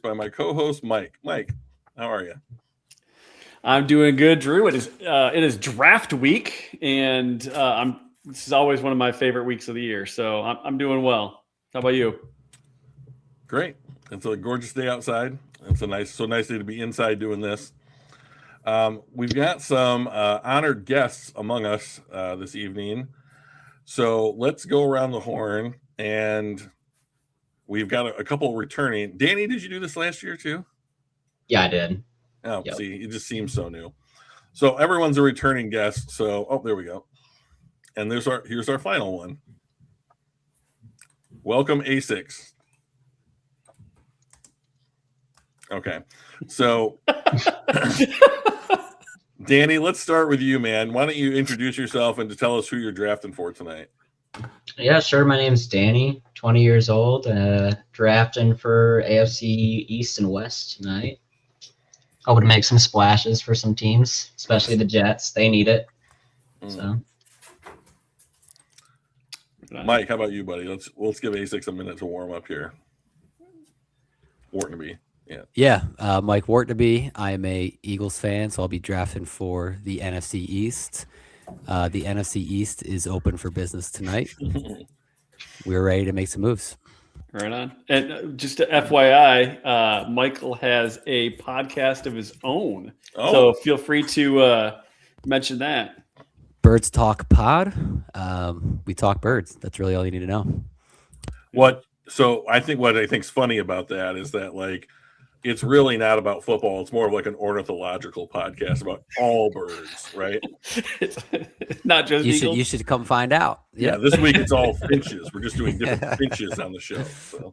by my co-host, Mike. Mike, how are you? I'm doing good, Drew. It is draft week, and this is always one of my favorite weeks of the year. So I'm doing well. How about you? Great. It's a gorgeous day outside. It's so nice day to be inside doing this. We've got some honored guests among us this evening. So let's go around the horn, and we've got a couple returning. Danny, did you do this last year too? Yeah, I did. Oh, yep. See, it just seems so new. So everyone's a returning guest. So, there we go. And here's our final one. Welcome, A6. Okay. So, Danny, let's start with you, man. Why don't you introduce yourself and to tell us who you're drafting for tonight? Yeah, sure. My name's Danny, 20 years old, drafting for AFC East and West tonight. Hoping to make some splashes for some teams, especially the Jets. They need it. So, Mike, how about you, buddy? Let's give A6 a minute to warm up here. Whartonby. Yeah. Mike Whartonby. I'm a Eagles fan, so I'll be drafting for the NFC East. The NFC East is open for business tonight. We're ready to make some moves. Right on. And just to FYI, Michael has a podcast of his own. Oh. So feel free to mention that. Birds Talk Pod. We talk birds. That's really all you need to know. So I think what I think's funny about that is that, like, it's really not about football. It's more of like an ornithological podcast about all birds, right? Not just eagles. You should come find out. Yeah, this week it's all finches. We're just doing different finches on the show. So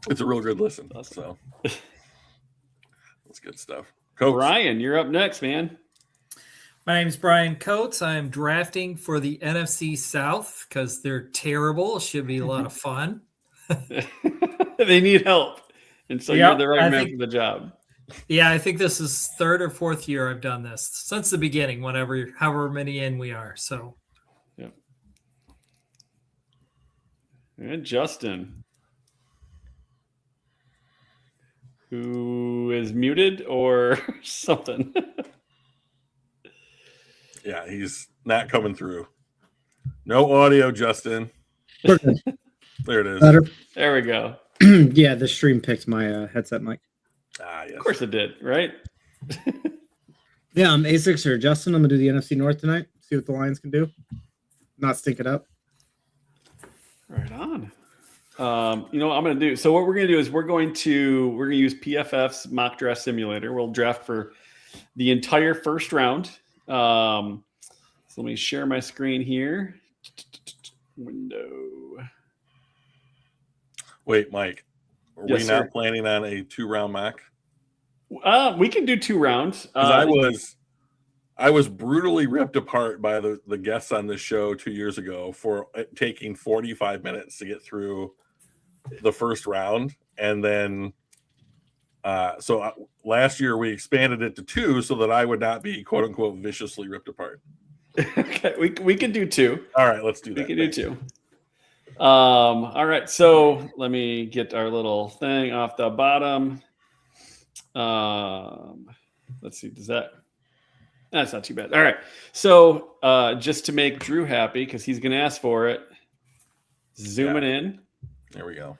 it's a real good listen. So that's good stuff. Coach Ryan, you're up next, man. My name is Brian Coates. I'm drafting for the NFC South because they're terrible. It should be a lot of fun. They need help. And so you're the right man for the job. Yeah, I think this is third or fourth year I've done this since the beginning, however many in we are. So, yeah. And Justin, who is muted or something. Yeah, he's not coming through. No audio, Justin. There it is. Better. There we go. Yeah, the stream picked my headset mic. Yes. Of course it did, right? Yeah, I'm A6 or Justin. I'm going to do the NFC North tonight. See what the Lions can do. Not stink it up. Right on. You know what I'm going to do? So what we're going to do is we're going to use PFF's mock draft simulator. We'll draft for the entire first round. So let me share my screen here. Window. Wait, Mike, are we not planning on a 2-round mock? We can do 2 rounds. I was brutally ripped apart by the guests on this show 2 years ago for taking 45 minutes to get through the first round. And then last year we expanded it to 2 so that I would not be, quote unquote, viciously ripped apart. Okay, we can do 2. All right, let's do that. We can do 2. All right, so let me get our little thing off the bottom. Let's see, that's not too bad. All right, so just to make Drew happy, because he's going to ask for it, zooming in. There we go.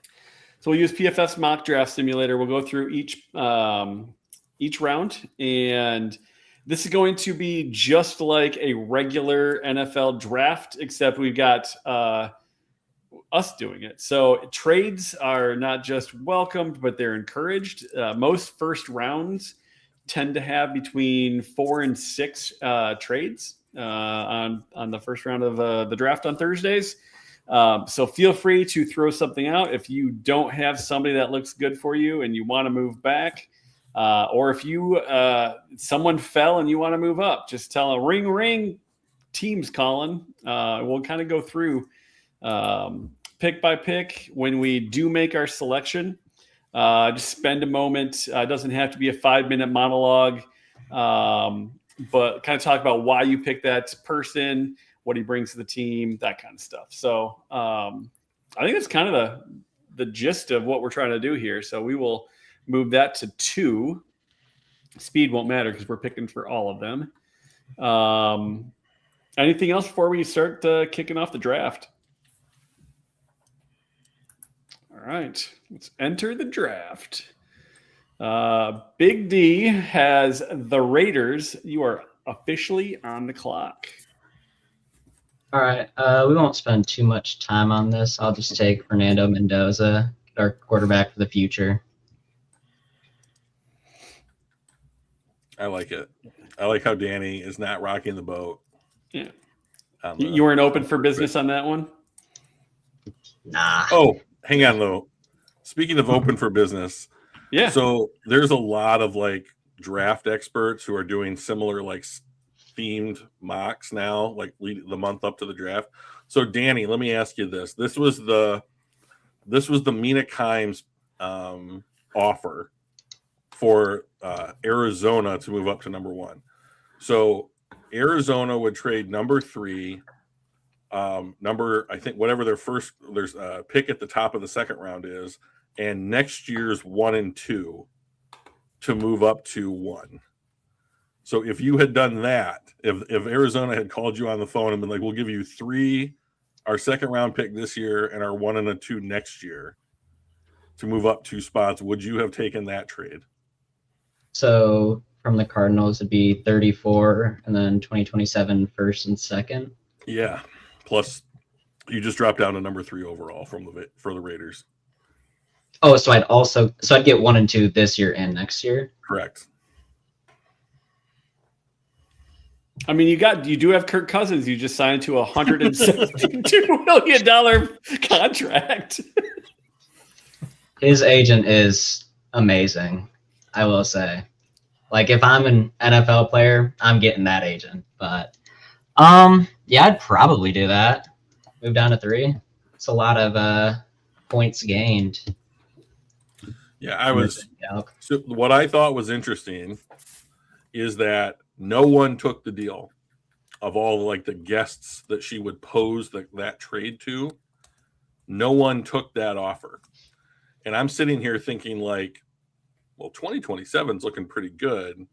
So we'll use PFF's mock draft simulator. We'll go through each round, and this is going to be just like a regular NFL draft, except we've got us doing it. So trades are not just welcomed, but they're encouraged. Most first rounds tend to have between 4 and 6 trades on the first round of the draft on Thursdays. So feel free to throw something out if you don't have somebody that looks good for you and you want to move back, or if you someone fell and you want to move up. Just tell a ring, team's calling. We'll kind of go through pick by pick when we do make our selection. Just spend a moment. It doesn't have to be a 5-minute monologue, but kind of talk about why you picked that person, what he brings to the team, that kind of stuff. So I think that's kind of the gist of what we're trying to do here. So we will move that to 2. Speed won't matter because we're picking for all of them. Anything else before we start kicking off the draft? All right, let's enter the draft. Big D has the Raiders. You are officially on the clock. All right. We won't spend too much time on this. I'll just take Fernando Mendoza, our quarterback for the future. I like it. I like how Danny is not rocking the boat. Yeah. on the- You weren't open for business on that one? Nah. Oh, hang on though. Speaking of open for business, Yeah. so there's a lot of like draft experts who are doing similar like themed mocks now, like the month up to the draft. So Danny, let me ask you this: this was the Mina Kimes offer for Arizona to move up to number 1. So Arizona would trade number 3, I think whatever there's a pick at the top of the second round is, and next year's 1 and 2 to move up to 1. So if you had done that, if Arizona had called you on the phone and been like, we'll give you 3, our second round pick this year and our 1 and a 2 next year to move up 2 spots, would you have taken that trade? So from the Cardinals, it'd be 34 and then 2027 first and second. Yeah. Plus, you just dropped down to number 3 overall for the Raiders. Oh, so I'd get 1 and 2 this year and next year. Correct. I mean, you do have Kirk Cousins. You just signed to a $172 million contract. His agent is amazing, I will say. Like if I'm an NFL player, I'm getting that agent. But yeah, I'd probably do that. Move down to 3. It's a lot of points gained. Yeah, so what I thought was interesting is that no one took the deal of all like the guests that she would pose that trade to. No one took that offer. And I'm sitting here thinking like, well, 2027 is looking pretty good.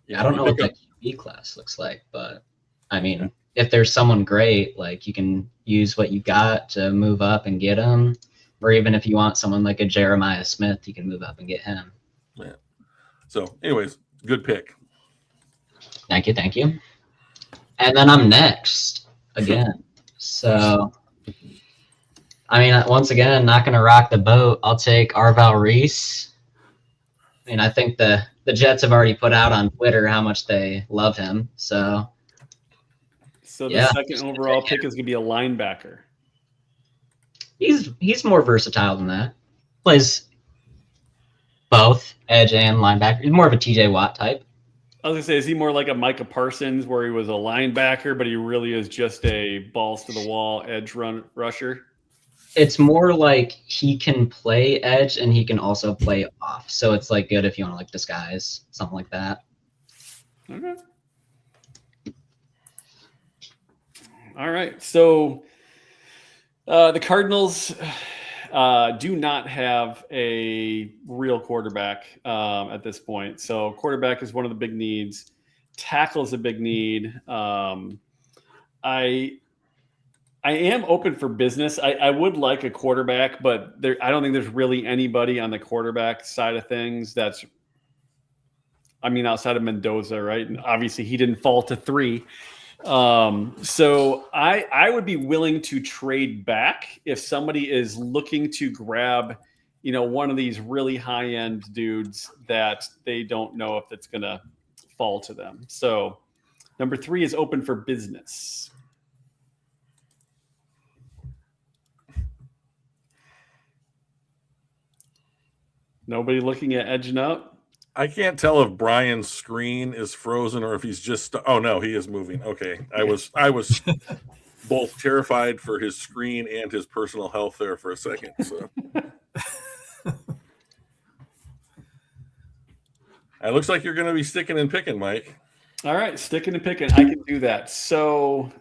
Yeah, I don't know what the QB class looks like, but I mean, if there's someone great, like you can use what you got to move up and get them. Or even if you want someone like a Jeremiah Smith, you can move up and get him. Yeah. So anyways, good pick. Thank you. And then I'm next again. So, I mean, once again, not going to rock the boat. I'll take Arval Reese. I mean, I think the Jets have already put out on Twitter how much they love him. So So the Yeah. second overall pick is going to be a linebacker. he's more versatile than that. Plays both edge and linebacker. He's more of a TJ Watt type. I was going to say, is he more like a Micah Parsons where he was a linebacker, but he really is just a balls to the wall edge rusher? It's more like he can play edge and he can also play off. So it's like good if you want to like disguise, something like that. Okay. All right. So the Cardinals do not have a real quarterback at this point. So quarterback is one of the big needs. Tackle is a big need. I am open for business. I would like a quarterback, but I don't think there's really anybody on the quarterback side of things that's, I mean, outside of Mendoza, right? And obviously he didn't fall to 3. So I would be willing to trade back if somebody is looking to grab, one of these really high-end dudes that they don't know if it's going to fall to them. So number 3 is open for business. Nobody looking at edging up? I can't tell if Brian's screen is frozen or if he's just. Oh no, he is moving. Okay, I was both terrified for his screen and his personal health there for a second. So it looks like you're going to be sticking and picking, Mike. All right, sticking and picking. I can do that. So,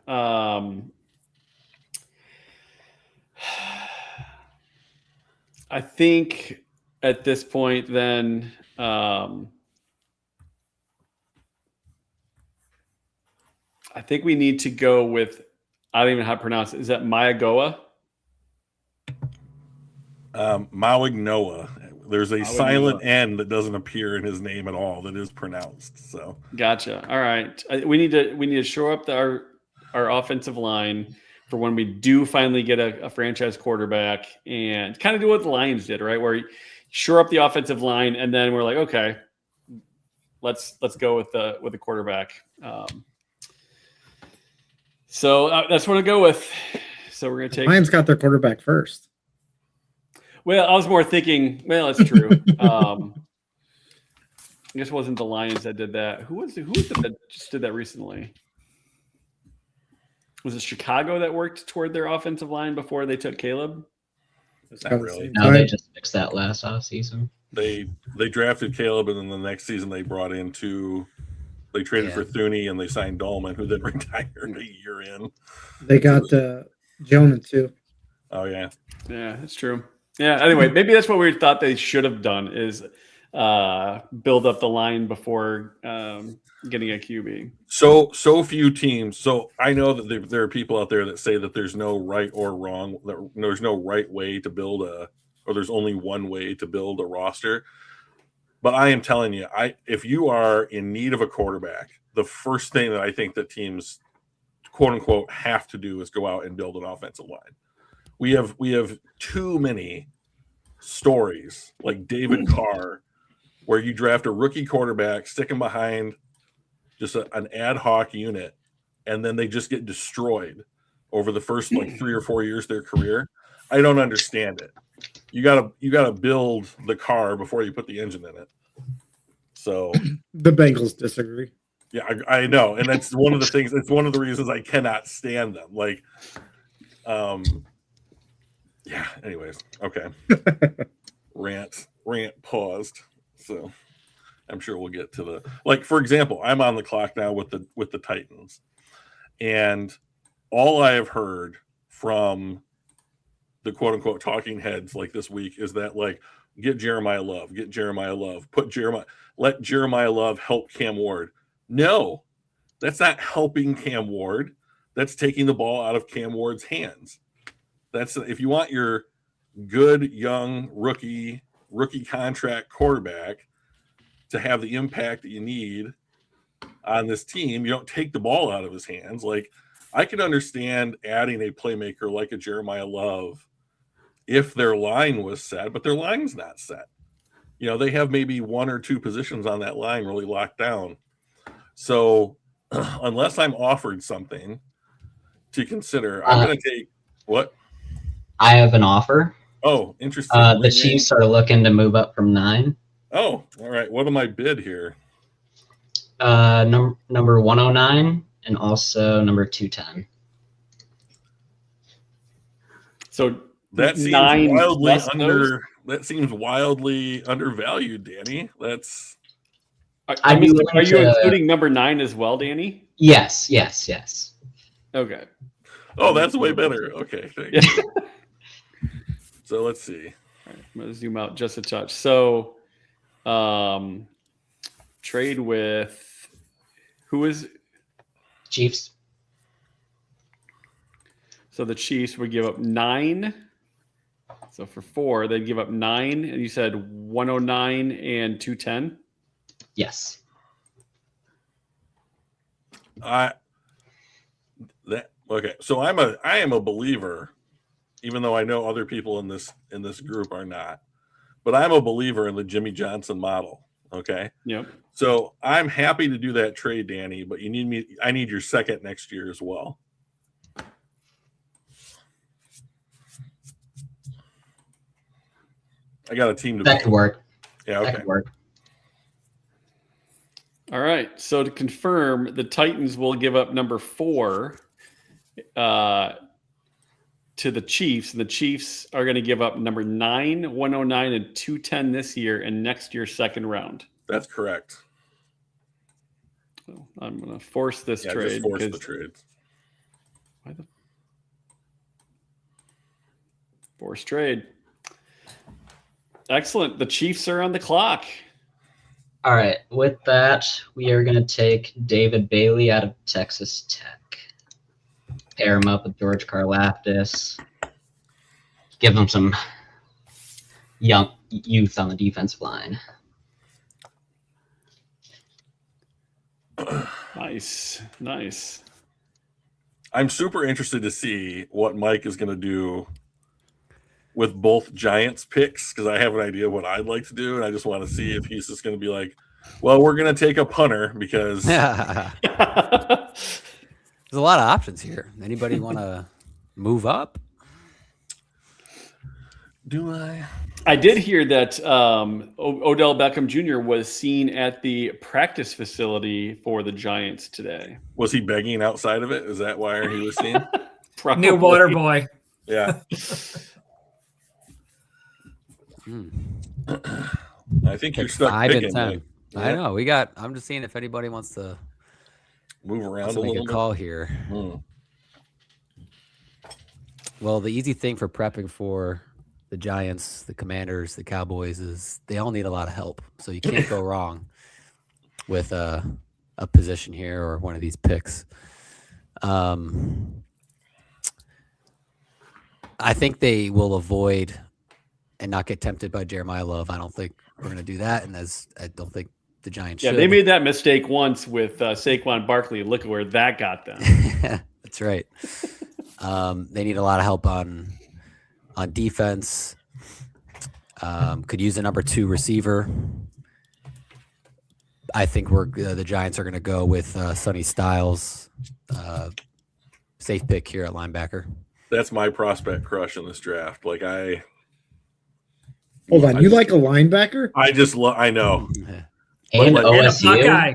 I think at this point, then I think we need to go with, I don't even know how to pronounce it. Is that Mayagoa? Mawignoa. There's a Mawignoa. silent N that doesn't appear in his name at all that is pronounced. So Gotcha. All right. We need to shore up our offensive line for when we do finally get a franchise quarterback, and kind of do what the Lions did, right? Where you shore up the offensive line, and then we're like, okay, let's go with the quarterback. So that's what I go with. So we're gonna take. Lions got their quarterback first. Well, I was more thinking. Well, that's true. I guess it wasn't the Lions that did that. Who was it that just did that recently? Was it Chicago that worked toward their offensive line before they took Caleb? it's not really. No, they just fixed that last offseason. They drafted Caleb, and then the next season they brought in they traded for Thuney, and they signed Dahlman, who then retired a year in. They got Jonah too. Oh yeah. Yeah, that's true. Yeah. Anyway, maybe that's what we thought they should have done, is build up the line before getting a QB. So few teams. So I know that there are people out there that say that there's no right or wrong. That there's no right way to build or there's only one way to build a roster. But I am telling you, if you are in need of a quarterback, the first thing that I think that teams, quote unquote, have to do is go out and build an offensive line. We have too many stories like David Carr, where you draft a rookie quarterback, stick him behind just an ad hoc unit, and then they just get destroyed over the first 3 or 4 years of their career. I don't understand it. You gotta build the car before you put the engine in it. So The Bengals disagree. yeah, I know, and that's one of the things. It's one of the reasons I cannot stand them. Yeah. Anyways, okay. Rant paused. So I'm sure we'll get to for example, I'm on the clock now with the Titans, and all I have heard from the quote unquote talking heads this week is that get Jeremiah Love, let Jeremiah Love help Cam Ward. No, that's not helping Cam Ward. That's taking the ball out of Cam Ward's hands. That's if you want your good young rookie contract quarterback to have the impact that you need on this team, you don't take the ball out of his hands. I can understand adding a playmaker like a Jeremiah Love if their line was set, but their line's not set. They have maybe 1 or 2 positions on that line really locked down. So unless I'm offered something to consider, I'm going to take what? I have an offer. Oh, interesting. The Chiefs are looking to move up from 9. Oh, all right. What am I bid here? Number 109 and also number 210. So that seems 9 wildly less those? that seems wildly undervalued, Danny. That's I'd be willing are you to- including number 9 as well, Danny? Yes. Okay. oh, that's way better. Okay, Yeah. thanks. So let's see. All right, I'm gonna zoom out just a touch. So, trade with who is? Chiefs. So the Chiefs would give up 9. So for 4, they'd give up 9, and you said 109 and 210. Yes. Okay. So I am a believer, even though I know other people in this group are not. But I'm a believer in the Jimmy Johnson model. Okay. Yep. So I'm happy to do that trade, Danny, but I need your second next year as well. I got a team to That could work. Yeah, That okay. could work. All right. So to confirm, the Titans will give up number 4 to the Chiefs. And the Chiefs are going to give up number 9, 109, and 210 this year, and next year's second round. That's correct. So I'm going to force this Yeah, trade. just force the 'cause- trade. Why the force trade? Excellent. The Chiefs are on the clock. All right. With that, we are going to take David Bailey out of Texas Tech. Pair him up with George Karlaftis. Give them some young youth on the defensive line. Nice. Nice. I'm super interested to see what Mike is going to do with both Giants picks because I have an idea of what I'd like to do, and I just want to see if he's just going to be like, well, we're going to take a punter because There's a lot of options here. Anybody want to move up? do I? I did hear that Odell Beckham Jr. was seen at the practice facility for the Giants today. Was he begging outside of it? Is that why he was seen? Probably. New water boy. Yeah. Hmm. I think you're stuck 5 and picking. 10. Mike. I Yeah. know. I'm just seeing if anybody wants to Move around a make little a bit. call here. Hmm. Well, the easy thing for prepping for the Giants, the Commanders, the Cowboys is they all need a lot of help. So you can't go wrong with a position here or one of these picks. I think they will avoid and not get tempted by Jeremiah Love. I don't think we're going to do that, and I don't think the Giants Yeah, should. they made that mistake once with Saquon Barkley. Look at where that got them. That's right. They need a lot of help on defense. Could use a number 2 receiver. I think the Giants are going to go with Sonny Styles. Safe pick here at linebacker. That's my prospect crush in this draft. Like Hold on, you like a linebacker? I just love. I know. And Like- And a OSU. Buckeye.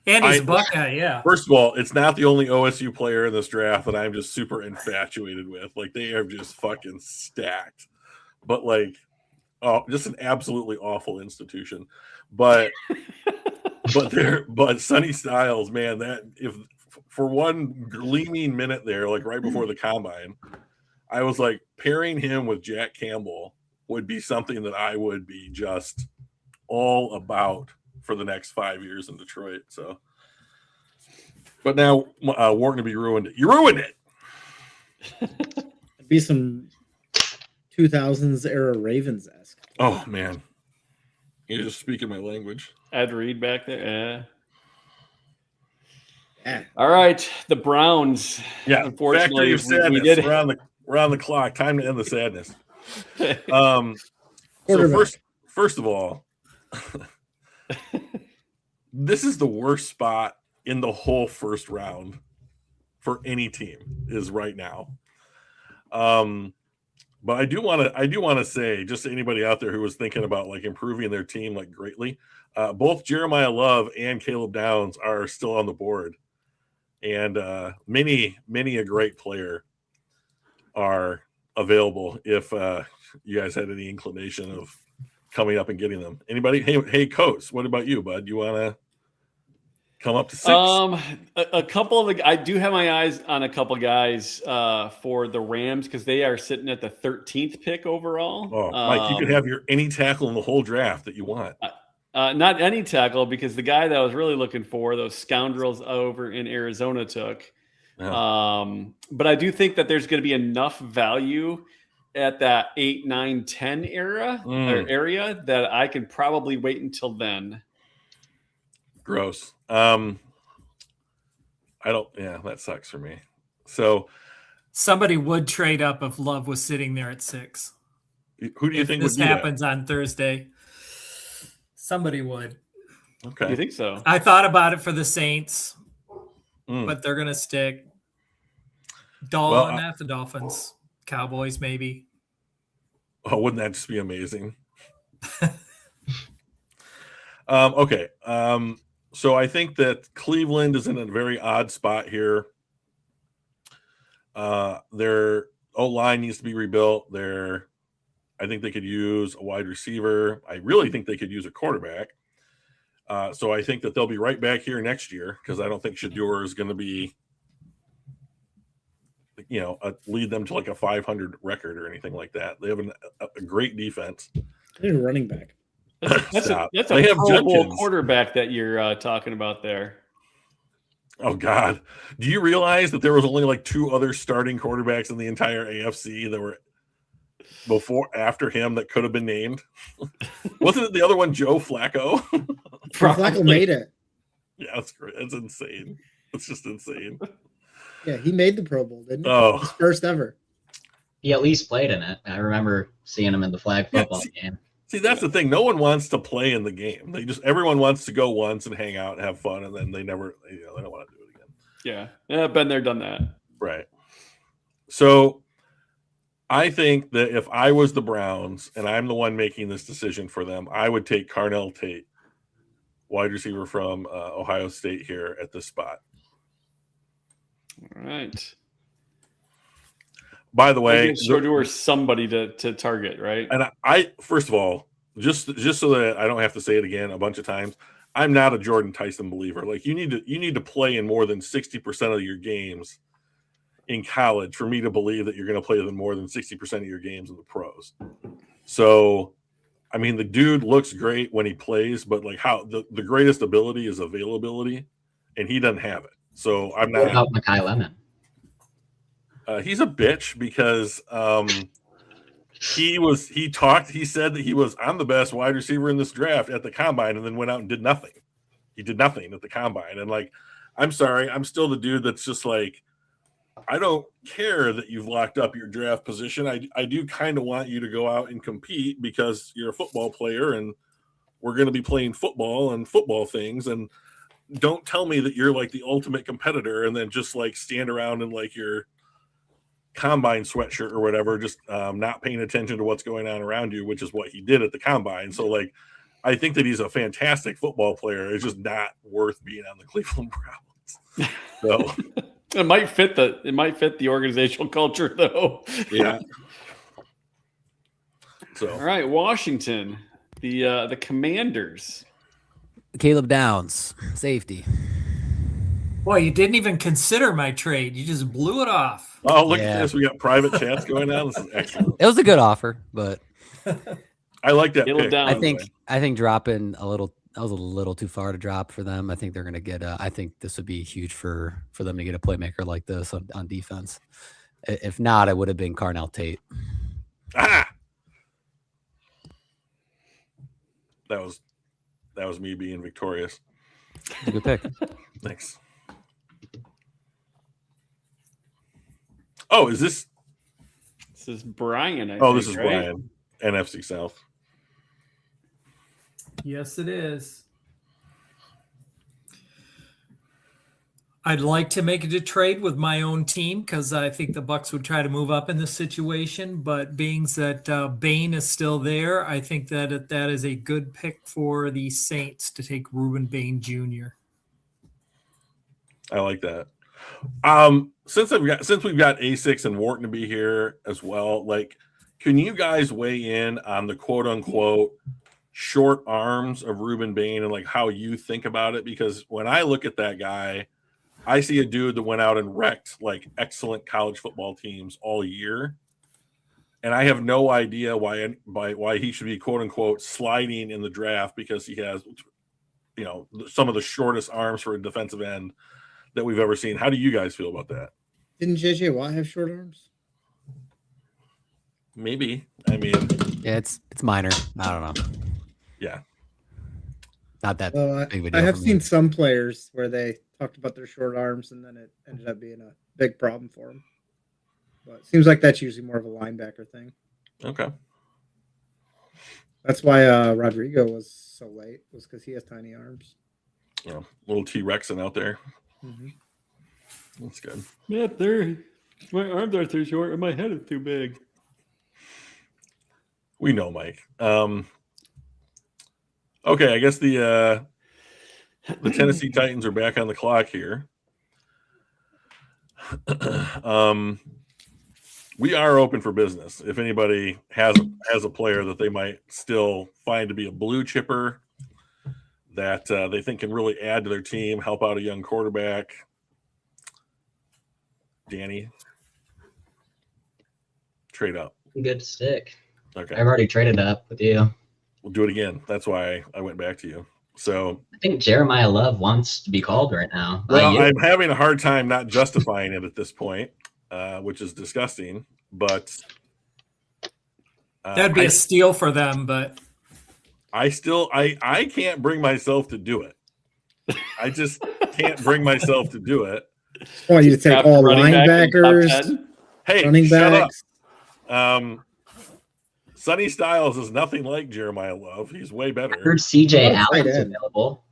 And he's I- a Buckeye, yeah. First of all, it's not the only OSU player in this draft that I'm just super infatuated with. Like they are just fucking stacked. But like, oh, just an absolutely awful institution. But but Sonny Styles, man, that if for one gleaming minute there, like right before the combine, I was like pairing him with Jack Campbell would be something that I would be just all about for the next 5 years in Detroit. So, but now Wharton ruined it. You ruined it. It'd be some 2000s era Ravens esque. Oh man, you're just speaking my language. Ed Reed back there. Yeah. All right, the Browns. Yeah, Unfortunately, factory of we sadness. did- We're on the clock. Time to end the sadness. So Quarterback. first of all, this is the worst spot in the whole first round for any team is right now. But I do want to say, just to anybody out there who was thinking about like improving their team like greatly, both Jeremiah Love and Caleb Downs are still on the board, and many a great player are available if you guys had any inclination of coming up and getting them. Anybody? Hey, Coates, what about you, bud? You want to come up to 6? A couple of I do have my eyes on a couple guys for the Rams because they are sitting at the 13th pick overall. Oh, Mike, you could have your any tackle in the whole draft that you want. Not any tackle because the guy that I was really looking for, those scoundrels over in Arizona took. Yeah. But I do think that there's going to be enough value at that 8, 9, 10 era or area that I can probably wait until then. Gross. I don't. Yeah, that sucks for me. So, Somebody would trade up if Love was sitting there at 6. who do you If think would this do happens on Thursday, somebody would. that? Okay. You think so? I thought about it for the Saints, Mm. but they're gonna stick. Not the Dolphins, Cowboys maybe. Oh, wouldn't that just be amazing? Okay. So I think that Cleveland is in a very odd spot here. Their O-line needs to be rebuilt. I think they could use a wide receiver. I really think they could use a quarterback. So I think that they'll be right back here next year because I don't think Shador is going to be, lead them to like a 500 record or anything like that. They have a great defense. They're a running back. That's Stop. a They have Pro Bowl Judkins. quarterback that you're talking about there. Oh God. Do you realize that there was only like 2 other starting quarterbacks in the entire AFC that were after him that could have been named? Wasn't it the other one Joe Flacco? Flacco made it. Yeah, that's great. That's insane. It's just insane. Yeah, he made the Pro Bowl, didn't he? Oh. His first ever. He at least played in it. I remember seeing him in the flag Yeah, football game. See, that's the thing. No one wants to play in the game. Everyone wants to go once and hang out and have fun, and then they never, they don't want to do it again. Yeah, been there, done that. Right. So I think that if I was the Browns and I'm the one making this decision for them, I would take Carnell Tate, wide receiver from Ohio State, here at this spot. All right. By the way, or somebody to target, right? and I first of all, just so that I don't have to say it again a bunch of times, I'm not a Jordan Tyson believer. Like you need to play in more than 60% of your games in college for me to believe that you're going to play in more than 60% of your games in the pros. So, I mean, the dude looks great when he plays, but like how the greatest ability is availability, and he doesn't have it. So I'm What not. about Mekhi Lemon? He's a bitch because he said that he was, I'm the best wide receiver in this draft at the combine, and then went out and did nothing. He did nothing at the combine. And like, I'm sorry, I'm still the dude that's just like, I don't care that you've locked up your draft position. I do kind of want you to go out and compete because you're a football player and we're going to be playing football and football things. And don't tell me that you're like the ultimate competitor and then just like stand around in like your combine sweatshirt or whatever, just not paying attention to what's going on around you, which is what he did at the combine. So like, I think that he's a fantastic football player. It's just not worth being on the Cleveland Browns. So it might fit the organizational culture though. yeah. So All right, Washington, the Commanders. Caleb Downs, safety. Boy, you didn't even consider my trade. You just blew it off. oh, look Yeah. at this. We got private chats going on. This is excellent. It was a good offer, but I like that Caleb pick. Downs. I think dropping a little, that was a little too far to drop for them. I think they're going to get I think this would be huge for them to get a playmaker like this on defense. If not, it would have been Carnell Tate. That was me being victorious. It's a good pick. Thanks. Oh, is this? This is Brian. This is Brian. NFC South. Yes, it is. I'd like to make it a trade with my own team because I think the Bucks would try to move up in this situation. But being that Bain is still there, I think that is a good pick for the Saints to take Reuben Bain Jr. I like that. Since we've got A6 and Wharton to be here as well, like, can you guys weigh in on the quote unquote short arms of Reuben Bain and like how you think about it? Because when I look at that guy, I see a dude that went out and wrecked like excellent college football teams all year. And I have no idea why he should be quote unquote sliding in the draft because he has, some of the shortest arms for a defensive end that we've ever seen. How do you guys feel about that? Didn't JJ Watt have short arms? Maybe. I mean, Yeah, it's minor. I don't know. yeah. Not that Well, big of a deal I have for me. seen some players where they talked about their short arms and then it ended up being a big problem for them. But it seems like that's usually more of a linebacker thing. Okay. That's why Rodrigo was so late, was because he has tiny arms. Little T-Rexing out there. Mm-hmm. That's good. Yeah, my arms are too short and my head is too big. We know, Mike. Okay, I guess the Tennessee Titans are back on the clock here. We are open for business. If anybody has a player that they might still find to be a blue chipper that they think can really add to their team, help out a young quarterback. Danny, trade up. Good stick. Okay. I've already traded up with you. we'll do it again. That's why I went back to you. So, I think Jeremiah Love wants to be called right now. well, You. I'm having a hard time not justifying it at this point, which is disgusting. But That'd be a steal for them, but I can't bring myself to do it. I just can't bring myself to do it. I want you to take Top all running back in top linebackers, 10. Hey, running shut backs. up. Sonny Styles is nothing like Jeremiah Love. He's way I better. heard CJ What a tight Allen's end. available.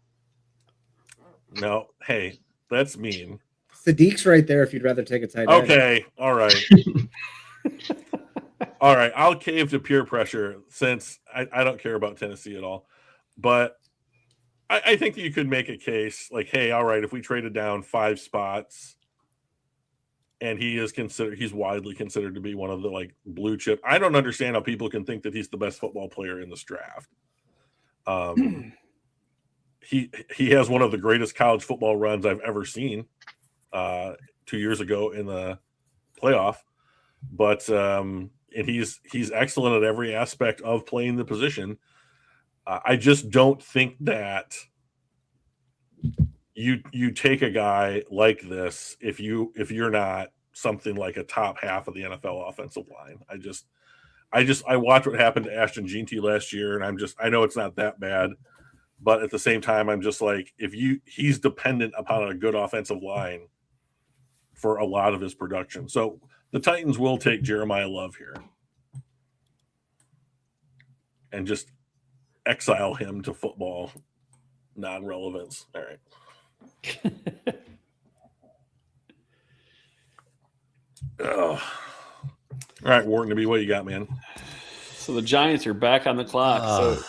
No, hey, that's mean. Sadiq's right there if you'd rather take a tight end. Okay, all right. All right, I'll cave to peer pressure since I don't care about Tennessee at all. But I think that you could make a case like, hey, all right, if we traded down 5 spots and he's widely considered to be one of the like blue chip. I don't understand how people can think that he's the best football player in this draft. He has one of the greatest college football runs I've ever seen 2 years ago in the playoff. But and he's excellent at every aspect of playing the position. I just don't think that you take a guy like this if you're not something like a top half of the NFL offensive line. I watched what happened to Ashton Jeanty last year, and I know it's not that bad, but at the same time, I'm just like, he's dependent upon a good offensive line for a lot of his production. So the Titans will take Jeremiah Love here and just exile him to football non-relevance. All right. All right, Wharton, what you got, man? So the Giants are back on the clock. So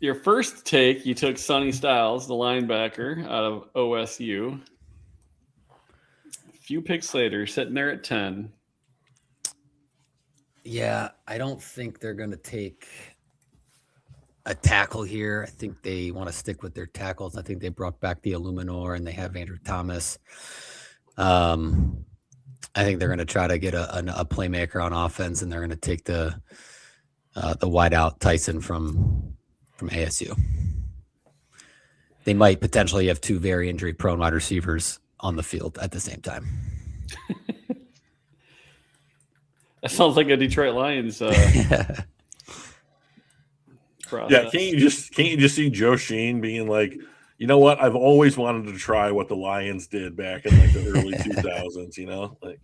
your first take, you took Sonny Styles, the linebacker out of OSU. A few picks later, sitting there at 10. Yeah, I don't think they're going to take a tackle here. I think they want to stick with their tackles. I think they brought back the Illuminor and they have Andrew Thomas. I think they're going to try to get a playmaker on offense, and they're going to take the wideout Tyson from ASU. They might potentially have 2 very injury-prone wide receivers on the field at the same time. That sounds like a Detroit Lions process. Yeah, can't you just see Joe Sheen being like, you know what? I've always wanted to try what the Lions did back in like the early 2000s. You know, like.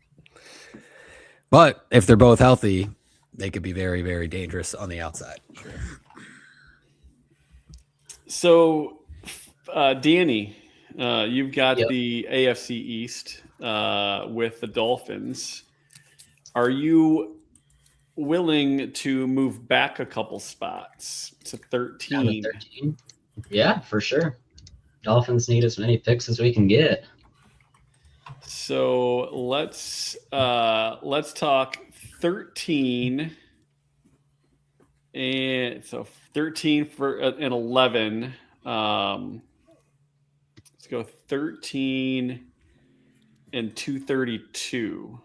But if they're both healthy, they could be very, very dangerous on the outside. Sure. So, Danny, you've got Yep. the AFC East with the Dolphins. Are you willing to move back a couple spots to 13? Down to 13. Yeah, for sure. Dolphins need as many picks as we can get. So let's talk 13, and so 13 for and 11. Let's go 13 and 232.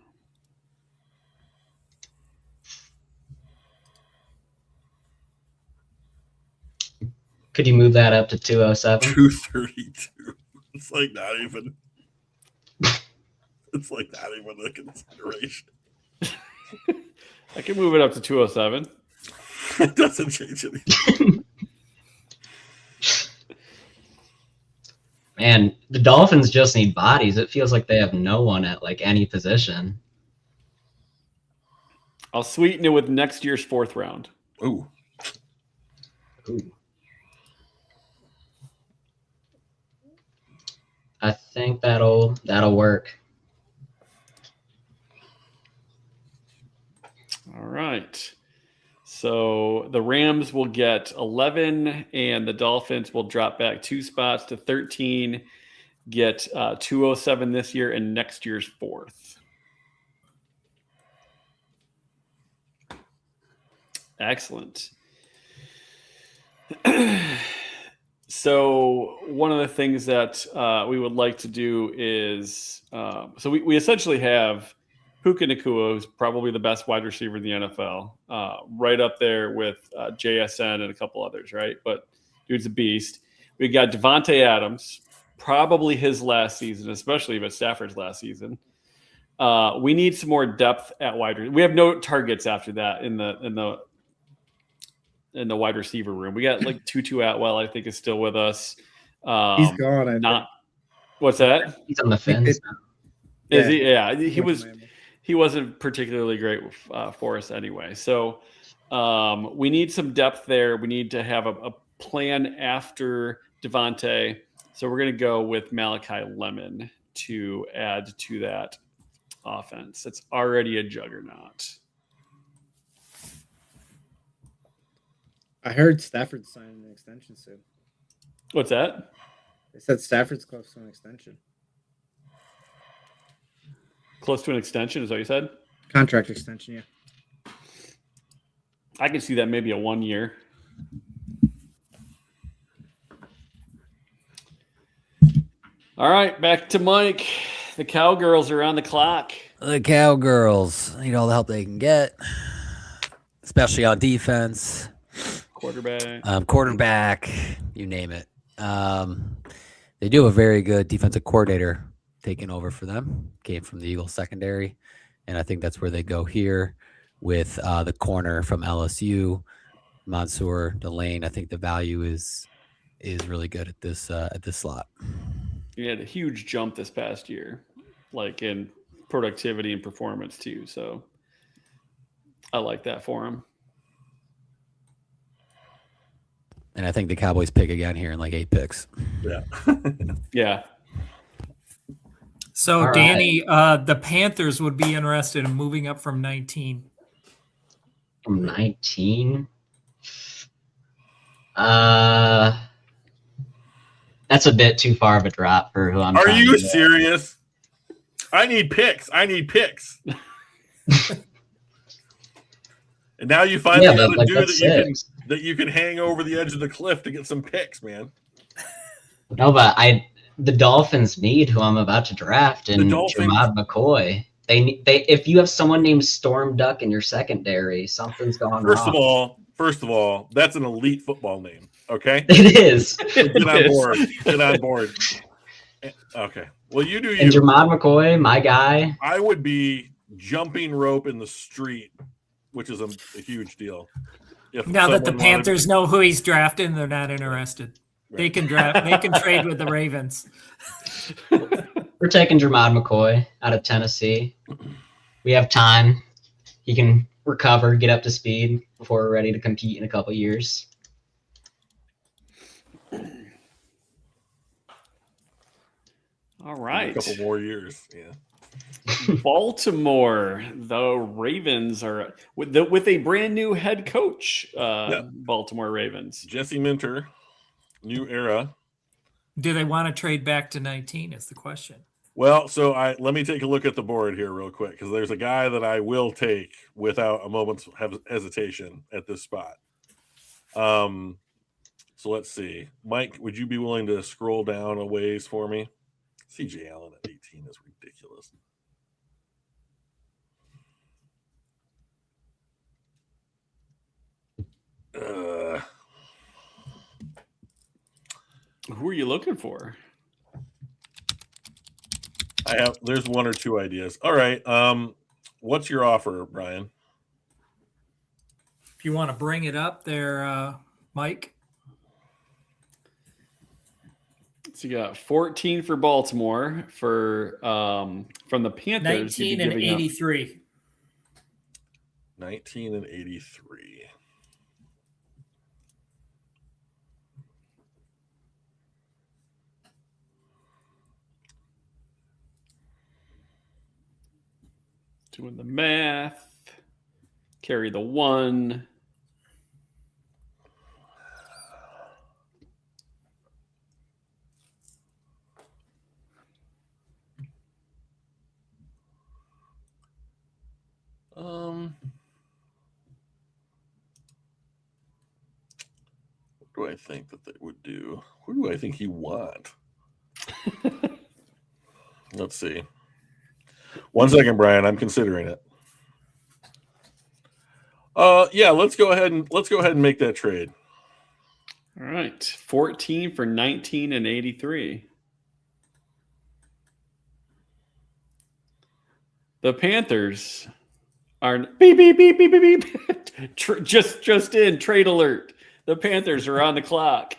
Could you move that up to 207? 232. It's like not even. It's like not even a consideration. I can move it up to 207. It doesn't change anything. Man, the Dolphins just need bodies. It feels like they have no one at like any position. I'll sweeten it with next year's 4th round. Ooh. Ooh. I think that'll work. All right. So the Rams will get 11, and the Dolphins will drop back 2 spots to 13, get 207 this year and next year's 4th. Excellent. So one of the things that we would like to do is, so we essentially have, Puka Nacua, who's probably the best wide receiver in the NFL, right up there with JSN and a couple others, right? But dude's a beast. We got Devontae Adams, probably his last season, especially if it's Stafford's last season. We need some more depth at wide receiver. We have no targets after that in the wide receiver room. We got like Tutu Atwell, I think, is still with us. He's gone. I Not what's that? He's on the fence. Is he? Yeah, he think. was. He wasn't particularly great for us anyway. So we need some depth there. We need to have a plan after Devontae. So we're going to go with Malachi Lemon to add to that offense. It's already a juggernaut. I heard Stafford's signing an extension soon. What's that? They said Stafford's close to an extension. Close to an extension, is what you said? Contract extension, yeah. I can see that maybe a 1 year. All right, back to Mike. The Cowgirls are on the clock. The Cowgirls need all the help they can get, especially on defense, quarterback, you name it. They do have a very good defensive coordinator taking over for them. Came from the Eagles secondary, and I think that's where they go here with the corner from LSU, Mansour Delane. I think the value is really good at this slot. He had a huge jump this past year, like in productivity and performance too. So I like that for him. And I think the Cowboys pick again here in like 8 picks. Yeah. Yeah. So, All Danny, the Panthers would be interested in moving up from 19. From 19. That's a bit too far of a drop for who I'm. Are trying you to get. serious? I need picks. And now you finally Yeah, got but a like dude that's that you can hang over the edge of the cliff to get some picks, man. No, but the Dolphins need who I'm about to draft and Dolphins- Jamad McCoy. They if you have someone named Storm Duck in your secondary, something's going wrong. First of all, that's an elite football name. Okay, It is. get on board. Get on board. Okay. Well, you do And you. Jamad McCoy, my guy. I would be jumping rope in the street, which is a huge deal. If Now that the someone wanted- Panthers know who he's drafting, they're not interested. They can draft. They can trade with the Ravens. We're taking Jamad McCoy out of Tennessee. We have time. He can recover, get up to speed before we're ready to compete in a couple years. All a right. couple more years. Yeah. Baltimore, the Ravens are with a brand new head coach. Baltimore Ravens. Jesse Minter, new era. Do they want to trade back to 19? Is the question. Well, so let me take a look at the board here real quick because there's a guy that I will take without a moment's hesitation at this spot. So let's see, Mike, would you be willing to scroll down a ways for me? CJ Allen at 18 is ridiculous. Who are you looking for? There's one or two ideas. All right. What's your offer, Brian? If you want to bring it up there, Mike. So you got 14 for Baltimore for from the Panthers. 19 and 83. 19 and 83. Doing the math. Carry the 1. What do I think that they would do? Who do I think you want? Let's see. 1 second, Brian. I'm considering it. Yeah, let's go ahead and make that trade. All right. 14 for 19 and 83. The Panthers are beep beep beep beep beep beep. just in trade alert. The Panthers are on the clock.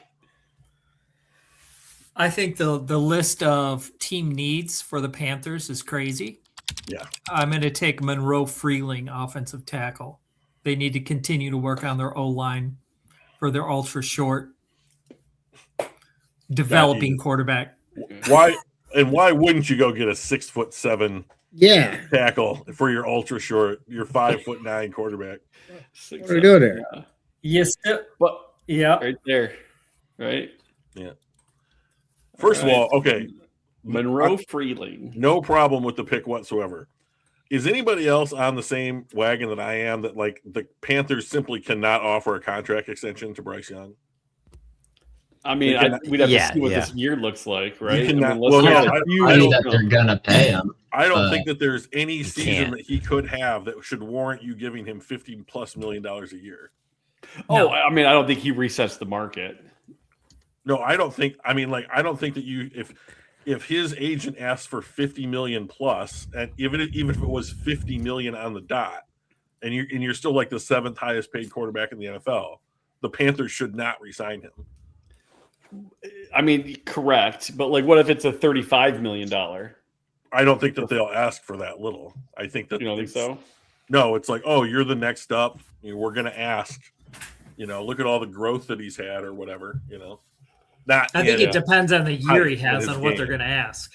I think the list of team needs for the Panthers is crazy. Yeah. I'm going to take Monroe Freeling, offensive tackle. They need to continue to work on their O-line for their ultra short developing quarterback. Why wouldn't you go get a 6'7" Yeah. tackle for your ultra short, your 5'9" quarterback? What are we doing here? Yeah. Yes. But Yeah. right there. Right? Yeah. First of all, okay. Monroe Freeling. No problem with the pick whatsoever. Is anybody else on the same wagon that I am that like the Panthers simply cannot offer a contract extension to Bryce Young? I mean, They cannot- we'd have Yeah, to see what yeah. this year looks like, right? cannot- I mean, let's well, get no, a I- few- I I don't that they're gonna pay him. I don't But- think that there's any season can't. that he could have that should warrant you giving him $50+ million a year. Oh, I mean, I don't think he resets the market. No, I don't think. I mean, like, I don't think that you if his agent asks for 50 million plus, and even if it was 50 million on the dot, and you're still like the seventh highest paid quarterback in the NFL, the Panthers should not re-sign him. I mean, correct, but like, what if it's a $35 million? I don't think that they'll ask for that little. I think that You don't think so? No, it's like, oh, you're the next up. We're going to ask. Look at all the growth that he's had or whatever. Not. I think in- it depends on the year he in has his on what they're game. going to ask.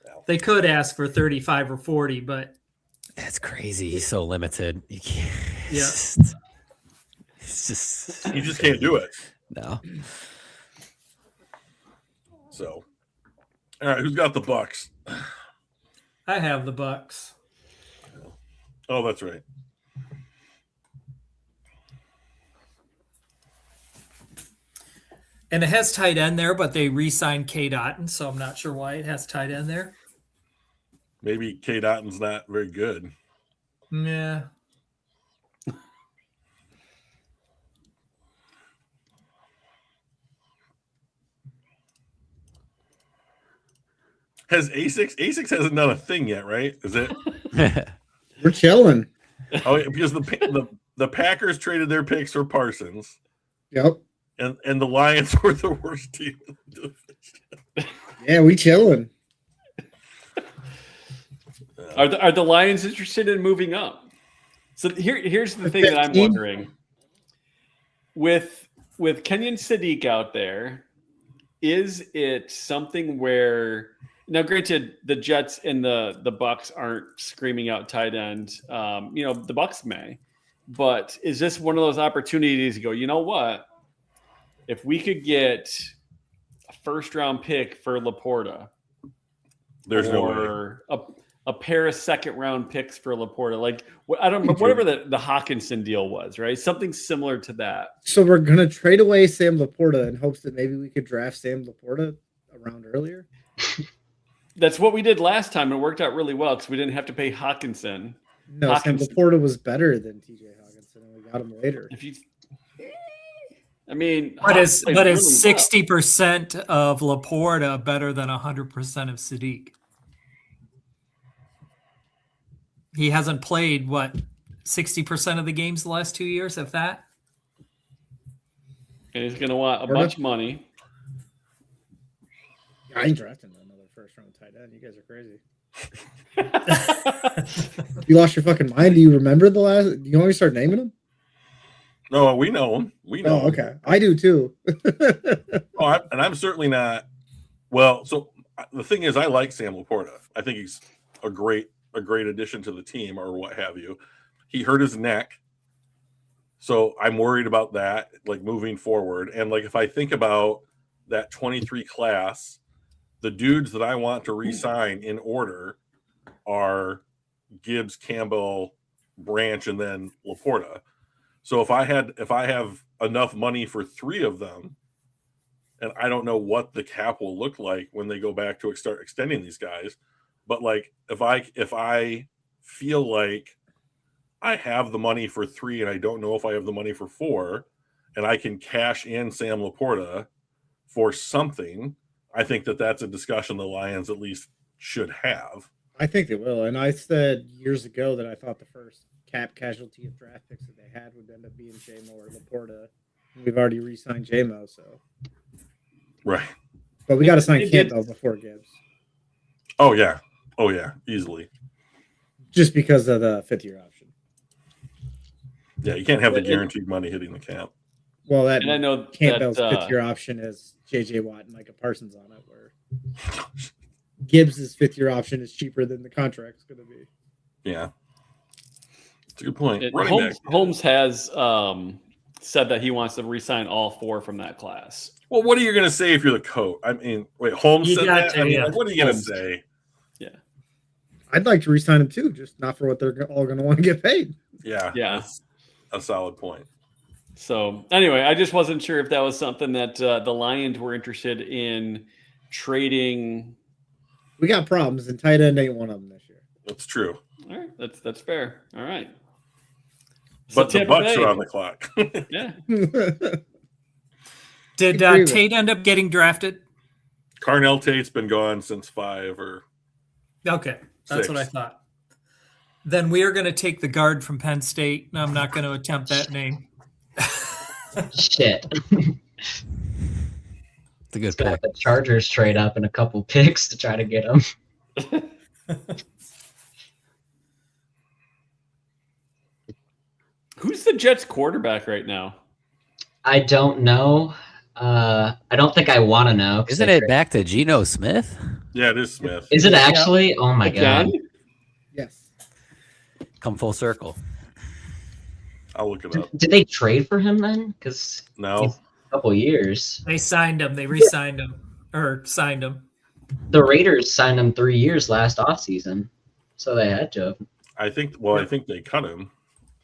Yeah. They could ask for 35 or 40, but That's crazy. He's so limited. You can't. Yeah. It's just You just can't do it. no. So, all right, who's got the Bucks? I have the Bucks. Oh, that's right. And it has tight end there, but they re-signed K. Dotton, so I'm not sure why it has tight end there. Maybe K. Dotton's not very good. Yeah. Has Asics hasn't done a thing yet, right? Is it? We're chilling. Oh, yeah, because the Packers traded their picks for Parsons, Yep. and the Lions were the worst team in the division. Yeah, we chilling. Are the Lions interested in moving up? So here's the thing that I'm 15? wondering. With Kenyon Sadiq out there, is it something where now, granted, the Jets and the Bucks aren't screaming out tight end. The Bucks may, but is this one of those opportunities to go, you know what? If we could get a first-round pick for Laporta, There's no way. or a pair of second-round picks for Laporta, like I don't know, whatever the Hawkinson deal was, right? Something similar to that. So we're gonna trade away Sam Laporta in hopes that maybe we could draft Sam Laporta around earlier. That's what we did last time. It worked out really well because we didn't have to pay Hawkinson. No, Hawkinson. Sam Laporta was better than TJ Hawkinson, and we got him later. If you, I mean, But is Hawk played really 60% of Laporta better than 100% of Sadiq? He hasn't played 60% of the games the last 2 years, if that. well. And he's going to want a Laporta? bunch of money. I ain't drafting another first round tight end. You guys are crazy. You lost your fucking mind. Do you remember the last? Do you want me to start naming them? No, we know him. We know. Oh, him. okay. I do too. And I'm certainly not. Well, so the thing is, I like Sam Laporta. I think he's a great addition to the team, or what have you. He hurt his neck, so I'm worried about that, like moving forward. And like if I think about that 23 class, the dudes that I want to re-sign in order are Gibbs, Campbell, Branch, and then Laporta. So if I have enough money for three of them, and I don't know what the cap will look like when they go back to start extending these guys, But like if I feel like I have the money for 3 and I don't know if I have the money for 4, and I can cash in Sam Laporta for something, I think that that's a discussion the Lions at least should have. I think they will. And I said years ago that I thought the first cap casualty of draft picks that they had would end up being JMO or Laporta. We've already re-signed JMO, so. Right. But we got to sign They did- Campbell before Gibbs, Oh yeah, easily. just because of the 5th-year option. Yeah, you can't have the Well, guaranteed money hitting the cap. Well, that And I know Campbell's that 5th-year option has J.J. Watt and Micah Parsons on it, where Gibbs' 5th-year option is cheaper than the contract's going to be. Yeah, it's a good point. it- Running Holmes, back. Holmes has said that he wants to re-sign all 4 from that class. Well, what are you going to say if you're the coach? I mean, wait, Holmes You said got that? to, I mean, yeah. like, what are you going to Holmes. say? I'd like to re-sign him too, just not for what they're all going to want to get paid. Yeah, Yeah. that's a solid point. So anyway, I just wasn't sure if that was something that the Lions were interested in trading. We got problems, and tight end ain't one of them this year. That's true. All right, that's fair. All right. So But the Tampa Bucks Bay- are on the clock. Yeah. Did Agree with- Tate end up getting drafted? Carnell Tate's been gone since 5 or Okay, that's what I 6. thought. Then we are going to take the guard from Penn State. No, I'm not going to attempt that name. Shit. It's a good Gonna pick. have the Chargers trade up in a couple picks to try to get him. Who's the Jets quarterback right now? I don't know. I don't think I want to know. 'cause Isn't they it trade- back to Geno Smith? Yeah, it is Smith. Is it actually? Oh my Again? god. Yes. Come full circle. I'll look it up. Did they trade for him then? Because No, a couple years. They signed him. They re-signed him or signed him. The Raiders signed him 3 years last offseason. So they had to have. I think. Well, I think they cut him.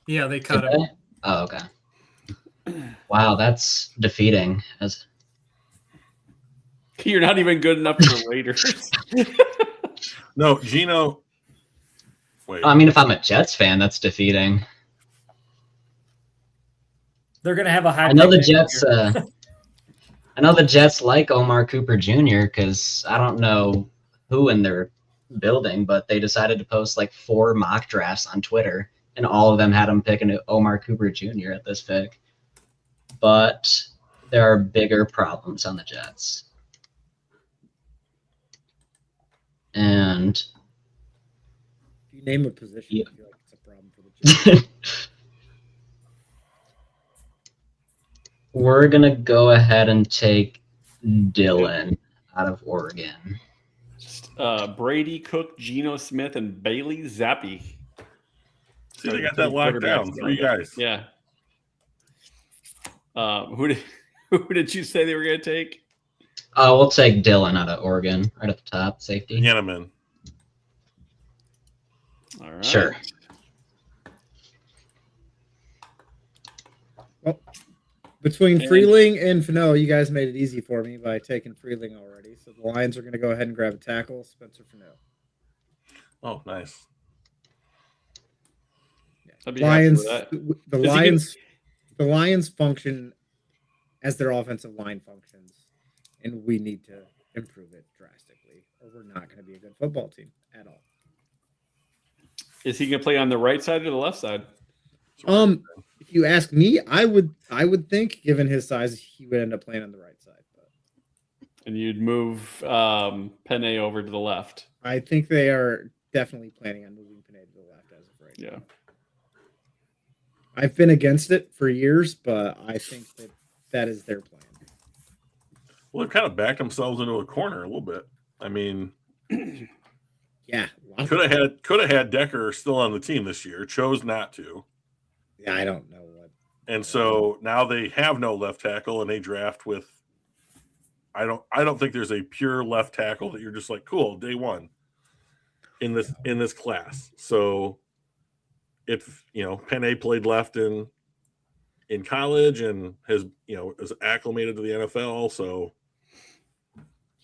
Yeah, they cut Did him. they? Oh, okay. Wow, that's defeating. As You're not even good enough for the Raiders. No, Gino. Wait, I mean, if I'm a Jets fan, that's defeating. They're going to have a high. I know the pick next Jets. year. I know the Jets like Omar Cooper Jr. because I don't know who in their building, but they decided to post like 4 mock drafts on Twitter, and all of them had him picking Omar Cooper Jr. at this pick. But there are bigger problems on the Jets, and If you name a position, Yeah. I feel like it's a problem for the Jets. we're gonna go ahead and take Dylan out of Oregon. Brady Cook, Geno Smith, and Bailey Zappi. see, they got that locked down. 3 guys. Yeah. Who did you say they were going to take? We'll take Dylan out of Oregon, right at the top, safety. Yanneman. All right. Sure. Between And- Freeling and Fano, you guys made it easy for me by taking Freeling already. So the Lions are going to go ahead and grab a tackle, Spencer Fano. Oh, nice. I'd be happy Lions, with that. the Is he Lions, the Lions function as their offensive line functions, and we need to improve it drastically, or we're not going to be a good football team at all. Is he going to play on the right side or the left side? If you ask me, I would think, given his size, he would end up playing on the right side. But And you'd move Penne over to the left. I think they are definitely planning on moving Pineda to the left as of right now. Yeah. I've been against it for years, but I think that is their plan. Well, they've kind of backed themselves into a corner a little bit. I mean, Yeah, could have had Decker still on the team this year. Chose not to. Yeah, I don't know what. And so now they have no left tackle, and they draft with. I don't think there's a pure left tackle that you're just like, cool, day one in this class. So if Penne played left in college and has is acclimated to the NFL, so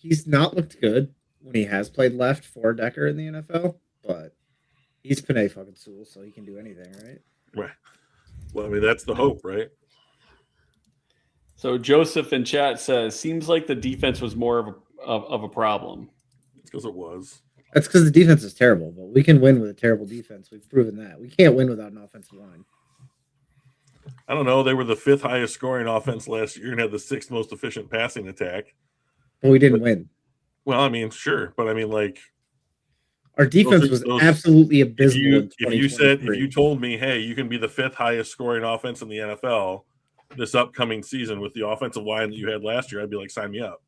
He's not looked good. when he has played left for Decker in the NFL, but he's Panay fucking Sewell, so he can do anything, right? Right. Well, I mean, that's the hope, right? So Joseph in chat says, seems like the defense was more of a problem. It's because it was. That's because the defense is terrible, but we can win with a terrible defense. We've proven that. We can't win without an offensive line. I don't know. They were the 5th highest scoring offense last year and had the 6th most efficient passing attack. But we didn't win. Well, I mean, sure, but I mean, like, Our defense was absolutely abysmal. if you told me, hey, you can be the 5th highest scoring offense in the NFL this upcoming season with the offensive line that you had last year, I'd be like, sign me up.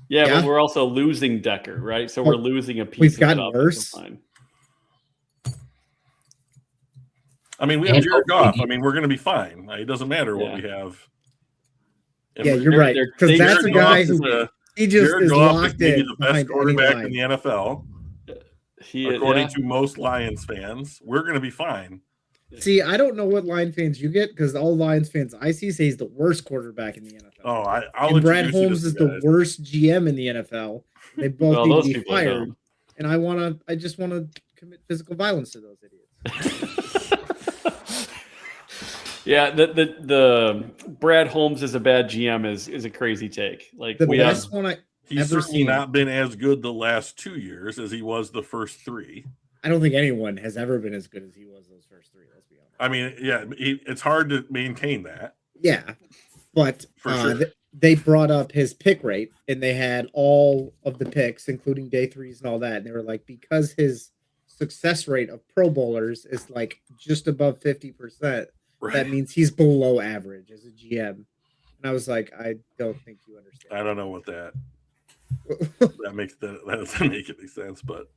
Yeah, Yeah. but we're also losing Decker, right? So Well, we're losing a piece. we've of gotten that offensive worse. line. I mean, we have And Jared hopefully- Goff. I mean, we're going to be fine. It doesn't matter what Yeah. we have. Yeah, you're They're- right. they're- Because they- that's a Jared guy Goff is who a- he just Jared is Goff is locked maybe in the best behind any quarterback line. in the NFL, He, according yeah. to most Lions fans. We're going to be fine. See, I don't know what Lion fans you get because all Lions fans I see say he's the worst quarterback in the NFL. Oh, I'll and Brad introduce you to Holmes some is the guys. worst GM in the NFL. They both Well, need those to be people are fired. dumb. And I just want to commit physical violence to those idiots. Yeah, the Brad Holmes is a bad GM is a crazy take. Like The we have best one He's ever certainly seen. not been as good the last 2 years as he was the first 3. I don't think anyone has ever been as good as he was those first 3. Let's be honest. I mean, yeah, it's hard to maintain that. Yeah, but For sure. they brought up his pick rate, and they had all of the picks, including day 3s and all that. And they were like, because his success rate of Pro Bowlers is like just above 50%, Right? that means he's below average as a GM. And I was like, I don't think you understand. I don't know what that doesn't make any sense, but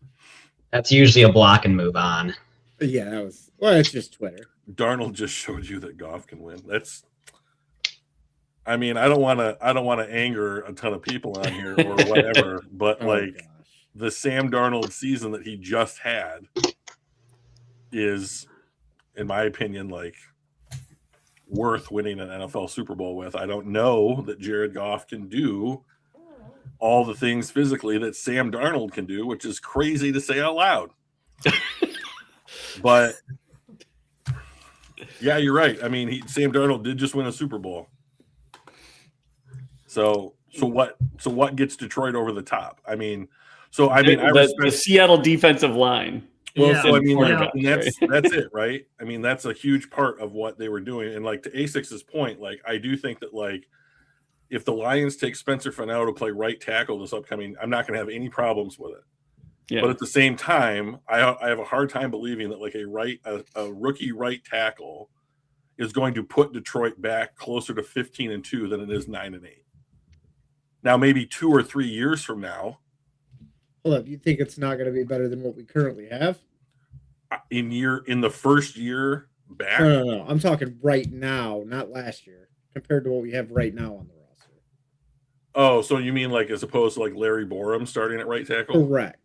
That's usually a block and move on. Yeah, it's just Twitter. Darnold just showed you that Goff can win. I mean, I don't want to anger a ton of people on here or whatever, but Oh, like gosh. the Sam Darnold season that he just had is, in my opinion, like worth winning an NFL Super Bowl with. I don't know that Jared Goff can do all the things physically that Sam Darnold can do, which is crazy to say out loud. But yeah, you're right. I mean, Sam Darnold did just win a Super Bowl. So what gets Detroit over the top? I mean, I the respect. Seattle defensive line. Well, Yeah. so I mean, like, Yeah. and that's it, right? I mean, that's a huge part of what they were doing. And like to A6's point, like I do think that like if the Lions take Spencer Fennell to play right tackle this upcoming, I'm not going to have any problems with it. Yeah. But at the same time, I have a hard time believing that like a rookie right tackle is going to put Detroit back closer to 15-2 than it is 9-8. Now, maybe 2 or 3 years from now, Hold up, you think it's not going to be better than what we currently have? in the first year back, No. I'm talking right now, not last year, compared to what we have right now on the roster. oh, so you mean like as opposed to like Larry Borum starting at right tackle? Correct.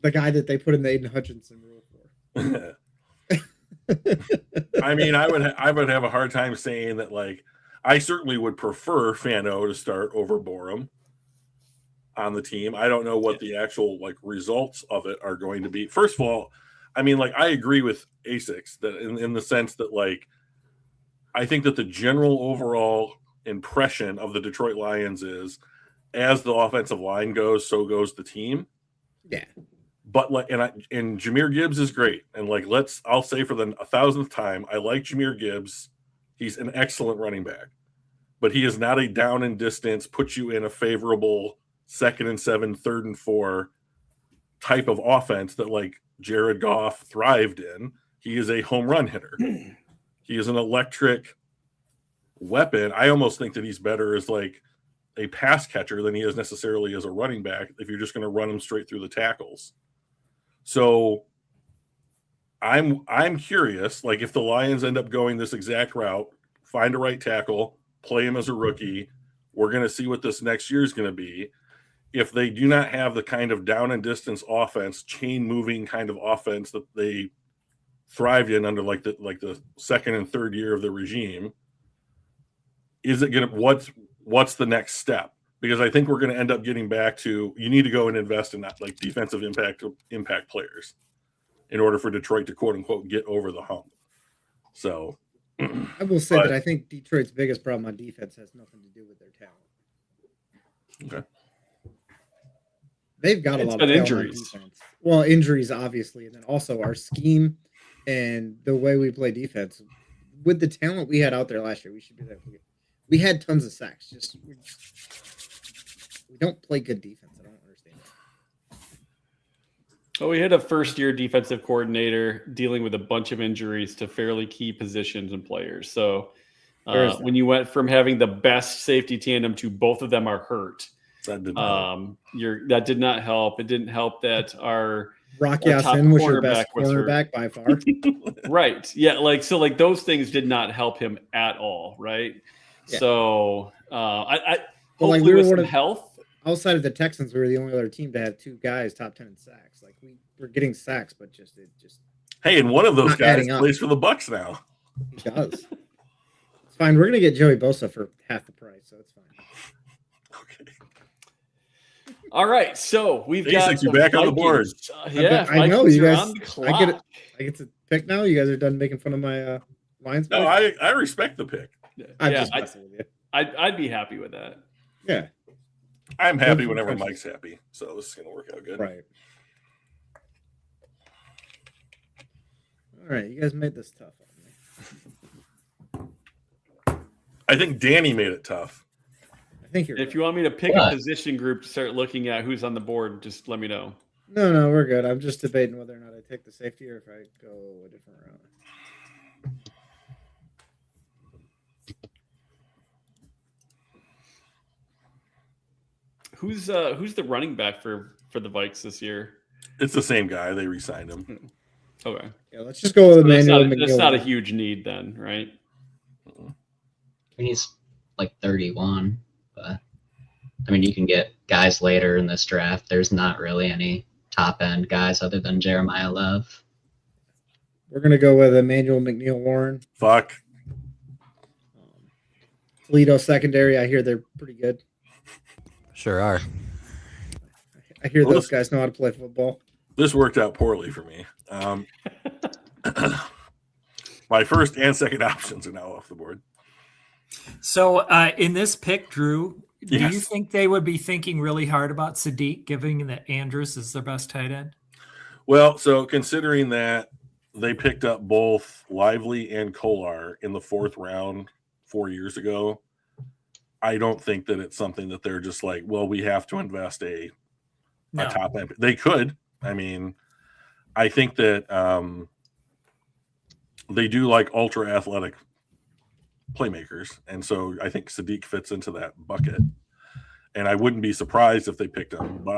The guy that they put in the Aiden Hutchinson rule for. I mean, I would have a hard time saying that. Like, I certainly would prefer Fano to start over Borum on the team. I don't know what the actual like results of it are going to be. First of all, I mean, like I agree with A6 that in the sense that like I think that the general overall impression of the Detroit Lions is as the offensive line goes, so goes the team. Yeah. But like, and Jahmyr Gibbs is great. And like, I'll say for the 1,000th time, I like Jahmyr Gibbs. He's an excellent running back, but he is not a down and distance, put you in a favorable 2nd and 7, 3rd and 4 type of offense that like Jared Goff thrived in. He is a home run hitter. He is an electric weapon. I almost think that he's better as like a pass catcher than he is necessarily as a running back if you're just going to run him straight through the tackles. So I'm curious, like if the Lions end up going this exact route, find a right tackle, play him as a rookie, we're going to see what this next year is going to be. If they do not have the kind of down and distance offense, chain moving kind of offense that they thrived in under like the 2nd and 3rd year of the regime, is it going to what's the next step? Because I think we're going to end up getting back to you need to go and invest in that like defensive impact players in order for Detroit to quote unquote get over the hump. So I will say that I think Detroit's biggest problem on defense has nothing to do with their talent. okay. They've got a It's lot been of talent on injuries. defense. Well, injuries obviously, and then also our scheme and the way we play defense. With the talent we had out there last year, we should be there. We had tons of sacks. Just we don't play good defense. I don't understand that. Oh, we had a first-year defensive coordinator dealing with a bunch of injuries to fairly key positions and players. So Where is that? when you went from having the best safety tandem to both of them are hurt, That did not. that did not help. It didn't help that our Rock Our top Yasin was your best cornerback was hurt. cornerback by far. right, yeah, like those things did not help him at all, right? Yeah. So Well, like, hopefully we were with one some of- health. Outside of the Texans, we were the only other team to have two guys top 10 in sacks. Like we're getting sacks, but it just Hey, and one of those Not guys adding up. plays for the Bucks now. does. It's fine. We're gonna get Joey Bosa for half the price, so it's fine. Okay. All right, so we've Basics, got you're back on the board. Yeah, I know, Vikings you are guys- on the clock. I get it. I get to pick now. You guys are done making fun of my lines. No, pick? I respect the pick. I'm Yeah, just messing with you. I'd be happy with that. Yeah, I'm happy Those are whenever questions. Mike's happy. So this is gonna work out good. right. All right, you guys made this tough on me. I think Danny made it tough. I think you're. If right. you want me to pick What? a position group to start looking at who's on the board, just let me know. No, we're good. I'm just debating whether or not I take the safety or if I go a different route. Who's the running back for the Vikes this year? It's the same guy. They re-signed him. Okay, Yeah, let's just go with so that's, Emmanuel not, that's McNeil. not a huge need then, right? I mean, he's like 31, but I mean, you can get guys later in this draft. There's not really any top end guys other than Jeremiah Love. We're gonna go with Emmanuel McNeil Warren. Fuck. Toledo secondary. I hear they're pretty good. Sure are. I hear Well, those guys know how to play football. This worked out poorly for me. My first and second options are now off the board. So in this pick, Drew, do you Yes. think they would be thinking really hard about Sadiq, given that Andrews is their best tight end? Well, so considering that they picked up both Lively and Kolar in the 4th round 4 years ago, I don't think that it's something that they're just like, well, we have to invest a No. top end. They could. I mean, I think that they do like ultra athletic playmakers, and so I think Sadiq fits into that bucket. And I wouldn't be surprised if they picked him, but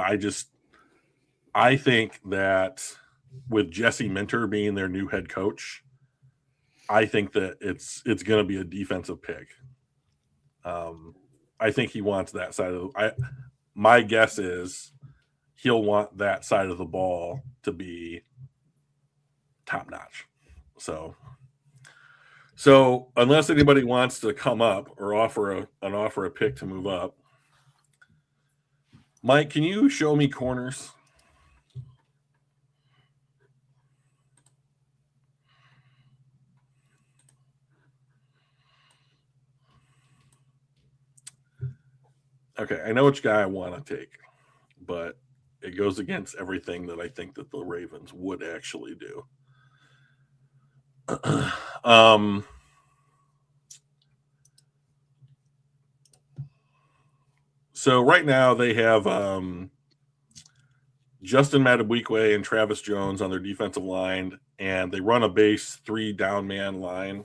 I think that with Jesse Minter being their new head coach, I think that it's going to be a defensive pick. I think he wants that side of my guess is he'll want that side of the ball to be top notch. So unless anybody wants to come up or offer a pick to move up, Mike, can you show me corners? Okay, I know which guy I want to take, but it goes against everything that I think that the Ravens would actually do. So right now they have Justin Madubuikwe and Travis Jones on their defensive line, and they run a base 3 down man line.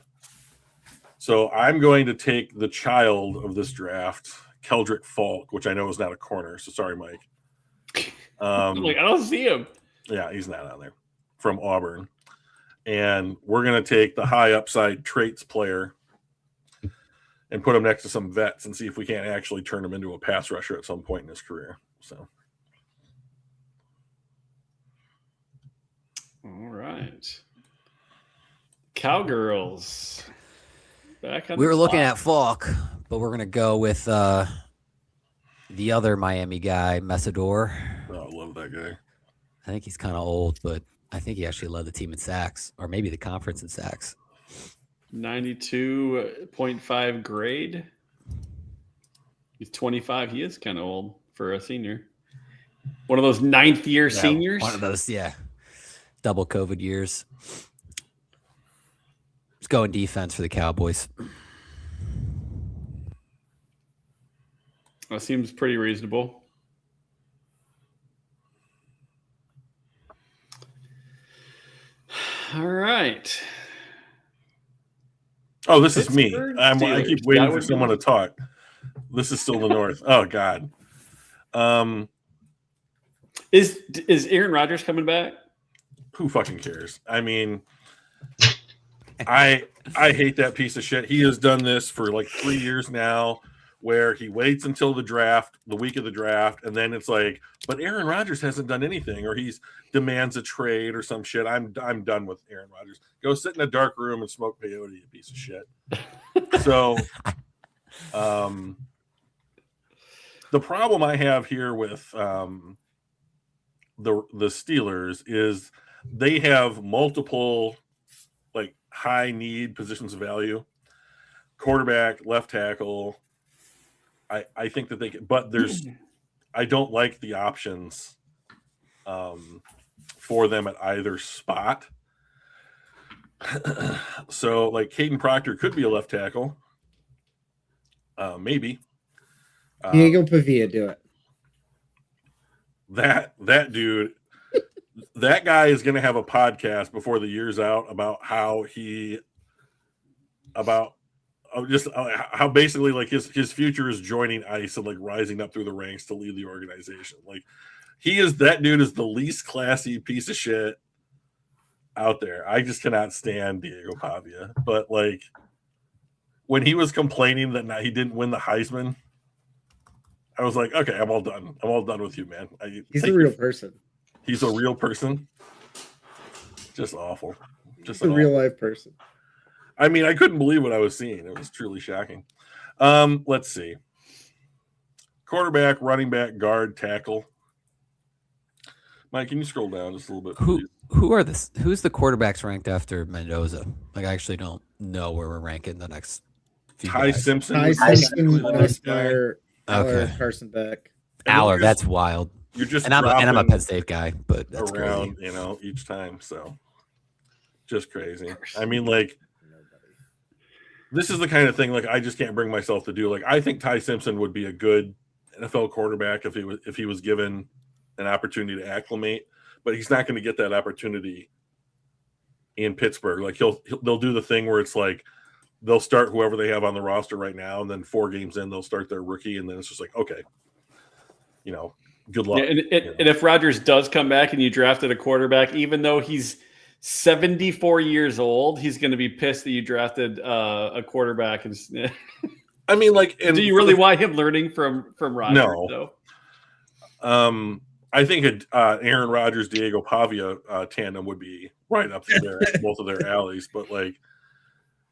So I'm going to take the child of this draft, Keldrick Falk, which I know is not a corner. So sorry, Mike. I'm like, I don't see him. Yeah, he's not on there, from Auburn. And we're going to take the high upside traits player and put him next to some vets and see if we can't actually turn him into a pass rusher at some point in his career. So, All right. Cowgirls. Back on We the were looking clock. at Falk, but we're gonna go with the other Miami guy, Mesador. Oh, I love that guy. I think he's kind of old, but I think he actually led the team in sacks, or maybe the conference in sacks. 92.5 grade. He's 25. He is kind of old for a senior. One of those ninth-year seniors. One of those, yeah. Double COVID years. Let's go in defense for the Cowboys. That seems pretty reasonable. All right. Oh, this is me. Pittsburgh I Steelers. keep waiting That for would someone be- to talk. This is still the North. Oh God. Is Aaron Rodgers coming back? Who fucking cares? I mean, I hate that piece of shit. He has done this for like 3 years now, where he waits until the draft, the week of the draft, and then it's like, but Aaron Rodgers hasn't done anything, or he's demands a trade or some shit. I'm done with Aaron Rodgers. Go sit in a dark room and smoke peyote, you piece of shit. So, the problem I have here with the Steelers is they have multiple like high need positions of value, quarterback, left tackle. I think that they can, but I don't like the options for them at either spot. So like Caden Proctor could be a left tackle. Maybe. Diego Pavia, do it. That dude, that guy is going to have a podcast before the year's out about how how basically like his future is joining ICE and like rising up through the ranks to lead the organization. Like that dude is the least classy piece of shit out there. I just cannot stand Diego Pavia. But like when he was complaining that he didn't win the Heisman, I was like, okay, I'm all done. I'm all done with you, man. He's a real person. He's a real person. Just awful. Just He's a real life person. I mean, I couldn't believe what I was seeing. It was truly shocking. Let's see. Quarterback, running back, guard, tackle. Mike, can you scroll down just a little bit? Please? Who's the quarterbacks ranked after Mendoza? Like, I actually don't know where we're ranking the next few Ty guys. Simpson. Ty was Simpson, basically the next guy. Nussmeier, Aller, Okay. Carson Beck. And Aller, you're that's wild. You're just And I'm a dropping Penn State guy, but that's around, crazy. each time. So just crazy. I mean, like, this is the kind of thing like I just can't bring myself to do. Like, I think Ty Simpson would be a good NFL quarterback if he was given an opportunity to acclimate, but he's not going to get that opportunity in Pittsburgh. Like they'll do the thing where it's like they'll start whoever they have on the roster right now, and then 4 games in they'll start their rookie, and then it's just like, okay, good luck. Yeah, and if Rodgers does come back and you drafted a quarterback, even though he's 74 years old, he's going to be pissed that you drafted a quarterback. And I mean, like, and do you really want him learning from Rodgers? No. Though? I think Aaron Rodgers, Diego Pavia tandem would be right up there, both of their alleys. But like,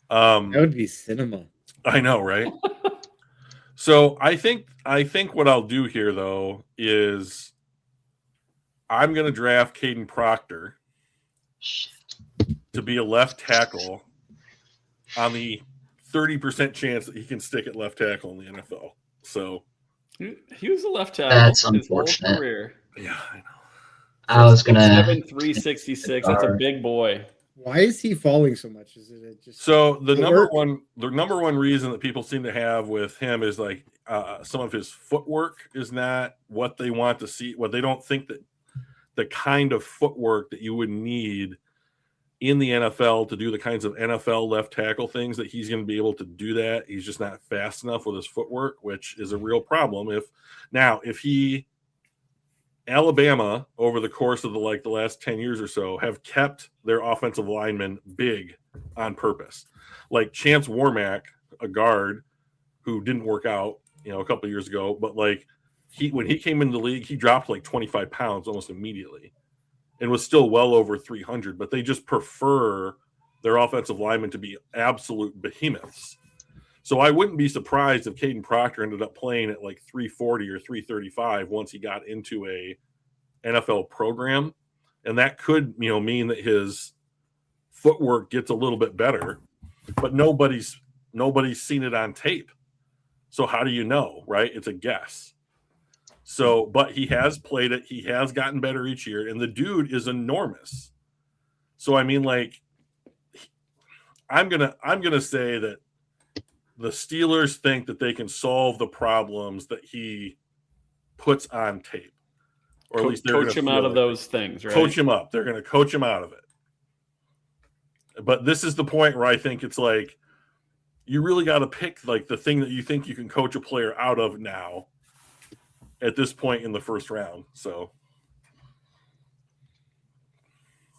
That would be cinema. I know, right? So I think what I'll do here though is I'm going to draft Caden Proctor to be a left tackle on the 30% chance that he can stick at left tackle in the NFL. So He was a left tackle. That's his whole unfortunate. career. yeah, I know. I was gonna. 366. That's a big boy. Why is he falling so much? Is it just So the Footwork? number one reason that people seem to have with him is like some of his footwork is not what they want to see. What they don't think that the kind of footwork that you would need in the NFL to do the kinds of NFL left tackle things that he's going to be able to do that. He's just not fast enough with his footwork, which is a real problem. If Alabama over the course of the last 10 years or so have kept their offensive linemen big on purpose. Like Chance Warmack, a guard who didn't work out, a couple of years ago, but like when he came into the league, he dropped like 25 pounds almost immediately and was still well over 300, but they just prefer their offensive linemen to be absolute behemoths. So I wouldn't be surprised if Caden Proctor ended up playing at like 340 or 335 once he got into a NFL program. And that could, mean that his footwork gets a little bit better, but nobody's seen it on tape. So how do you know, right? It's a guess. So, but he has played it. He has gotten better each year, and the dude is enormous. So, I mean, like, I'm gonna say that the Steelers think that they can solve the problems that he puts on tape, or at least they're coach him out of those things, right? Coach him up. They're going to coach him out of it. But this is the point where I think it's like you really got to pick like the thing that you think you can coach a player out of now at this point in the first round. So,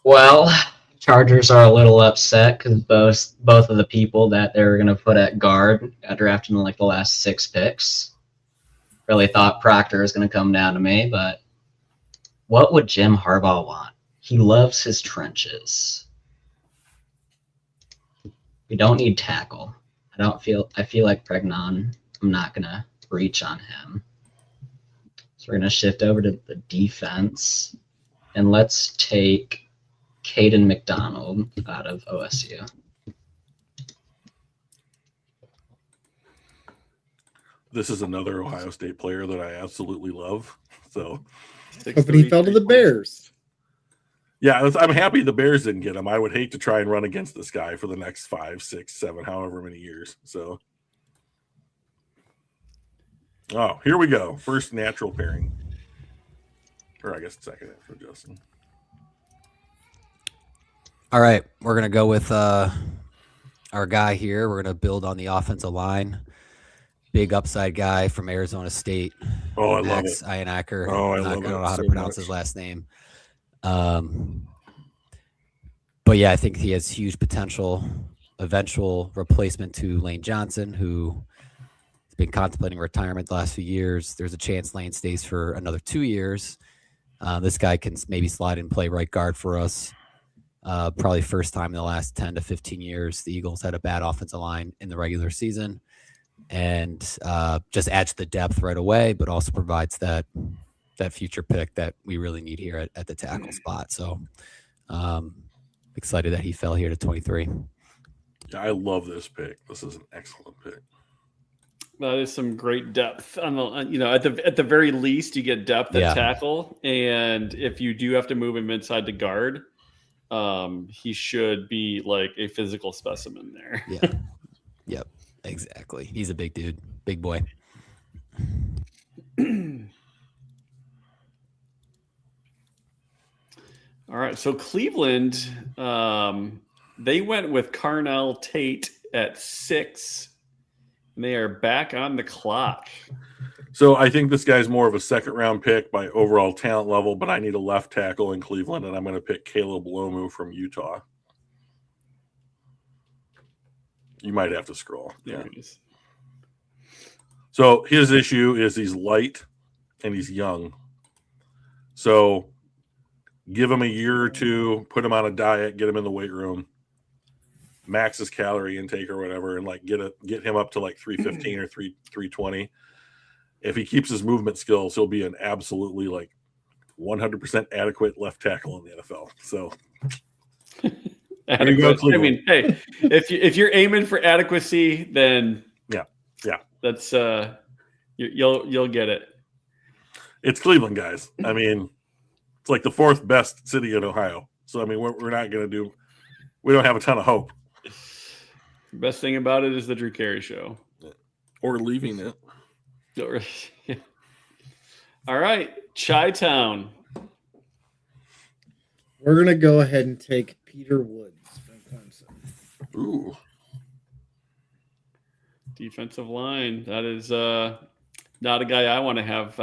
Well, Chargers are a little upset because both of the people that they were going to put at guard got drafted in like the last 6 picks. Really thought Proctor was going to come down to me, but what would Jim Harbaugh want? He loves his trenches. We don't need tackle. I feel like Pregnon, I'm not going to reach on him. So we're going to shift over to the defense, and let's take Caden McDonald out of OSU. this is another Ohio State player that I absolutely love. So, But he fell to the Bears. yeah, I'm happy the Bears didn't get him. I would hate to try and run against this guy for the next 5, 6, 7, however many years. So, oh, here we go. First natural pairing. Or I guess second for Justin. All right, we're gonna go with our guy here. We're gonna build on the offensive line. Big upside guy from Arizona State. Oh, I love Max it. Ionacker. Oh, I don't love know it how to so pronounce much. his last name. But yeah, I think he has huge potential. Eventual replacement to Lane Johnson, who has been contemplating retirement the last few years. There's a chance Lane stays for another 2 years. This guy can maybe slide and play right guard for us. Probably first time in the last 10 to 15 years the Eagles had a bad offensive line in the regular season, and just adds to the depth right away, but also provides that future pick that we really need here at the tackle spot. So excited that he fell here to 23. Yeah, I love this pick. This is an excellent pick. That is some great depth on the, at the very least you get depth at Yeah. tackle, and if you do have to move him inside to guard, he should be like a physical specimen there. Yeah. Yep. Exactly. He's a big dude, big boy. All right, so Cleveland, they went with Carnell Tate at 6. And they are back on the clock. So I think this guy's more of a second round pick by overall talent level, but I need a left tackle in Cleveland, and I'm going to pick Caleb Lomu from Utah. You might have to scroll. Yeah. There it is. So his issue is he's light and he's young. So give him a year or two, put him on a diet, get him in the weight room, max his calorie intake or whatever, and like get him up to like 315 or 320. If he keeps his movement skills, he'll be an absolutely like 100% adequate left tackle in the NFL. So there you go, I Cleveland. mean, hey, if you're aiming for adequacy, then Yeah. that's you'll get it. It's Cleveland, guys. I mean, it's like the 4th best city in Ohio. So I mean, we're not going to do. We don't have a ton of hope. The best thing about it is the Drew Carey show. Or leaving it. All right, Chi-Town. We're gonna go ahead and take Peter Woods from Clemson. Ooh. Defensive line. That is not a guy I want to have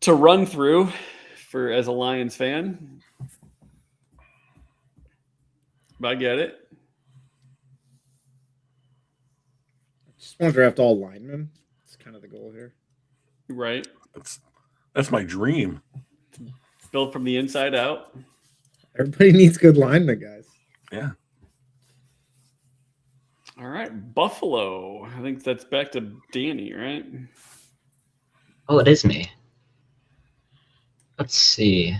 to run through for as a Lions fan. But I get it. Just want to draft all linemen. That's kind of the goal here. Right. That's my dream. Built from the inside out. Everybody needs good linemen, guys. Yeah. All right, Buffalo. I think that's back to Danny, right? Oh, it is me. Let's see.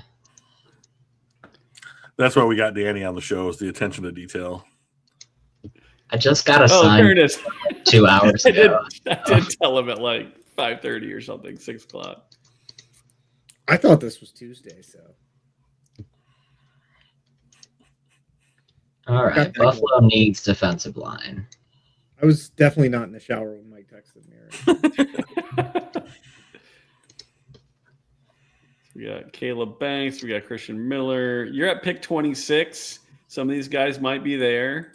That's why we got Danny on the show, is the attention to detail. I just got Oh, there it assigned is. 2 hours I did. ago. I did tell him at like 5:30 or something, 6 o'clock. I thought this was Tuesday, so All right, Got that Buffalo needs defensive line. I was definitely not in the shower when Mike texted me. We got Caleb Banks. We got Christian Miller. You're at pick 26. Some of these guys might be there.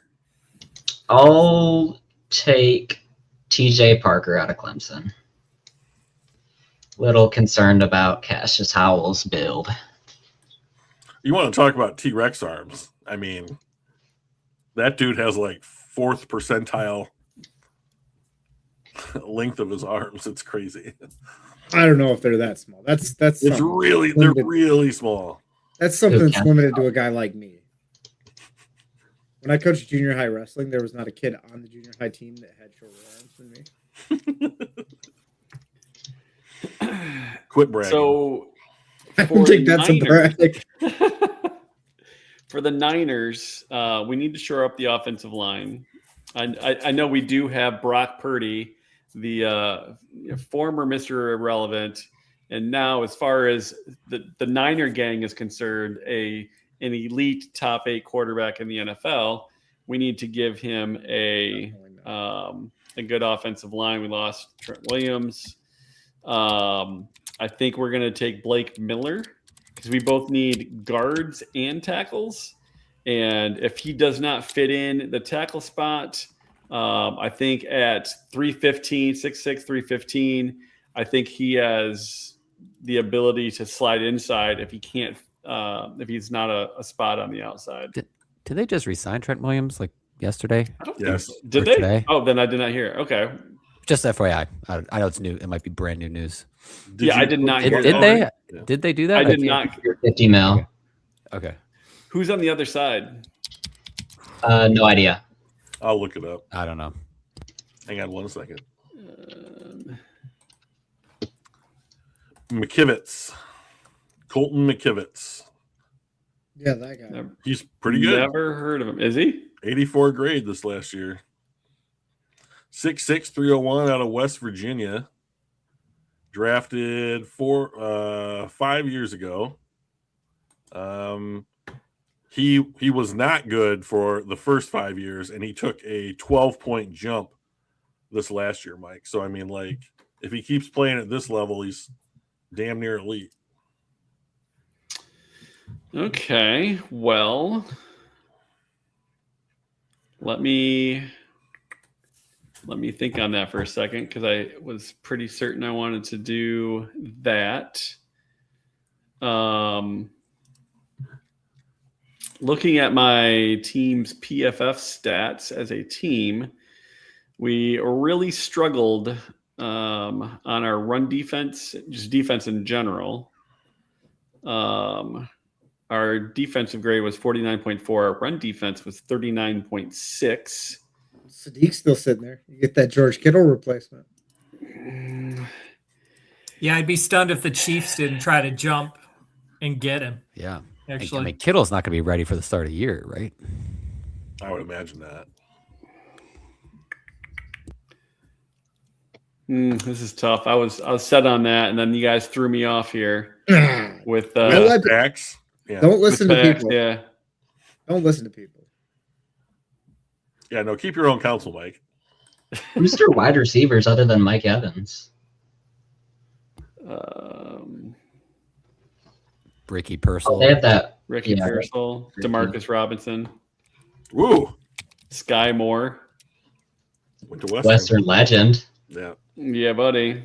I'll take TJ Parker out of Clemson. Little concerned about Cassius Howell's build. You want to talk about T-Rex arms? I mean, that dude has like 4th percentile length of his arms. It's crazy. I don't know if they're that small. That's It's something really, they're limited. really small. That's something that's Okay. limited to a guy like me. When I coached junior high wrestling, there was not a kid on the junior high team that had shorter arms than me. Quit bragging. So I For don't think the that's a Niners. brag. for the Niners, we need to shore up the offensive line. I know we do have Brock Purdy, the former Mr. Irrelevant, and now as far as the Niner gang is concerned, an elite top 8 quarterback in the NFL. We need to give him a good offensive line. We lost Trent Williams. I think we're going to take Blake Miller because we both need guards and tackles. And if he does not fit in the tackle spot, I think at 315, 6'6", 315, I think he has the ability to slide inside if he can't, if he's not a spot on the outside. Did they just resign Trent Williams like yesterday? I don't Yes. think so. Did Or they? today? Oh, then I did not hear. Okay. Just FYI. I know it's new. It might be brand new news. Yeah, I did not Did, hear did that. they? Yeah. Did they do that? I did can't- not. 50 mil. Okay. Who's on the other side? No idea. I'll look it up. I don't know. Hang on 1 second. Um, McKivitz. Colton McKivitz. Yeah, that guy. never, He's pretty good. Never heard of him. Is he? 84 grade this last year. 6'6", 301 out of West Virginia. Drafted 5 years ago. He was not good for the first 5 years, and he took a 12-point jump this last year, Mike. So I mean, like, if he keeps playing at this level, he's damn near elite. Okay. Well, let me think on that for a second because I was pretty certain I wanted to do that. Looking at my team's PFF stats as a team, we really struggled on our run defense, just defense in general. Our defensive grade was 49.4. Our run defense was 39.6. Sadiq's still sitting there. You get that George Kittle replacement. Yeah, I'd be stunned if the Chiefs didn't try to jump and get him. Yeah. Actually, I mean, Kittle's not going to be ready for the start of the year, right? I would imagine that. This is tough. I was set on that, and then you guys threw me off here with I let- Backs. Yeah. Don't listen with to facts, people. Yeah. Don't listen to people. Yeah, no, keep your own counsel, Mike. Who's their wide receivers other than Mike Evans? Ricky Oh, Purcell. they have that. Ricky Yeah. Pearsall, Demarcus Robinson, Woo! Sky Moore. Went to Western. Western legend. Yeah. Yeah, buddy.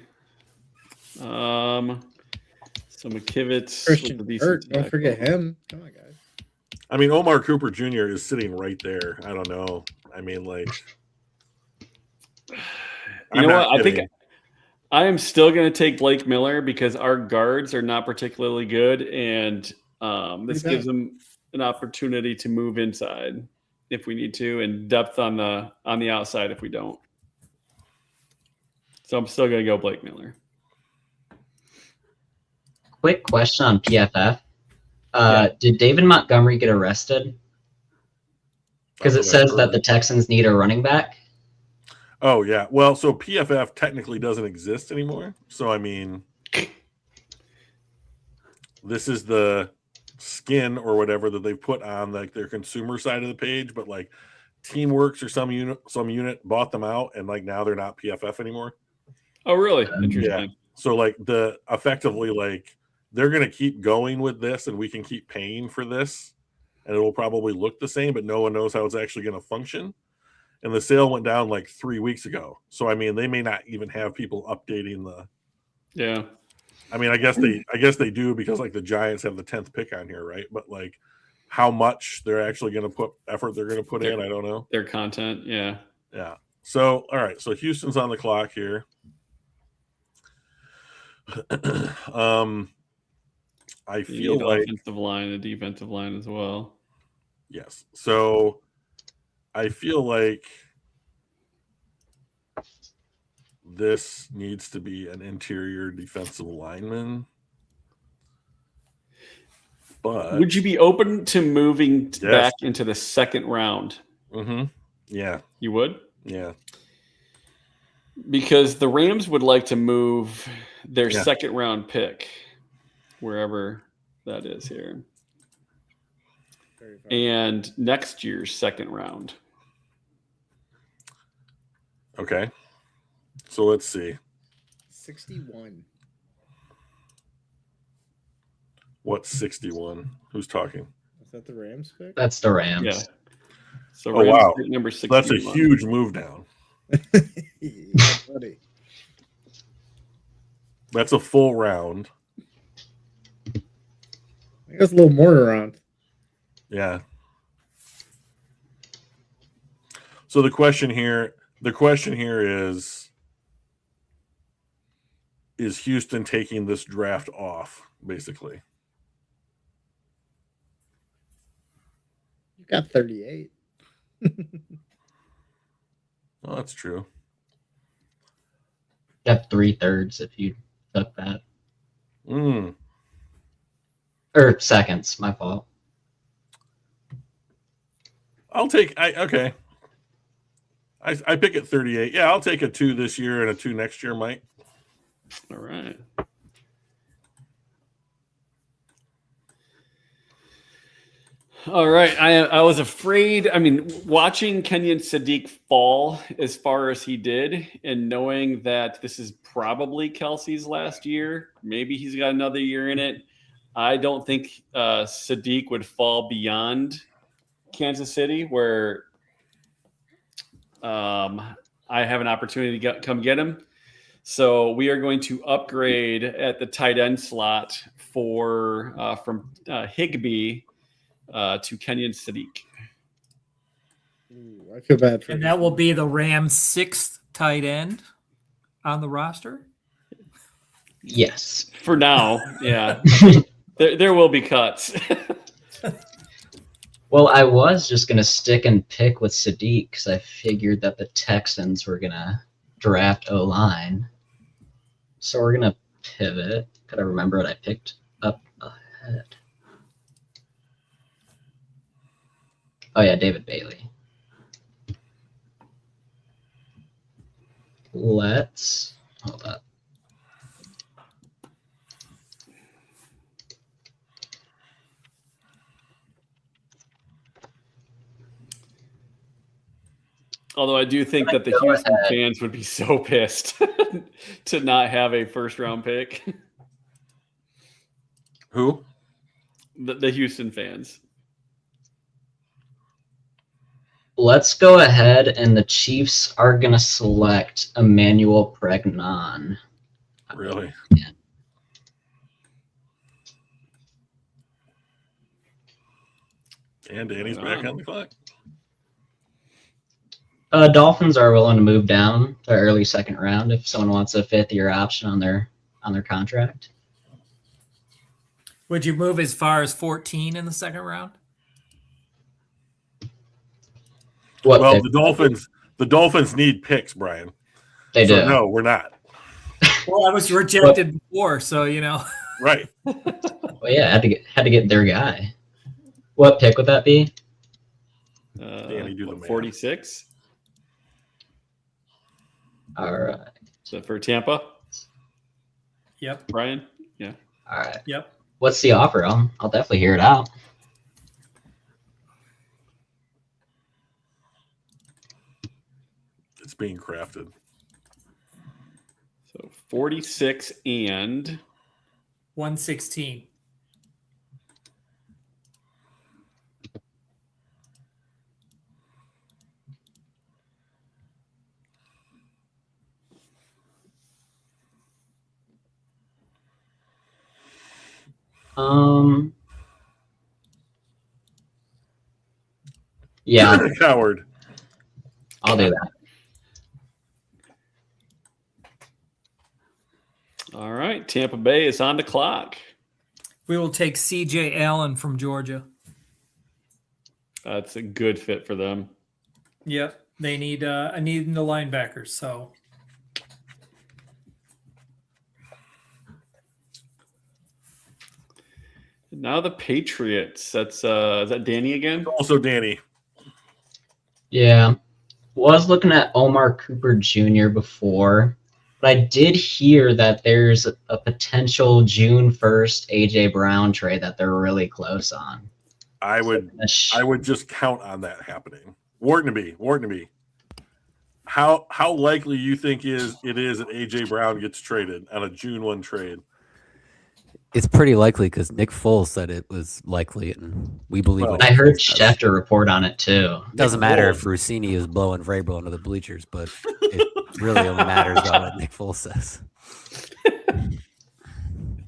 So McKivitz. Christian with a decent Hurt. Don't tackle. forget him. Come on, guys. I mean, Omar Cooper Jr. is sitting right there. I don't know. I mean, like, You know what? I think I am still going to take Blake Miller because our guards are not particularly good, and this Who's gives that? them an opportunity to move inside. if we need to, and depth on the outside if we don't. So I'm still going to go Blake Miller. Quick question on PFF. Yeah. Did David Montgomery get arrested? Because it That's what I says that heard. the Texans need a running back. Oh yeah. Well, so PFF technically doesn't exist anymore. So I mean, this is the skin or whatever that they've put on like their consumer side of the page, but like Teamworks or some unit bought them out, and like now they're not PFF anymore. Oh, really? Yeah. Interesting. So like the effectively like they're gonna keep going with this, and we can keep paying for this, and it will probably look the same, but no one knows how it's actually gonna function. And the sale went down like 3 weeks ago. So I mean, they may not even have people updating the. Yeah. I mean, I guess they do because like the Giants have the 10th pick on here, right? But like, how much they're actually going to put effort they're going to put in, I don't know. Their content, yeah. Yeah. So all right. So Houston's on the clock here. I You feel need the like offensive line, the defensive line as well. yes. So I feel like this needs to be an interior defensive lineman. But Would you be open to moving Yes. back into the second round? yeah, You would? yeah. Because the Rams would like to move their Yeah. second round pick, wherever that is here, Very fun. and next year's second round. Okay. So let's see. 61. What's 61? Who's talking? Is that the Rams pick? That's the Rams. Yeah. So Oh, Rams wow. pick number 61. That's a huge move down. Yeah, buddy. That's a full round. I think that's a little more around. Yeah. So the question here is Houston taking this draft off, basically? You got 38. Well, that's true. You have 3/3 if you took that. Mm. Or seconds, my fault. Okay. I pick at 38. Yeah, I'll take a 2 this year and a 2 next year, Mike. All right. All right. I was afraid. I mean, watching Kenyon Sadiq fall as far as he did, and knowing that this is probably Kelsey's last year, maybe he's got another year in it. I don't think Sadiq would fall beyond Kansas City, where I have an opportunity to come get him. So we are going to upgrade at the tight end slot from Higbee to Kenyon Sadiq. Ooh, I feel bad for And you. that will be the Rams' 6th tight end on the roster. Yes. For now, yeah. There will be cuts. Well, I was just going to stick and pick with Sadiq because I figured that the Texans were going to draft O-line. So we're going to pivot. Got to remember what I picked up ahead. Oh, yeah, David Bailey. Let's hold up. Although I do think that the Go Houston ahead. fans would be so pissed to not have a first round pick. Who? The Houston fans. Let's go ahead, and the Chiefs are going to select Emmanuel Pregnon. Really? Yeah. And Danny's back on the clock. Dolphins are willing to move down to early second round if someone wants a 5th-year option on their contract. Would you move as far as 14 in the second round? What Well, pick? the Dolphins need picks, Brian. They So do. no, we're not. Well, I was rejected before, so you know. Right. Well, yeah, had to get their guy. What pick would that be? Danny, do the math. 46. All right. So for Tampa, Yep. Brian. Yeah. All right. Yep. What's the offer? I'll definitely hear it out. It's being crafted. So 46 and 116. Yeah, Coward. I'll do that. all right. Tampa Bay is on the clock. We will take CJ Allen from Georgia. That's a good fit for them. Yep. They need I need the linebackers, so Now the Patriots. That's is that Danny again? Also, Danny. Yeah. Was looking at Omar Cooper Jr. before, but I did hear that there's a potential June 1st AJ Brown trade that they're really close on. I would just count on that happening. Whartonby. How likely you think it is that AJ Brown gets traded on a June 1 trade? It's pretty likely because Nick Foles said it was likely, and we believe. Well, what I Nick heard Foles says. Schefter report on it too. Doesn't Nick matter Foles. if Rossini is blowing Vrabel into the bleachers, but it really only matters about what Nick Foles says. Am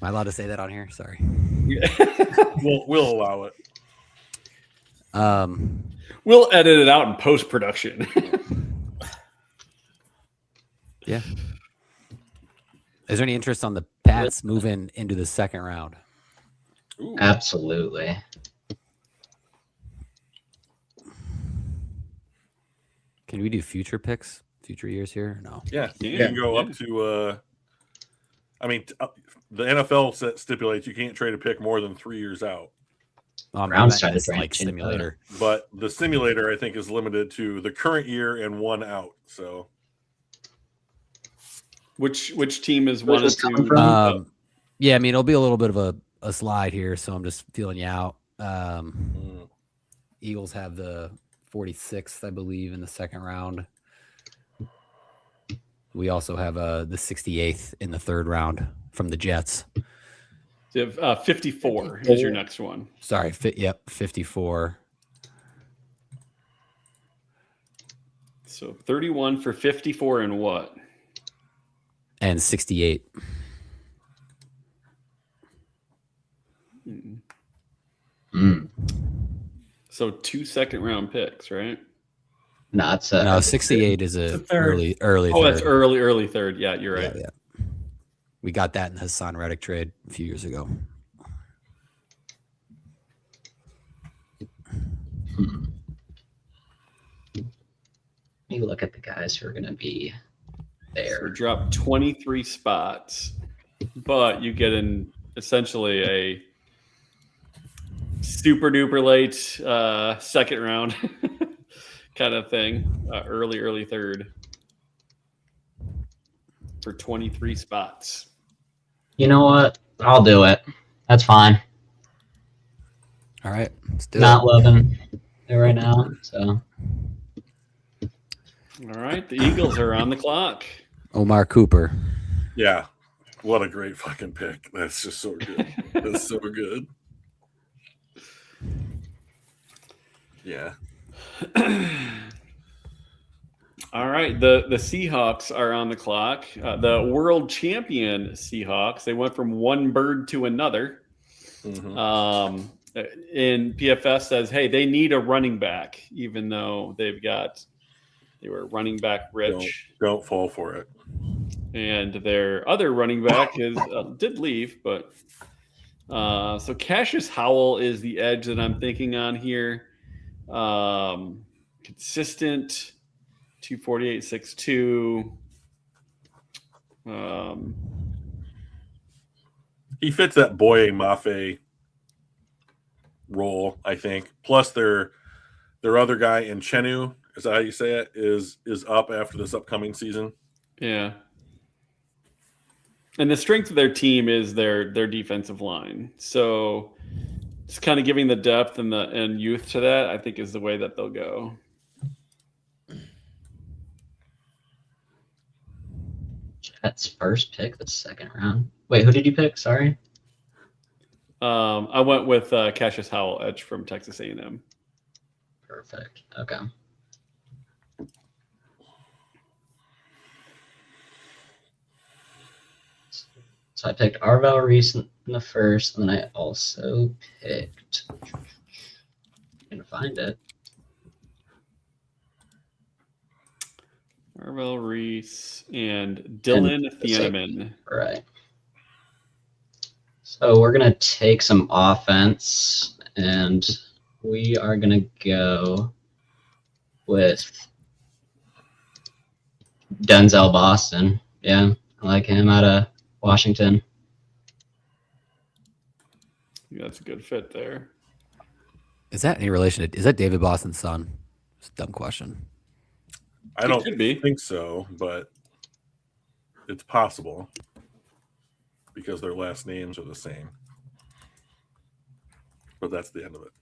I allowed to say that on here? Sorry. We'll allow it. We'll edit it out in post production. Yeah. Is there any interest on the Pats moving into the second round? Ooh. Absolutely. Can we do future picks, future years here? No. Yeah, you Yeah. can go up to. The NFL stipulates you can't trade a pick more than 3 years out, Browns tried to this trade like it too, simulator. but the simulator I think is limited to the current year and one out. So Which team is Where's wanted this coming to? from? Yeah, I mean it'll be a little bit of a slide here, so I'm just feeling you out. Eagles have the 46th, I believe, in the second round. We also have the 68th in the third round from the Jets. 54 is your next one. Sorry, 54. So 31 for 54 and what? And 68. So 2 second round picks, right? No, it's No, 68 is It's a a third. early Oh, third. that's early third. Yeah, you're right. Yeah. We got that in the Hassan Reddick trade a few years ago. Let me look at the guys who are going to be So there. drop 23 spots, but you get essentially a super duper late second round kind of thing, early third for 23 spots. You know what? I'll do it. That's fine. All right, let's do Not it. loving it right now. So All right, the Eagles are on the clock. Omar Cooper. yeah, what a great fucking pick. That's just so good. That's so good. Yeah. All right, the Seahawks are on the clock. The world champion Seahawks. They went from one bird to another. Mhm. And PFS says, hey, they need a running back, even though they were running back rich. Don't fall for it. And their other running back did leave, but so Cassius Howell is the edge that I'm thinking on here. consistent, 248, 6'2". He fits that Boye Mafe role, I think. Plus, their other guy in Chenu, is that how you say it, is up after this upcoming season. Yeah. And the strength of their team is their defensive line. So just kind of giving the depth and youth to that, I think, is the way that they'll go. Jets first pick the second round. Wait, who did you pick? Sorry. I went with Cassius Howell, edge from Texas A&M. Perfect. Okay. So I picked Arvell Reese in the first, and then I also picked. I'm gonna find it. Arvell Reese and Dylan Thieneman. Right. So we're gonna take some offense, and we are gonna go with Denzel Boston. Yeah, I like him out of Washington. Yeah, that's a good fit there. Is that any relation to? Is that David Boston's son? It's a dumb question. I don't could be. think so, but it's possible because their last names are the same. But that's the end of it.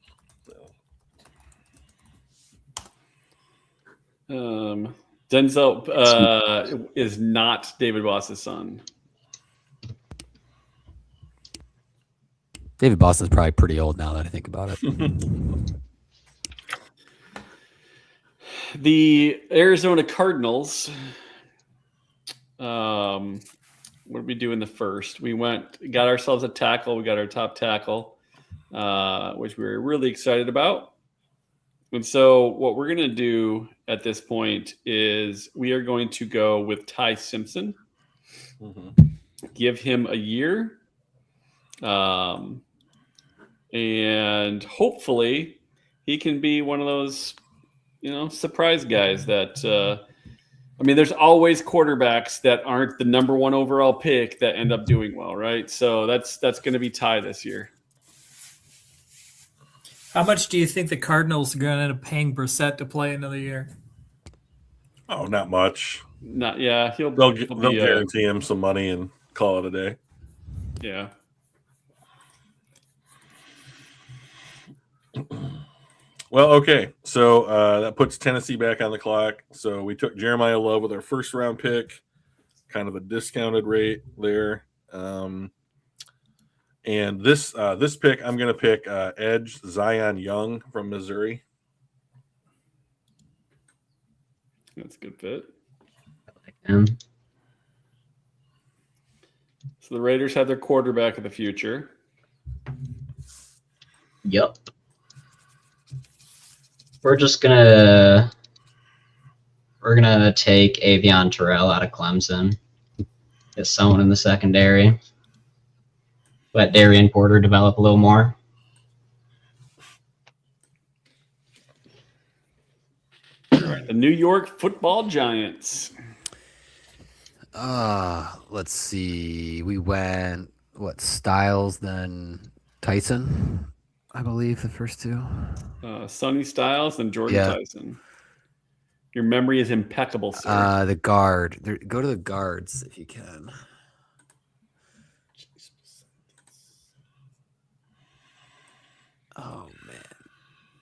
So. Denzel is not David Boss's son. David Boston's probably pretty old now that I think about it. The Arizona Cardinals. What did we do in the first? We got ourselves a tackle. We got our top tackle, which we were really excited about. And so what we're going to do at this point is we are going to go with Ty Simpson, give him a year, and hopefully he can be one of those, surprise guys that, there's always quarterbacks that aren't the number one overall pick that end up doing well, right? So that's going to be Ty this year. How much do you think the Cardinals are going to end up paying Brissett to play another year? Oh, not much. Yeah, They'll guarantee him some money and call it a day. Yeah. Well, okay. So that puts Tennessee back on the clock. So we took Jeremiah Love with our first round pick, kind of a discounted rate there. And this pick, I'm going to pick edge Zion Young from Missouri. That's a good fit. Yeah. So the Raiders have their quarterback of the future. Yep. We're gonna take Avion Terrell out of Clemson. Get someone in the secondary. Let Darian Porter develop a little more. All right, the New York Football Giants. Let's see. We went Styles, then Tyson, I believe the first two. Sonny Styles and Jordan Tyson. Your memory is impeccable, sir. The guard. Go to the guards if you can. Oh man,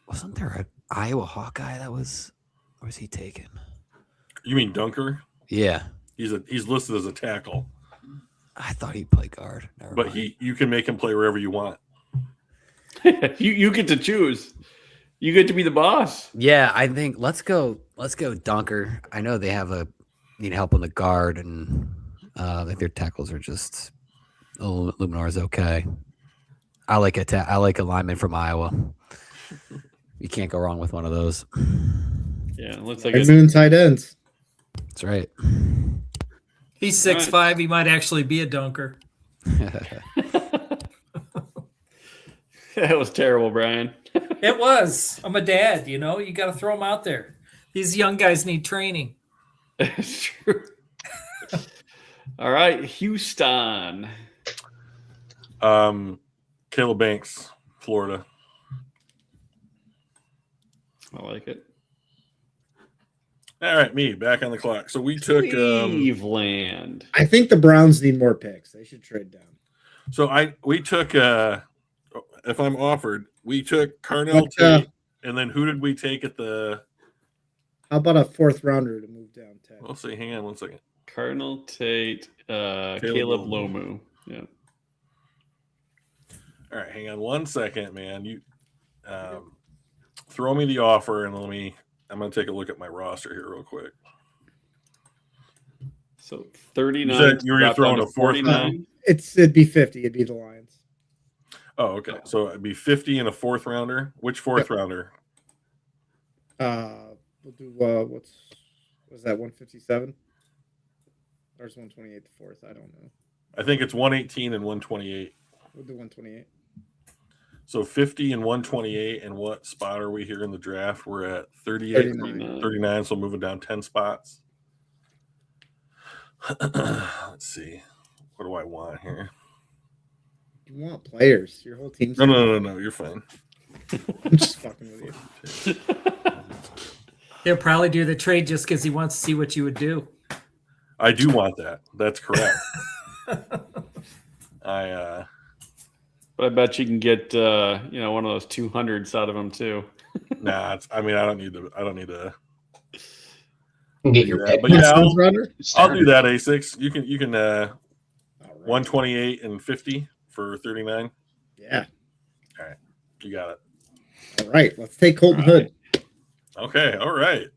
wasn't there an Iowa Hawkeye that was? Where was he taken? You mean Dunker? Yeah, He's listed as a tackle, I thought he'd play guard. Never but mind. you can make him play wherever you want. You get to choose. You get to be the boss. Yeah, I think let's go Dunker. I know they have need help on the guard, and I think their tackles are just Luminar's okay. I like a lineman from Iowa. You can't go wrong with one of those. Yeah, it looks like Red Moon tight ends. That's right. He's 6'5". He might actually be a dunker. That was terrible, Brian. It was. I'm a dad, you know. You got to throw them out there. These young guys need training. It's true. All right, Houston. Caleb Banks, Florida. I like it. All right, me back on the clock. So we took. Cleveland. I think the Browns need more picks. They should trade down. We took. If I'm offered, we took Carnell But, Tate, and then who did we take at the? How about a 4th rounder to move down 10? We'll see. Hang on one second. Cardinal Tate, Caleb Lomu. Yeah. All right, hang on one second, man. You throw me the offer, and I'm going to take a look at my roster here real quick. So 39. You said you were dropped throwing down a to fourth 49. It'd be 50. It'd be the Lions. Oh, okay. So it'd be 50 and a 4th rounder. Which 4th rounder? We'll do was that 157? There's 128 the 4th. I don't know. I think it's 118 and 128. We'll do 128. So 50 and 128. And what spot are we here in the draft? We're at 38, 39. So moving down 10 spots. Let's see. What do I want here? You want players. Your whole team's No. You're fine. I'm just fucking with you. He'll probably do the trade just because he wants to see what you would do. I do want that. That's correct. I But I bet you can get one of those 200s out of him too. nah. I don't need to. You can get your Yeah, pick. but yeah, Browns runner? I'll do that. A6. You can. All right. 128 and 50 for 39. Yeah. You got it. All right. Let's take Colton All right. Hood. Okay. All right.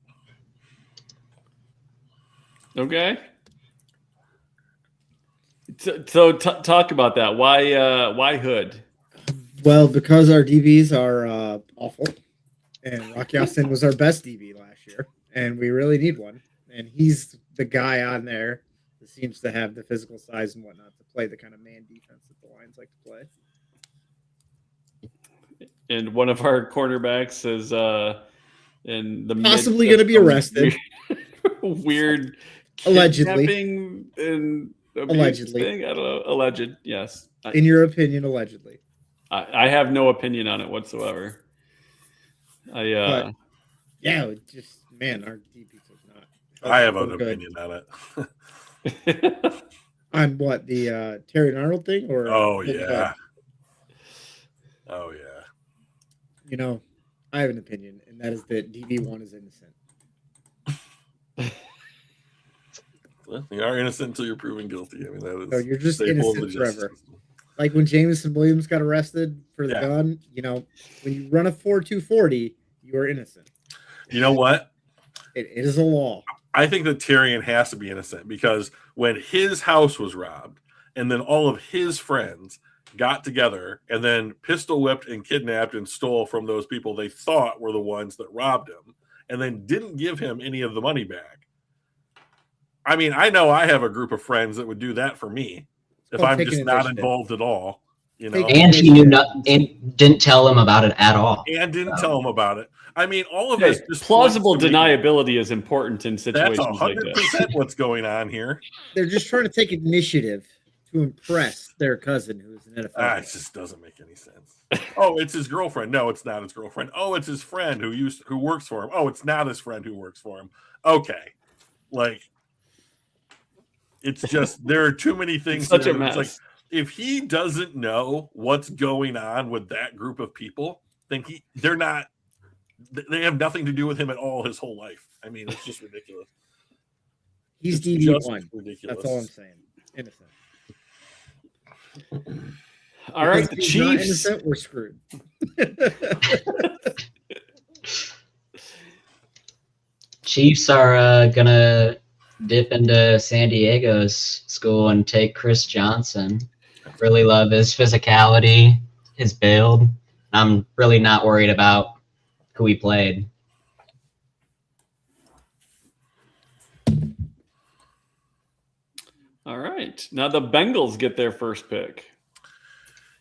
Okay. So talk about that. Why Hood? Well, because our DBs are awful, and Rock Ya-Sin was our best DB last year, and we really need one. And he's the guy on there that seems to have the physical size and whatnot to play the kind of man defense that the Lions like to play. And one of our cornerbacks is in the Possibly midst gonna of be some arrested. Weird Allegedly. kidnapping and abuse Allegedly. thing. I don't know. Alleged, yes. In your opinion, allegedly. I have no opinion on it whatsoever. Yeah, it just man, our DB was not. I have an good. opinion on it. On what the Terry and Arnold thing, or Oh yeah. Oh yeah. You know, I have an opinion, and that is that DB1 is innocent. Well, you are innocent until you're proven guilty. I mean, that is. So you're just staple of the innocent justice forever. system. Like when Jameson Williams got arrested for the Yeah. gun, you know, when you run a 4.240, you are innocent. You know what? It is a law. I think that Tyrion has to be innocent because when his house was robbed, and then all of his friends got together and then pistol whipped and kidnapped and stole from those people they thought were the ones that robbed him, and then didn't give him any of the money back. I mean, I know I have a group of friends that would do that for me if called I'm taking just not initiative. involved at all, you know, Taking- And he knew not, and didn't tell him about it at all. and didn't tell him about it. I mean, all of Hey, this just plausible points to me- deniability is important in That's situations like this. 100% what's going on here. They're just trying to take initiative to impress their cousin, who is an NFL. Ah, it player. just doesn't make any sense. Oh, it's his girlfriend. No, it's not his girlfriend. Oh, it's his friend who works for him. Oh, it's not his friend who works for him. Okay, like it's just there are too many things. Such a there. It's like mess. if he doesn't know what's going on with that group of people, then they're not. They have nothing to do with him at all his whole life. I mean, it's just ridiculous. He's It's DB1. just ridiculous. That's all I'm saying. Innocent. All right, the Because he's not Chiefs. innocent, we're screwed. Chiefs are gonna dip into San Diego's school and take Chris Johnson. Really love his physicality, his build. I'm really not worried about who he played. All right, now the Bengals get their first pick.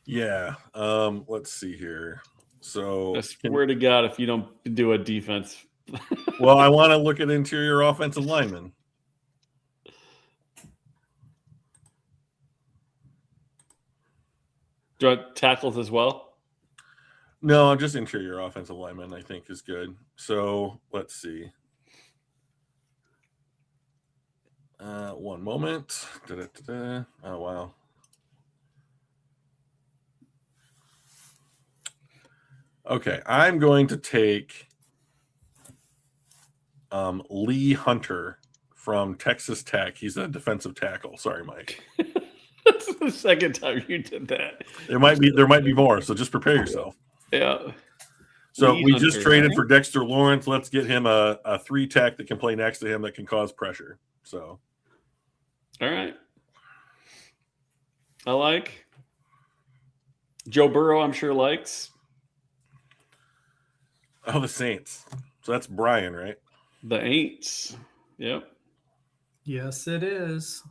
Yeah. Let's see here. So, I swear to God, if you don't do a defense, well, I want to look at interior offensive linemen. do you want tackles as well? No, just interior offensive linemen, I think, is good. So let's see. One moment. Da-da-da-da. Oh, wow. Okay, I'm going to take Lee Hunter from Texas Tech. He's a defensive tackle. Sorry, Mike. That's the second time you did that. There might be more, so just prepare yourself. Yeah. So Lee we just Hunter, traded huh? for Dexter Lawrence. Let's get him a 3-tech that can play next to him that can cause pressure. So All right. I like. Joe Burrow, I'm sure likes. the Saints. So that's Brian, right? The Aints. Yep. Yes, it is.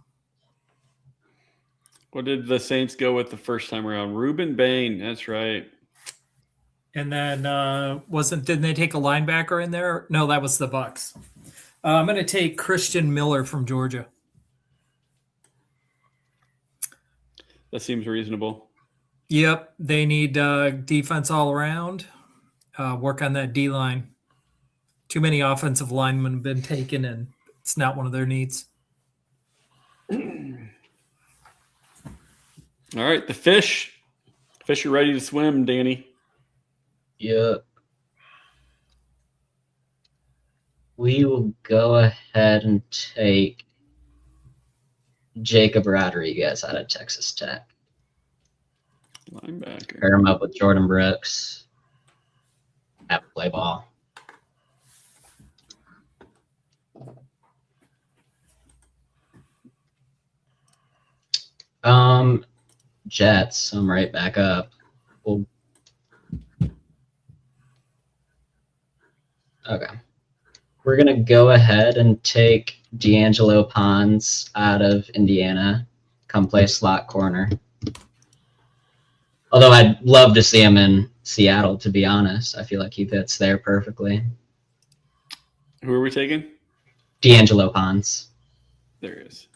What did the Saints go with the first time around? Reuben Bain. That's right. And then didn't they take a linebacker in there? No, that was the Bucks. I'm going to take Christian Miller from Georgia. That seems reasonable. Yep, they need defense all around. Work on that D line. Too many offensive linemen have been taken, and it's not one of their needs. All right. The fish. Fish are ready to swim, Danny. Yep. We will go ahead and take Jacob Rodriguez out of Texas Tech. Linebacker. Pair him up with Jordan Brooks. Have to play ball. Jets. I'm right back up. Okay. We're gonna go ahead and take D'Angelo Pons out of Indiana. Come play slot corner. Although I'd love to see him in Seattle, to be honest. I feel like he fits there perfectly. Who are we taking? D'Angelo Pons. There he is.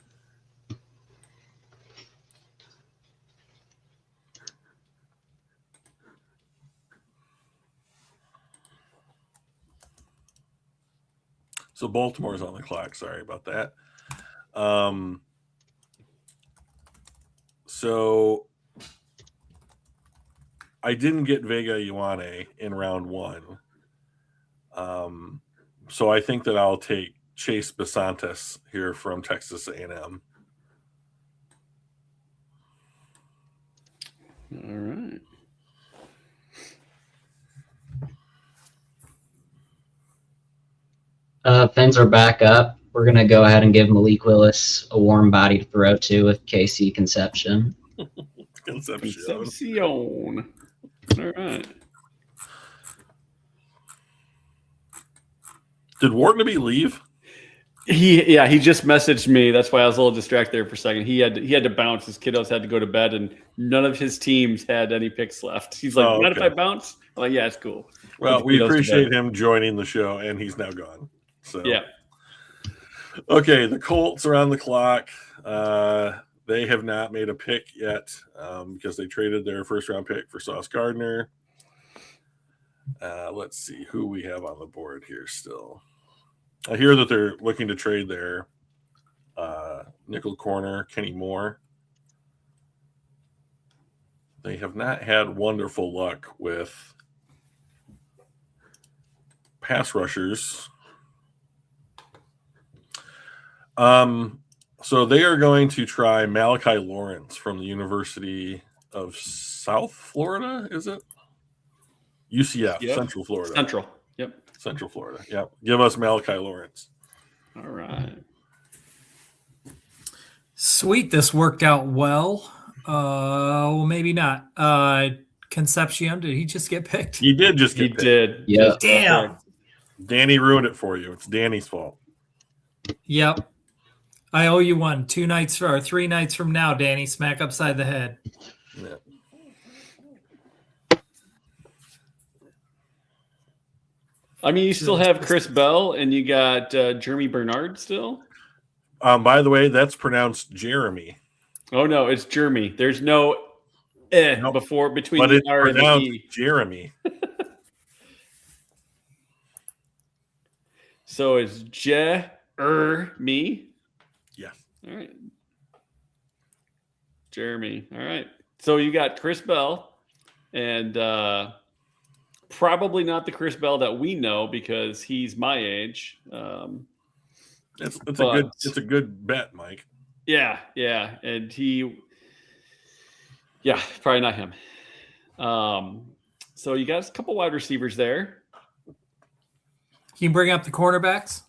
So Baltimore's on the clock. Sorry about that. So I didn't get Vega Ioane in round 1. So I think that I'll take Chase Besantis here from Texas A&M. All right. Fins are back up. We're going to go ahead and give Malik Willis a warm body to throw to with KC Conception. Concepcion. All right. Did Whartonby leave? He just messaged me. That's why I was a little distracted there for a second. He had to bounce. His kiddos had to go to bed, and none of his teams had any picks left. He's like, "What if I bounce?" I'm like, "Yeah, it's cool." Well, we appreciate him joining the show, and he's now gone. So Yeah. Okay, the Colts are on the clock. They have not made a pick yet because they traded their first-round pick for Sauce Gardner. Let's see who we have on the board here still. I hear that they're looking to trade their nickel corner, Kenny Moore. They have not had wonderful luck with pass rushers. So they are going to try Malachi Lawrence from the University of South Florida, is it? UCF, Yep. Central Florida. Central. Yep. Central Florida. Yep. Give us Malachi Lawrence. All right. Sweet. This worked out well. Well, maybe not. Concepcion, did he just get picked? He did just He get picked. did. Yeah. Just- Damn. Danny ruined it for you. It's Danny's fault. Yep. I owe you one. 3 nights from now, Danny. Smack upside the head. Yeah. I mean, you still have Chris Bell and you got Jeremy Bernard still. By the way, that's pronounced Jeremy, Oh no, it's Jeremy. There's no Nope. before between but the it's R and the pronounced E. Jeremy. So it's Jeremy. Yes. All right. Jeremy. All right. So you got Chris Bell and probably not the Chris Bell that we know because he's my age. It's But- a good bet, Mike. Yeah. And probably not him. So you got a couple wide receivers there. Can you bring up the cornerbacks?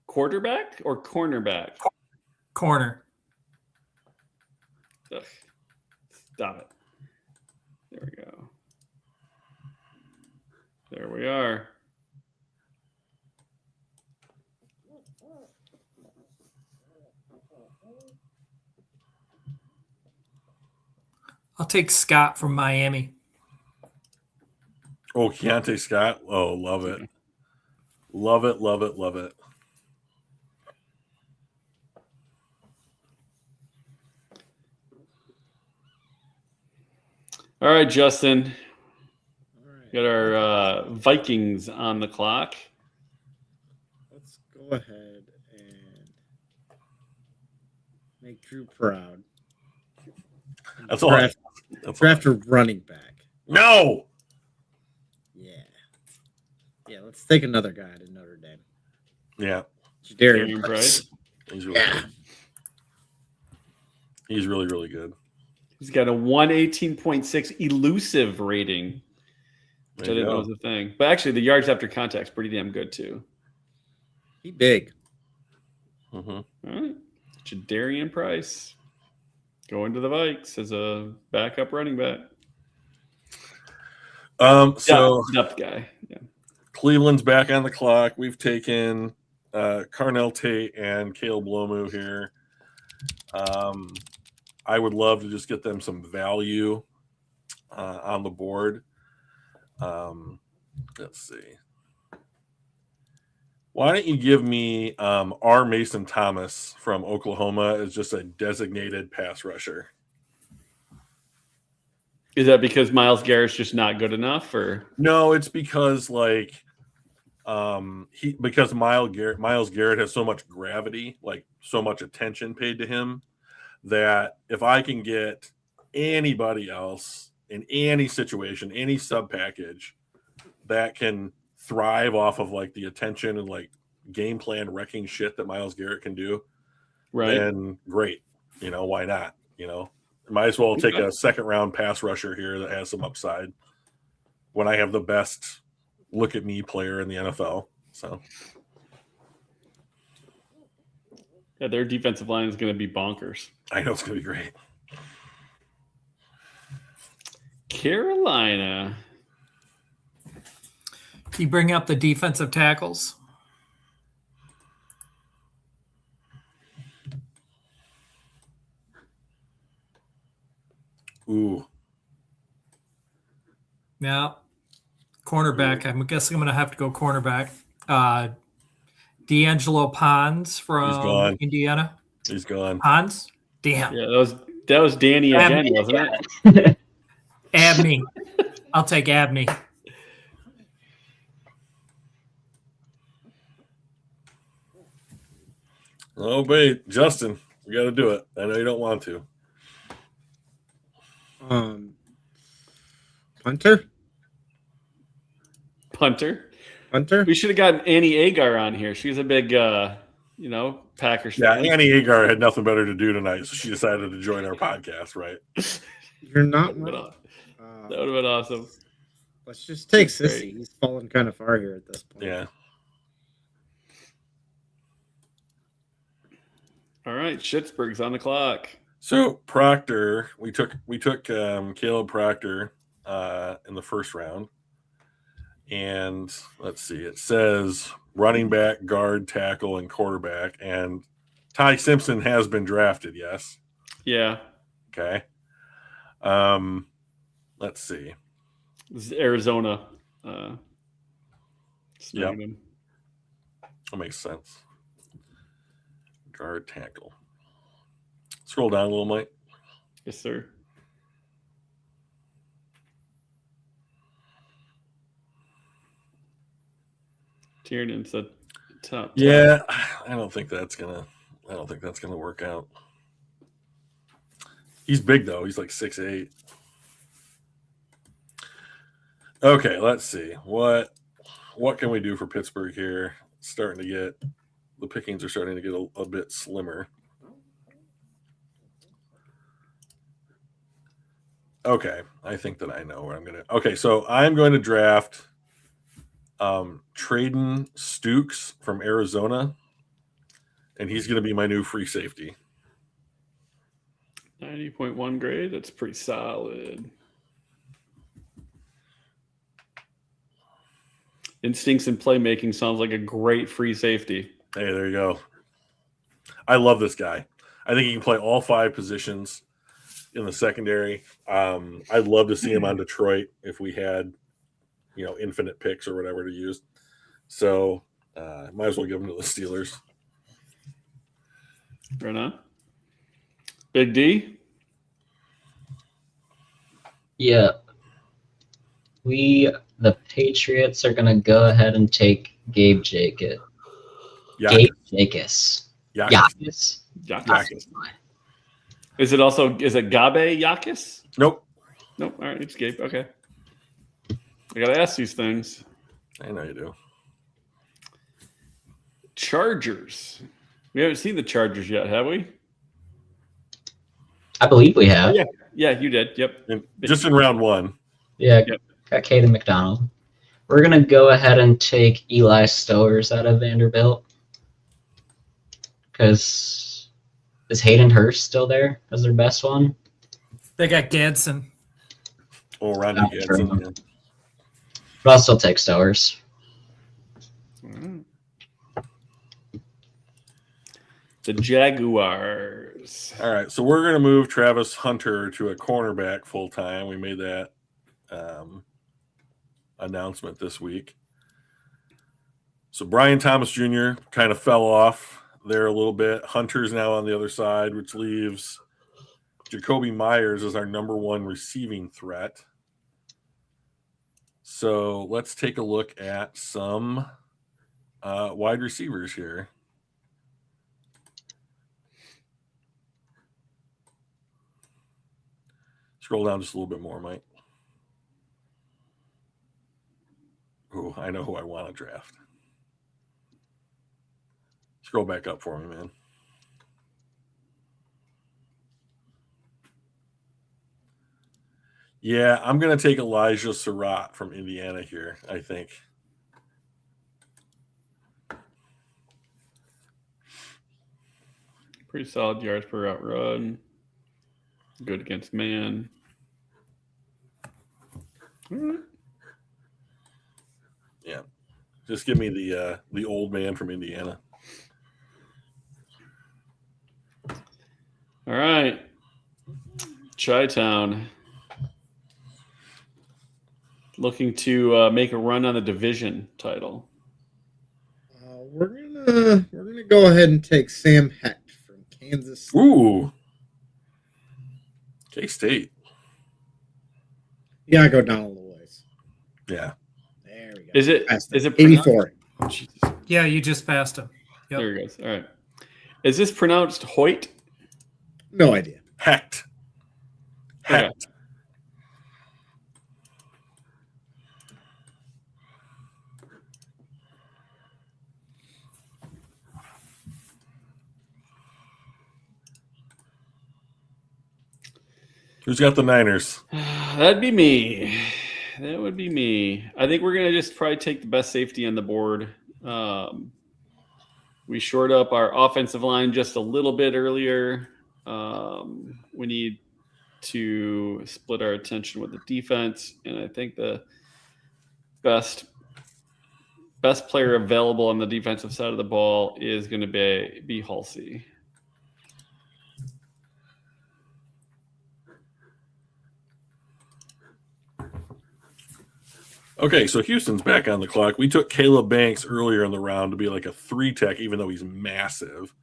Quarterback or cornerback? Corner. Ugh. Stop it. There we go. There we are. I'll take Scott from Miami. Oh, Keontae Scott. Oh, love it. Love it, love it, love it. All right, Justin. All right. Got our Vikings on the clock. Let's go ahead and make Drew proud. That's all. I- Draft, That's draft a running back. No. Yeah, let's take another guy to Notre Dame. Yeah, Jadarian Darian Price. Price. he's really good. He's really, really good. He's got a 118.6 elusive rating, which I There you didn't know go. was a thing. But actually, the yards after contact's pretty damn good too. He big. Mhm. All right, Jadarian Price going to the Vikes as a backup running back. So Depth guy. Yeah. Cleveland's back on the clock. We've taken Carnell Tate and Caleb Lomu here. I would love to just get them some value on the board. Let's see. Why don't you give me R. Mason Thomas from Oklahoma as just a designated pass rusher? Is that because Myles Garrett's just not good enough, or No, it's because because Myles Garrett has so much gravity, like so much attention paid to him, that if I can get anybody else in any situation, any sub package that can thrive off of like the attention and like game plan wrecking shit that Myles Garrett can do, right? then great. Why not? Might as well take Okay. a second round pass rusher here that has some upside when I have the best look at me player in the NFL. So Yeah, their defensive line is going to be bonkers. I know it's going to be great. Carolina. Can you bring up the defensive tackles? Ooh. Yeah. Cornerback. I'm guessing I'm going to have to go cornerback. D'Angelo Pons from gone. Indiana. He's gone. Pons? Damn. Yeah, that was Danny again, wasn't it? Abney. I'll take Abney. Oh, wait, Justin, we got to do it. I know you don't want to. Punter? Punter. We should have gotten Annie Agar on here. She's a big, Packers Yeah, fan. Annie Agar had nothing better to do tonight, so she decided to join our podcast, right? You're not That wrong. would have been awesome. Let's just take That's great. Sissy. He's fallen kind of far here at this point. Yeah. All right, Schittsburg's on the clock. So Proctor, we took Caleb Proctor in the first round, and let's see, it says running back, guard, tackle, and quarterback, and Ty Simpson has been drafted. Yes. Yeah, Okay. Let's see. this is Arizona. snagging him. That makes sense. Guard tackle. Scroll down a little, Mike. Yes, sir. Tiernan's the top. Yeah, I don't think that's gonna work out. He's big though. He's like 6'8". Okay, let's see. What can we do for Pittsburgh here? The pickings are starting to get a bit slimmer. Okay, I think that I know where I'm gonna. Okay, so I'm going to draft Traden Stukes from Arizona, and he's going to be my new free safety. 90.1 grade. That's pretty solid. Instincts and playmaking sounds like a great free safety. Hey, there you go. I love this guy. I think he can play all 5 positions in the secondary. I'd love to see him on Detroit if we had, infinite picks or whatever to use. So might as well give him to the Steelers. Right on. Big D. Yeah. The Patriots are gonna go ahead and take Gabe Jacobs. Gabe Jacobs. Yakis. Yakis. Is it Gabe Yakis? Nope. Nope. All right, it's Gabe. Okay. I gotta ask these things. I know you do. Chargers. We haven't seen the Chargers yet, have we? I believe we have. Yeah, you did. Yep. Just in round 1. Yeah, Yep. got Caden McDonald. We're going to go ahead and take Eli Stowers out of Vanderbilt. Because is Hayden Hurst still there as their best one? They got Gadsden. Oh, Ronnie Not Gadsden. true. Yeah. But I'll still take Stowers. The Jaguars. All right, so we're going to move Travis Hunter to a cornerback full time. We made that announcement this week. So Brian Thomas Jr. kind of fell off there a little bit. Hunter's now on the other side, which leaves Jacoby Myers as our number 1 receiving threat. So let's take a look at some wide receivers here. Scroll down just a little bit more, Mike. Oh, I know who I want to draft. Scroll back up for me, man. Yeah, I'm going to take Elijah Surratt from Indiana here, I think. Pretty solid yards per route run. Good against man. All right. Yeah. Just give me the old man from Indiana. All right. Chi-Town. Looking to make a run on the division title. We're gonna go ahead and take Sam Hecht from Kansas City. Ooh. K-State. Yeah, I go down a little ways. Yeah. There we go. Is it Passed is it 84? Jesus. Yeah, you just passed him. Yep. There he goes. All right. Is this pronounced Hoyt? No idea. Hecht. Okay. Hecht. Who's got the Niners? That'd be me. That would be me. I think we're going to just probably take the best safety on the board. We shored up our offensive line just a little bit earlier. We need to split our attention with the defense, and I think the best player available on the defensive side of the ball is going to be Halsey. Okay, so Houston's back on the clock. We took Caleb Banks earlier in the round to be like a 3-tech, even though he's massive.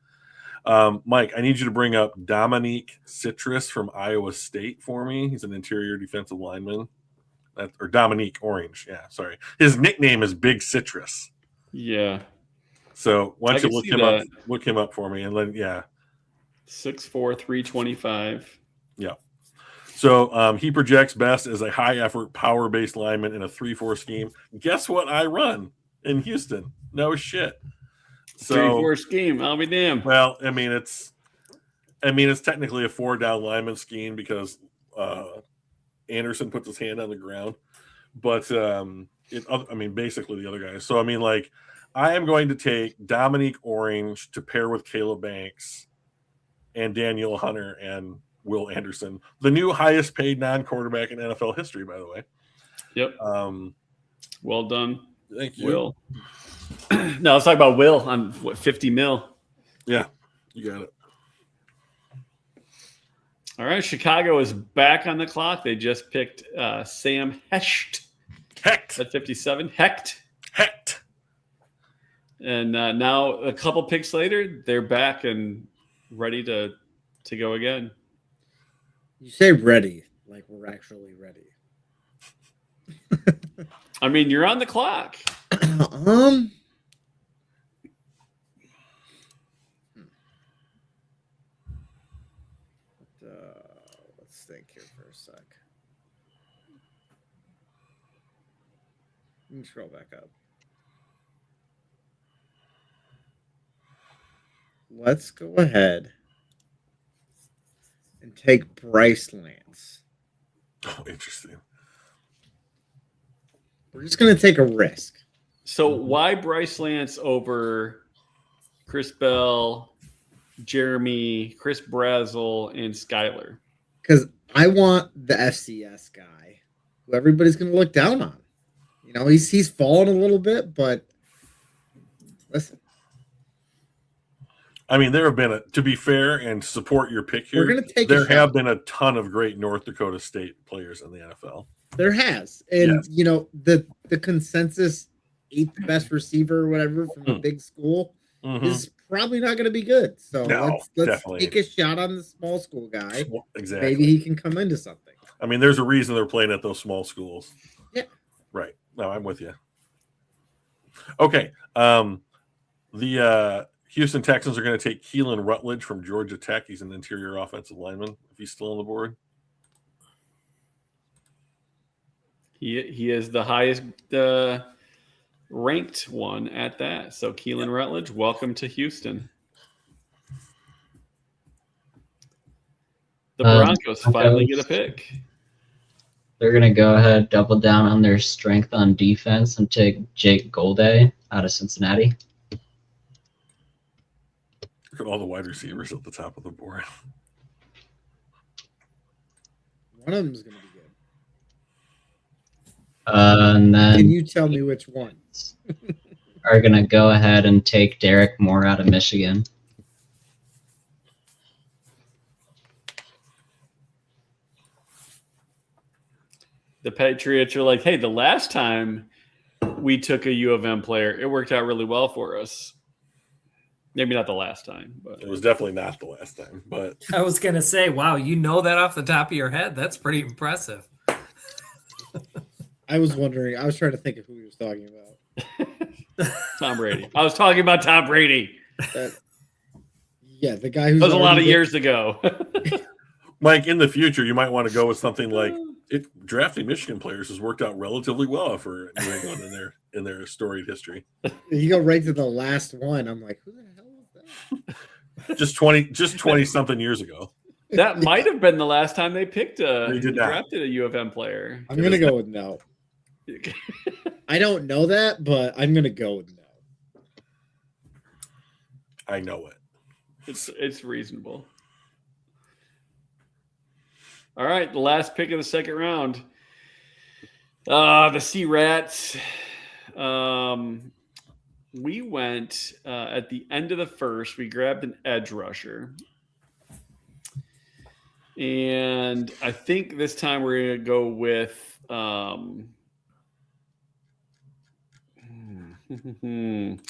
Mike, I need you to bring up Dominique Citrus from Iowa State for me. He's an interior defensive lineman. Or Dominique Orange. Yeah, sorry. His nickname is Big Citrus. Yeah. So why I don't you can look see him that. up? Look him up for me, and then 6'4", 325. yeah. So he projects best as a high-effort, power-based lineman in a 3-4 scheme. Guess what I run in Houston? No shit. So 3-4 scheme. I'll be damned. well, I mean it's technically a 4-down lineman scheme because Anderson puts his hand on the ground, but basically the other guys. So I am going to take Dominique Orange to pair with Caleb Banks and Daniel Hunter and Will Anderson, the new highest paid non-quarterback in NFL history, by the way. Yep. Well done, Thank you. Will. No, let's talk about Will on 50 mil. Yeah, you got it. All right, Chicago is back on the clock. They just picked Sam Hecht Hecht. at 57. Hecht. And now a couple picks later, they're back and ready to go again. You say ready, like we're actually ready. I mean, you're on the clock. Let's think here for a sec. Let me scroll back up. Let's go ahead and take Bryce Lance. Oh, interesting. We're just going to take a risk. So why Bryce Lance over Chris Bell, Jeremy, Chris Brazel, and Skyler? Because I want the FCS guy who everybody's going to look down on. You know, he's fallen a little bit, but listen. I mean, there have been to be fair and support your pick here. We're going to take there a shot. have been a ton of great North Dakota State players in the NFL. There has. And, Yes. you know, the consensus 8th best receiver or whatever from a big school Mhm. is probably not going to be good. So No, let's definitely. take a shot on the small school guy. Exactly. Maybe he can come into something. I mean, there's a reason they're playing at those small schools. Yeah. Right. No, I'm with you. Okay. The Houston Texans are going to take Keelan Rutledge from Georgia Tech. He's an interior offensive lineman, if he's still on the board. He is the highest ranked one at that. So Keelan Rutledge, welcome to Houston. The Broncos finally get a pick. They're going to go ahead, double down on their strength on defense, and take Jake Golday out of Cincinnati. Look at all the wide receivers at the top of the board. One of them is going to be good. And Can then you tell me which one? are going to go ahead and take Derek Moore out of Michigan. The Patriots are like, hey, the last time we took a U of M player, it worked out really well for us. Maybe not the last time, but It was definitely not the last time, but I was going to say, wow, you know that off the top of your head. That's pretty impressive. I was wondering. I was trying to think of who he was talking about. Tom Brady. I was talking about Tom Brady. Yeah, the guy who's That was a lot of already years ago. Mike, in the future, you might want to go with something like drafting Michigan players has worked out relatively well for New England in their storied history. You go right to the last one. I'm like, who the hell is that? Just 20 something years ago. That might have been the last time they picked They did not. drafted a U of M player. I'm gonna go with no. I don't know that, but I'm gonna go with no. I know it. It's reasonable. All right, the last pick of the second round. The Sea Rats. We went at the end of the first. We grabbed an edge rusher. And I think this time we're going to go with Let's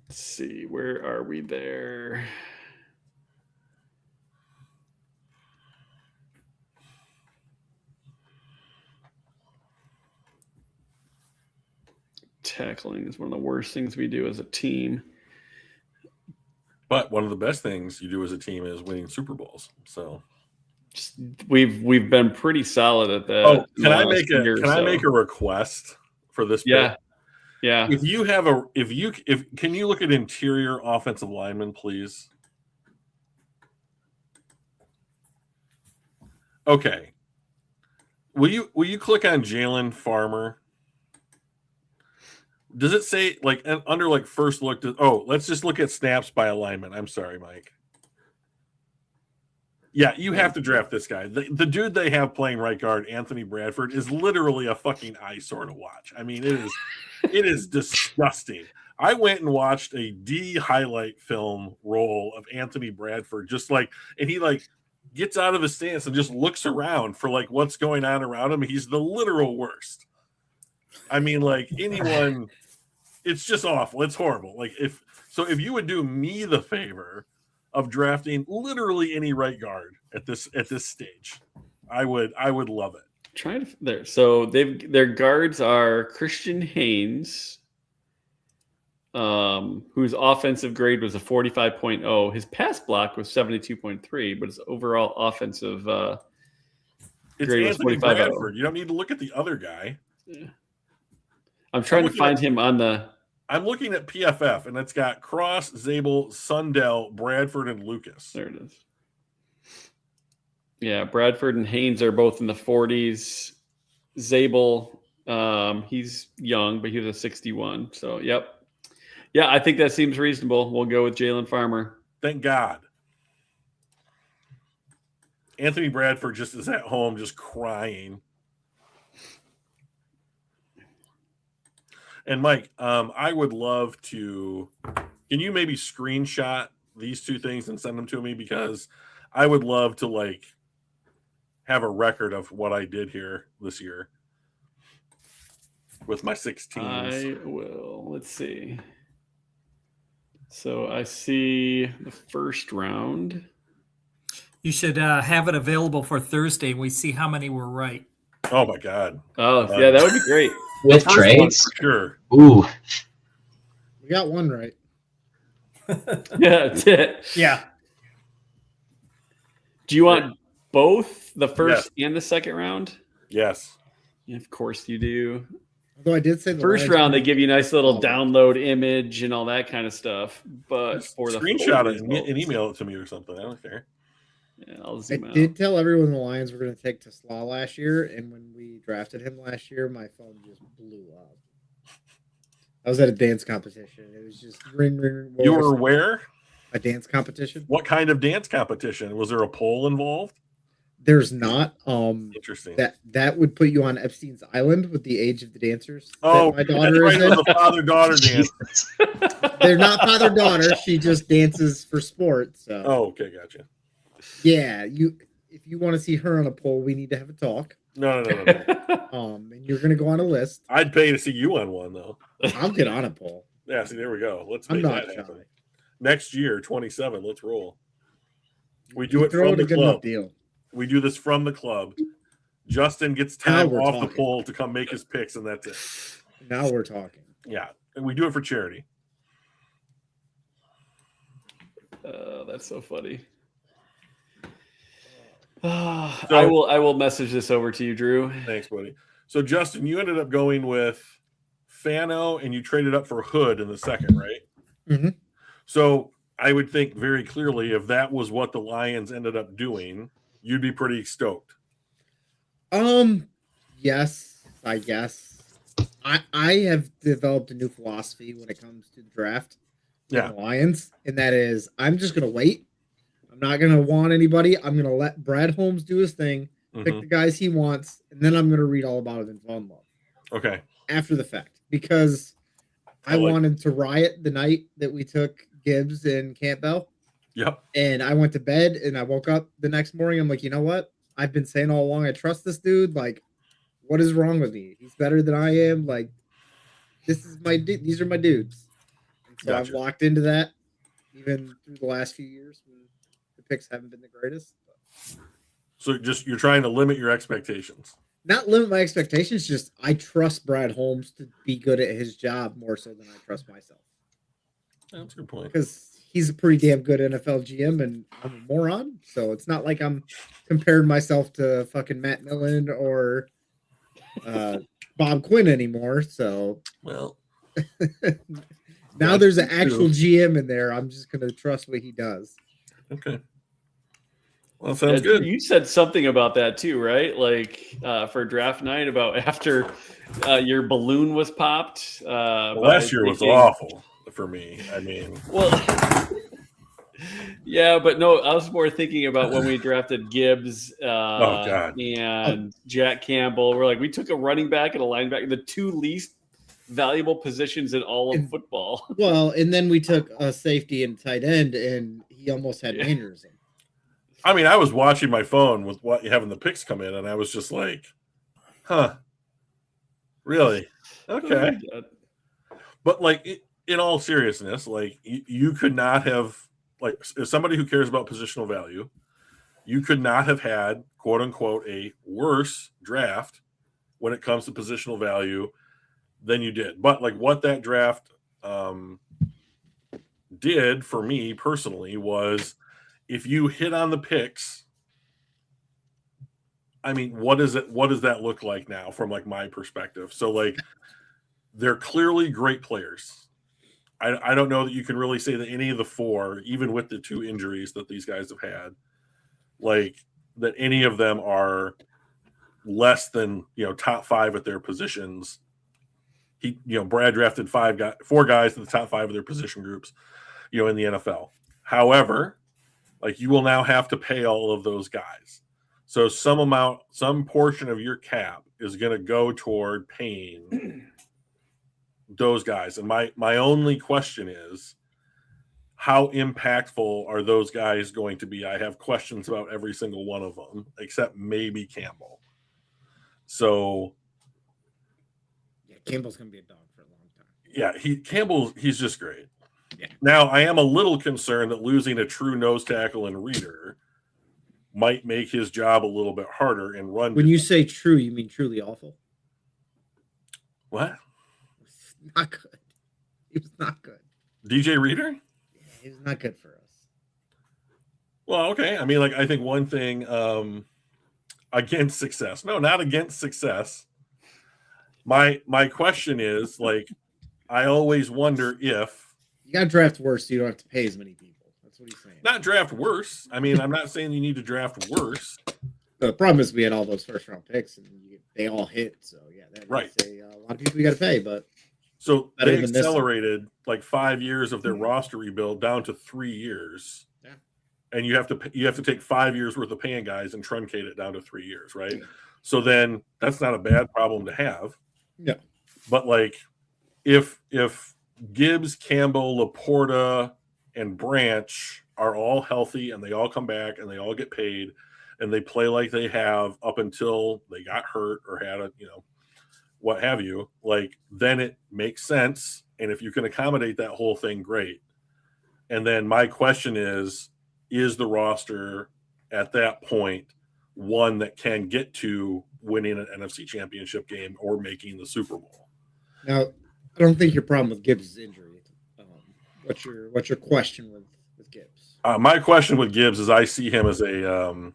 see, where are we there? Tackling is one of the worst things we do as a team. But one of the best things you do as a team is winning Super Bowls. So, We've been pretty solid at that. oh, in can the I last make year or can I so. make a request for this? Yeah, pick? yeah. If you have can you look at interior offensive linemen, please? Okay. Will you click on Jalen Farmer? Does it say like under like first look? Let's just look at snaps by alignment. I'm sorry, Mike. Yeah, you have to draft this guy. The dude they have playing right guard, Anthony Bradford, is literally a fucking eyesore to watch. I mean, it is disgusting. I went and watched a D highlight film roll of Anthony Bradford, and he like gets out of his stance and just looks around for like what's going on around him. He's the literal worst. I mean, like anyone, it's just awful. It's horrible. Like if you would do me the favor of drafting literally any right guard at this stage, I would love it. Trying to there. So their guards are Christian Haynes, whose offensive grade was a 45.0. His pass block was 72.3, but his overall offensive It's grade was Anthony 45.0. Bradford. You don't need to look at the other guy. I'm trying to looking find at- him on the. I'm looking at PFF, and it's got Cross, Zabel, Sundell, Bradford, and Lucas. There it is. Yeah, Bradford and Haynes are both in the 40s. Zabel, he's young, but he was a 61. So, yep. Yeah, I think that seems reasonable. We'll go with Jalen Farmer. Thank God. Anthony Bradford just is at home just crying. And Mike, I would love to. Can you maybe screenshot these two things and send them to me, because I would love to like have a record of what I did here this year with my 6 teams. I will. Let's see. So I see the first round. You should have it available for Thursday, and we see how many were right. Oh my God! Oh, yeah, that would be great. With First one, trades? for sure. Ooh, We got one right. Yeah, that's it. Yeah. Do you want both the first and the second round? Yes. Yeah, of course you do. Although I did say the First Lions round, they were- give you a nice little Oh. download image and all that kind of stuff. But Just for the screenshot full it and results- email it to me or something. I don't care. Yeah, I'll I zoom out. did tell everyone the Lions were going to take Tesla last year, and when we drafted him last year, my phone just blew up. I was at a dance competition. It was just ring, ring. You were where? a dance competition. What kind of dance competition? Was there a poll involved? There's not. Interesting. That would put you on Epstein's Island with the age of the dancers. Oh, that my daughter right, is it in. was a father-daughter dance. They're not father daughter. She just dances for sport. So Oh, okay, gotcha. yeah, if you want to see her on a pole, we need to have a talk. No. And you're gonna go on a list. I'd pay to see you on one though. I'll get on a pole. Yeah, see, there we go. Let's I'm make not that happen. shy. Next year, 27. Let's roll. We do You it throw from it the a good enough club. deal. We do this from the club. Justin gets Now time we're off the talking. pole to come make his picks, and that's it. Now we're talking. Yeah, and we do it for charity. That's so funny. I will message this over to you, Drew. Thanks, buddy. So, Justin, you ended up going with Fano, and you traded up for Hood in the second, right? Mhm. So, I would think very clearly if that was what the Lions ended up doing, you'd be pretty stoked. Yes, I guess. I have developed a new philosophy when it comes to the draft. with Yeah. the Lions, and that is I'm just gonna wait. I'm not gonna want anybody. I'm gonna let Brad Holmes do his thing, pick Mhm. the guys he wants, and then I'm gonna read all about it and fall in love Okay. after the fact because I I like- wanted to riot the night that we took Gibbs and Campbell. Yep. And I went to bed and I woke up the next morning. I'm like, you know what? I've been saying all along, I trust this dude. Like, what is wrong with me? He's better than I am. Like, this is my these are my dudes. And so I've Gotcha. locked into that, even through the last few years when the picks haven't been the greatest. But So just you're trying to limit your expectations. not limit my expectations. Just I trust Brad Holmes to be good at his job more so than I trust myself, That's a good point. because he's a pretty damn good NFL GM and I'm a moron. So it's not like I'm comparing myself to fucking Matt Millen or Bob Quinn anymore. So Well, now That's there's an true. actual GM in there. I'm just gonna trust what he does. okay. Well, sounds Ed, good. You said something about that too, right? Like for draft night, about after your balloon was popped. Last year was thinking- awful for me. I mean, Well, yeah, but no, I was more thinking about when we drafted Gibbs God. and Jack Campbell. We're like, we took a running back and a linebacker, the two least valuable positions in all of And- football. Well, and then we took a safety and tight end, and he almost had Yeah. aneurysm. I mean, I was watching my phone with what having the picks come in, and I was just like, "Huh, really? Okay." But like, in all seriousness, like you could not have, like, as somebody who cares about positional value, you could not have had, quote unquote, a worse draft when it comes to positional value than you did. But like what that draft did for me personally was, if you hit on the picks, I mean, what does that look like now from like my perspective? So like, they're clearly great players. I don't know that you can really say that any of the four, even with the two injuries that these guys have had, like that any of them are less than, top five at their positions. Brad drafted four guys in the top five of their position groups, in the NFL. However, like, you will now have to pay all of those guys. So some portion of your cap is going to go toward paying those guys. And my only question is, how impactful are those guys going to be? I have questions about every single one of them, except maybe Campbell. So Yeah, Campbell's gonna be a dog for a long time. yeah, he's just great. Yeah. Now, I am a little concerned that losing a true nose tackle and Reader might make his job a little bit harder and run. When you say true, you mean truly awful? What? Not good. He was not good. DJ Reader? Yeah, he was not good for us. Well, okay. I mean, like, I think one thing against success. No, not against success. My question is, like, I always wonder if You got to draft worse, so you don't have to pay as many people. That's what he's saying. not draft worse. I mean, I'm not saying you need to draft worse. The problem is we had all those first round picks, and they all hit. So yeah, that Right. is a lot of people you got to pay. But So Better they than this. accelerated like 5 years of their roster rebuild down to 3 years. Yeah. And you have to take 5 years worth of paying guys and truncate it down to 3 years, right? Yeah. So then that's not a bad problem to have. No. But like, if Gibbs, Campbell, Laporta, and Branch are all healthy and they all come back and they all get paid and they play like they have up until they got hurt or had a, what have you, like, then it makes sense. And if you can accommodate that whole thing, great. And then my question is the roster at that point one that can get to winning an NFC championship game or making the Super Bowl? now, I don't think your problem with Gibbs is injury. What's your question with Gibbs? My question with Gibbs is I see him as a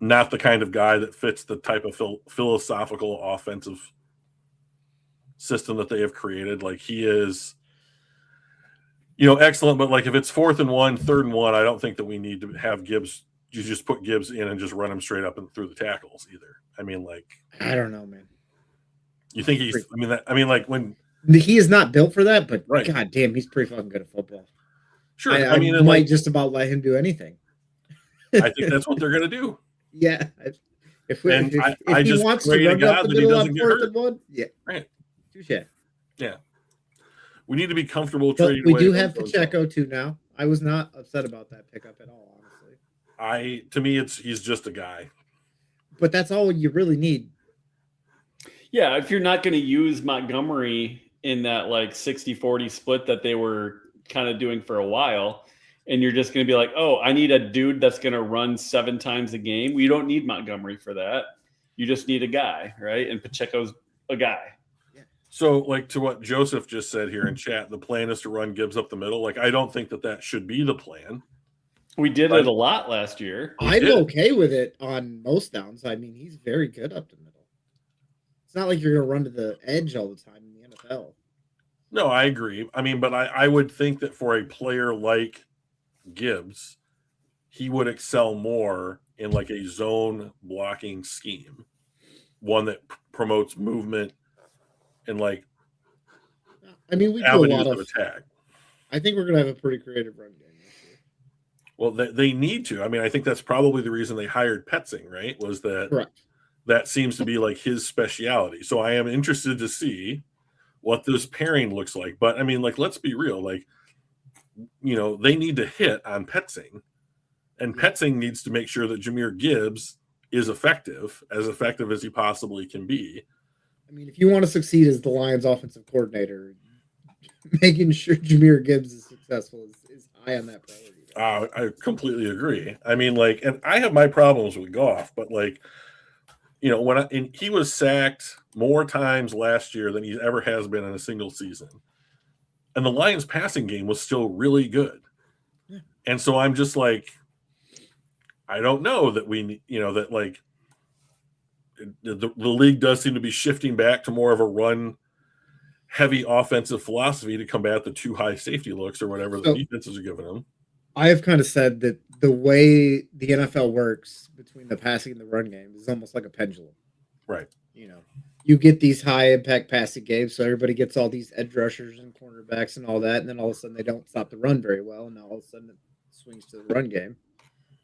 not the kind of guy that fits the type of philosophical offensive system that they have created. Like, he is, excellent, but like if it's 4th and 1, 3rd and 1, I don't think that we need to have Gibbs. You just put Gibbs in and just run him straight up and through the tackles either. I mean, like, I don't know, man. you think he's? I mean, like when He is not built for that, but Right. god damn, he's pretty fucking good at football. sure. I mean, might and like, just about let him do anything. I think that's what they're gonna do. Yeah. If And I he just wants to pray to run God up the that he middle doesn't on get 4th hurt. and 1, yeah. Right. Touche. We need to be comfortable But trading. we away do those have ones. Pacheco too now. I was not upset about that pickup at all, honestly. To me, he's just a guy. But that's all you really need. Yeah, if you're not going to use Montgomery in that like 60-40 split that they were kind of doing for a while, and you're just going to be like, oh, I need a dude that's going to run 7 times a game. We don't need Montgomery for that. You just need a guy, right? And Pacheco's a guy. So, like to what Joseph just said here in chat, the plan is to run Gibbs up the middle. Like, I don't think that should be the plan. We did it a lot last year. I'm did. okay with it on most downs. I mean, he's very good up the middle. It's not like you're going to run to the edge all the time in the NFL. No, I agree. I mean, but I would think that for a player like Gibbs, he would excel more in like a zone blocking scheme, one that promotes movement and like I mean, we do a avenues lot of of attack. I think we're going to have a pretty creative run game this year. Well, they need to. I mean, I think that's probably the reason they hired Petzing, right? Was that Correct. that seems to be like his speciality. So I am interested to see what this pairing looks like. But I mean, like, let's be real. Like, you know, they need to hit on Petzing, and Petzing needs to make sure that Jahmyr Gibbs is effective as he possibly can be. I mean, if you want to succeed as the Lions offensive coordinator, making sure Jahmyr Gibbs is successful is high on that priority. I completely agree. I mean, like, and I have my problems with Goff, but like, you know, and he was sacked more times last year than he ever has been in a single season. And the Lions passing game was still really good. Yeah. And so I'm just like, I don't know that that like the league does seem to be shifting back to more of a run heavy offensive philosophy to combat the too high safety looks or whatever the defenses are giving them. I have kind of said that the way the NFL works between the passing and the run game is almost like a pendulum. Right. You know, you get these high impact passing games, so everybody gets all these edge rushers and cornerbacks and all that, and then all of a sudden they don't stop the run very well, and now all of a sudden it swings to the run game.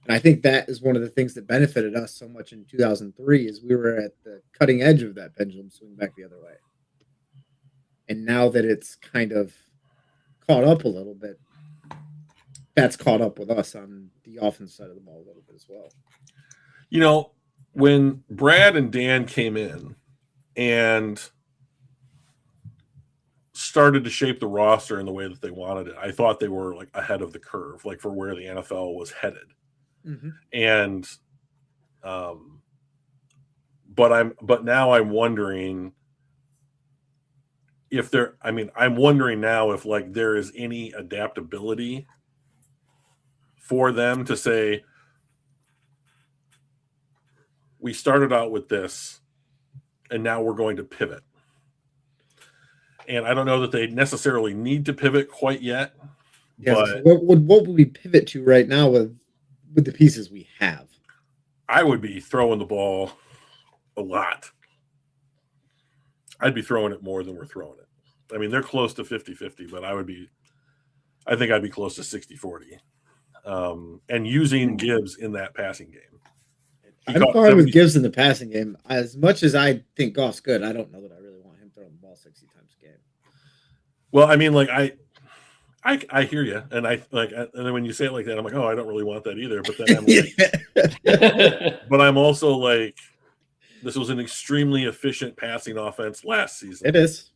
And I think that is one of the things that benefited us so much in 2003 is we were at the cutting edge of that pendulum swing back the other way. And now that it's kind of caught up a little bit, that's caught up with us on the offense side of the ball a little bit as well. You know, when Brad and Dan came in and started to shape the roster in the way that they wanted it, I thought they were like ahead of the curve, like for where the NFL was headed. Mm-hmm. And, but now I'm wondering if I'm wondering now if like there is any adaptability for them to say, we started out with this and now we're going to pivot. And I don't know that they necessarily need to pivot quite yet. Yes. But What would we pivot to right now with the pieces we have? I would be throwing the ball a lot. I'd be throwing it more than we're throwing it. I mean, they're close to 50-50, but I think I'd be close to 60-40. And using Gibbs in that passing game. I'm fine with Gibbs in the passing game. As much as I think Goff's good, I don't know that I really want him throwing the ball 60 times a game. Well, I mean, like I hear you, and I like, and then when you say it like that, I'm like, oh, I don't really want that either. But then I'm like, but I'm also like, this was an extremely efficient passing offense last season. It is.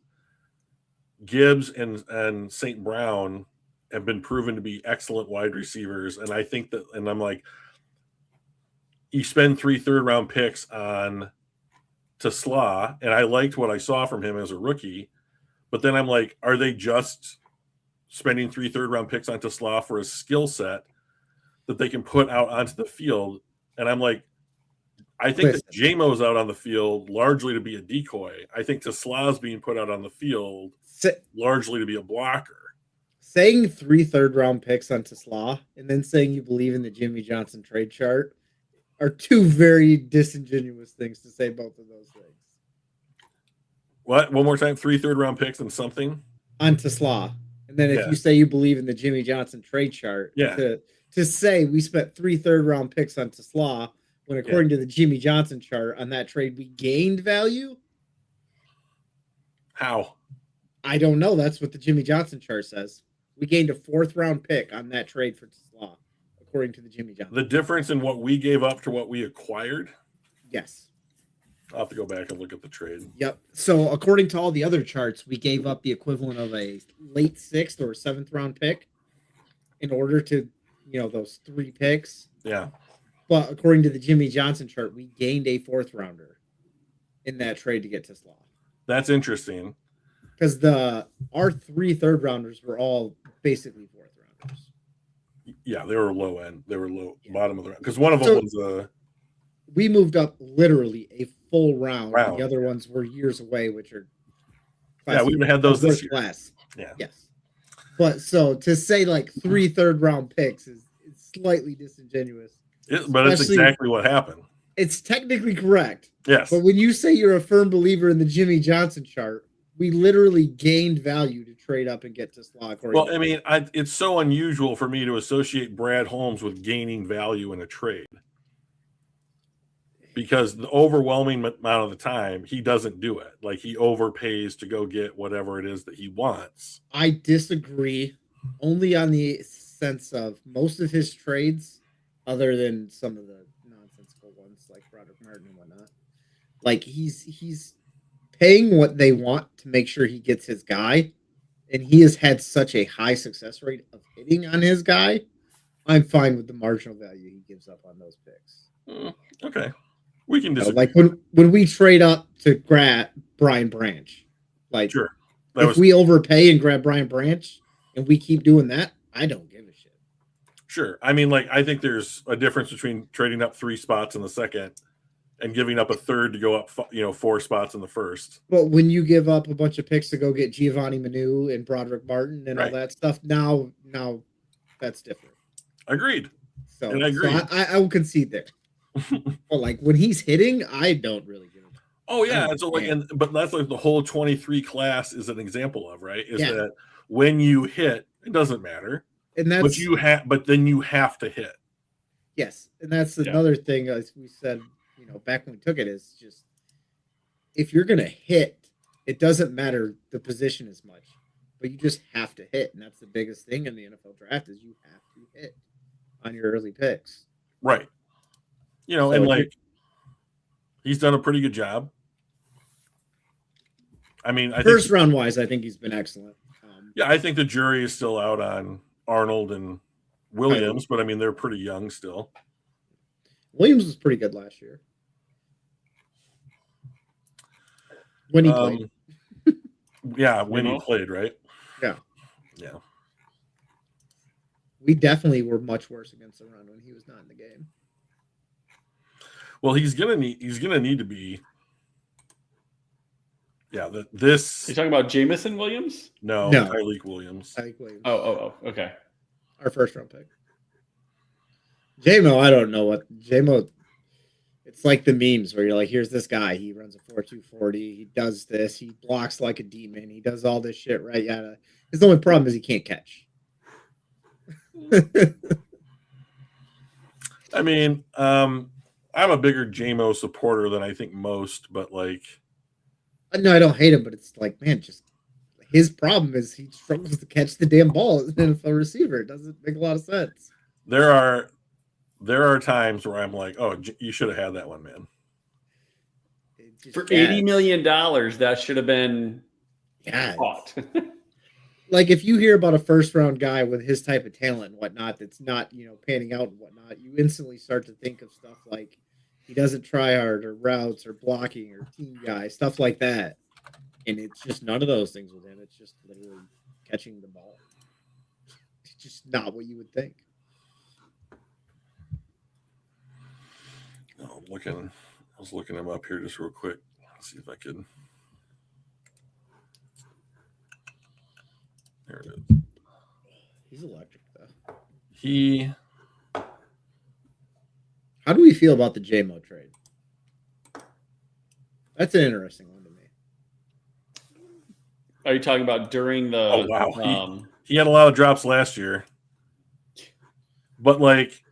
Gibbs and St. Brown have been proven to be excellent wide receivers, and I think that, and I'm like, you spend 3 third-round picks on Tesla, and I liked what I saw from him as a rookie, but then I'm like, are they just spending 3 third-round picks on Tesla for a skill set that they can put out onto the field? And I'm like, I think that J-Mo's out on the field largely to be a decoy. I think Tesla's being put out on the field largely to be a blocker. Saying 3 third-round picks on Tesla and then saying you believe in the Jimmy Johnson trade chart are two very disingenuous things to say, both of those things. What? One more time, 3 third-round picks and something? On Tesla. And then if you say you believe in the Jimmy Johnson trade chart, to say we spent 3 third-round picks on Tesla when according to the Jimmy Johnson chart on that trade, we gained value? How? I don't know. That's what the Jimmy Johnson chart says. We gained a 4th-round pick on that trade for Tesla, according to the Jimmy Johnson. The difference in what we gave up to what we acquired? Yes. I'll have to go back and look at the trade. Yep. So according to all the other charts, we gave up the equivalent of a late 6th or 7th round pick in order to, those 3 picks. Yeah. But according to the Jimmy Johnson chart, we gained a 4th rounder in that trade to get to Slaw. That's interesting. Because our 3 third rounders were all basically 4th rounders. Yeah, they were low end. They were low Yeah. bottom of the round because one of them So- was We moved up literally a full round. Round. The other ones were years away, which are yeah, we even had those this year. class. Yeah. Yes. But so to say like 3 third round picks is slightly disingenuous. But it's Especially- exactly what happened. It's technically correct. Yes. But when you say you're a firm believer in the Jimmy Johnson chart, we literally gained value to trade up and get to Slaw. Well, I mean, it's so unusual for me to associate Brad Holmes with gaining value in a trade because the overwhelming amount of the time he doesn't do it. Like he overpays to go get whatever it is that he wants. I disagree only on the sense of most of his trades, other than some of the nonsensical ones like Broderick Martin and whatnot. Like he's paying what they want to make sure he gets his guy, and he has had such a high success rate of hitting on his guy. I'm fine with the marginal value he gives up on those picks. Okay. We can You know, disagree. like when we trade up to grab Brian Branch, like Sure. That if was we overpay and grab Brian Branch and we keep doing that, I don't give a shit. sure. I mean, like, I think there's a difference between trading up 3 spots in the second and giving up a third to go up, 4 spots in the first. But when you give up a bunch of picks to go get Giovanni Manu and Broderick Martin and Right. all that stuff, now that's different. Agreed. So, And I agree. so I will concede there. But like when he's hitting, I don't really give a Oh yeah, Oh, and so like, man. but that's like the whole 23 class is an example of, right? Is Yeah. that when you hit, it doesn't matter, and that's but then you have to hit. yes, and that's Yeah. another thing as we said, back when we took it is just if you're gonna hit, it doesn't matter the position as much, but you just have to hit, and that's the biggest thing in the NFL draft is you have to hit on your early picks. Right. So And if like he's done a pretty good job. I mean, I First think round wise, I think he's been excellent. I think the jury is still out on Arnold and Williams, but I mean they're pretty young still. Williams was pretty good last year when he played. Yeah, when You he know? played, right? Yeah. Yeah. We definitely were much worse against the run when he was not in the game. Well, he's gonna need to be. Yeah, this You're talking about Jamison Williams? no, No. Tyreek Williams. I think Williams, Oh, okay. our first round pick. JMO, I don't know what JMO. It's like the memes where you're like, here's this guy. He runs a 4.240. He does this. He blocks like a demon. He does all this shit, right? Yeah. His only problem is he can't catch. I mean, I'm a bigger JMO supporter than I think most, but like, No, I don't hate him, but it's like, man, just his problem is he struggles to catch the damn ball as an NFL receiver. It doesn't make a lot of sense. there are times where I'm like, oh, you should have had that one, man. It just- For yeah, $80 million, that should have been yeah. caught. Like if you hear about a first round guy with his type of talent and whatnot that's not, panning out and whatnot, you instantly start to think of stuff like he doesn't try hard or routes or blocking or team guy, stuff like that. And it's just none of those things with him. It's just literally catching the ball. It's just not what you would think. Oh, I was looking him up here just real quick. See if I could. There it is. He's electric though. He How do we feel about the JMO trade? That's an interesting one to me. Are you talking about during the? Oh, wow. He had a lot of drops last year, but like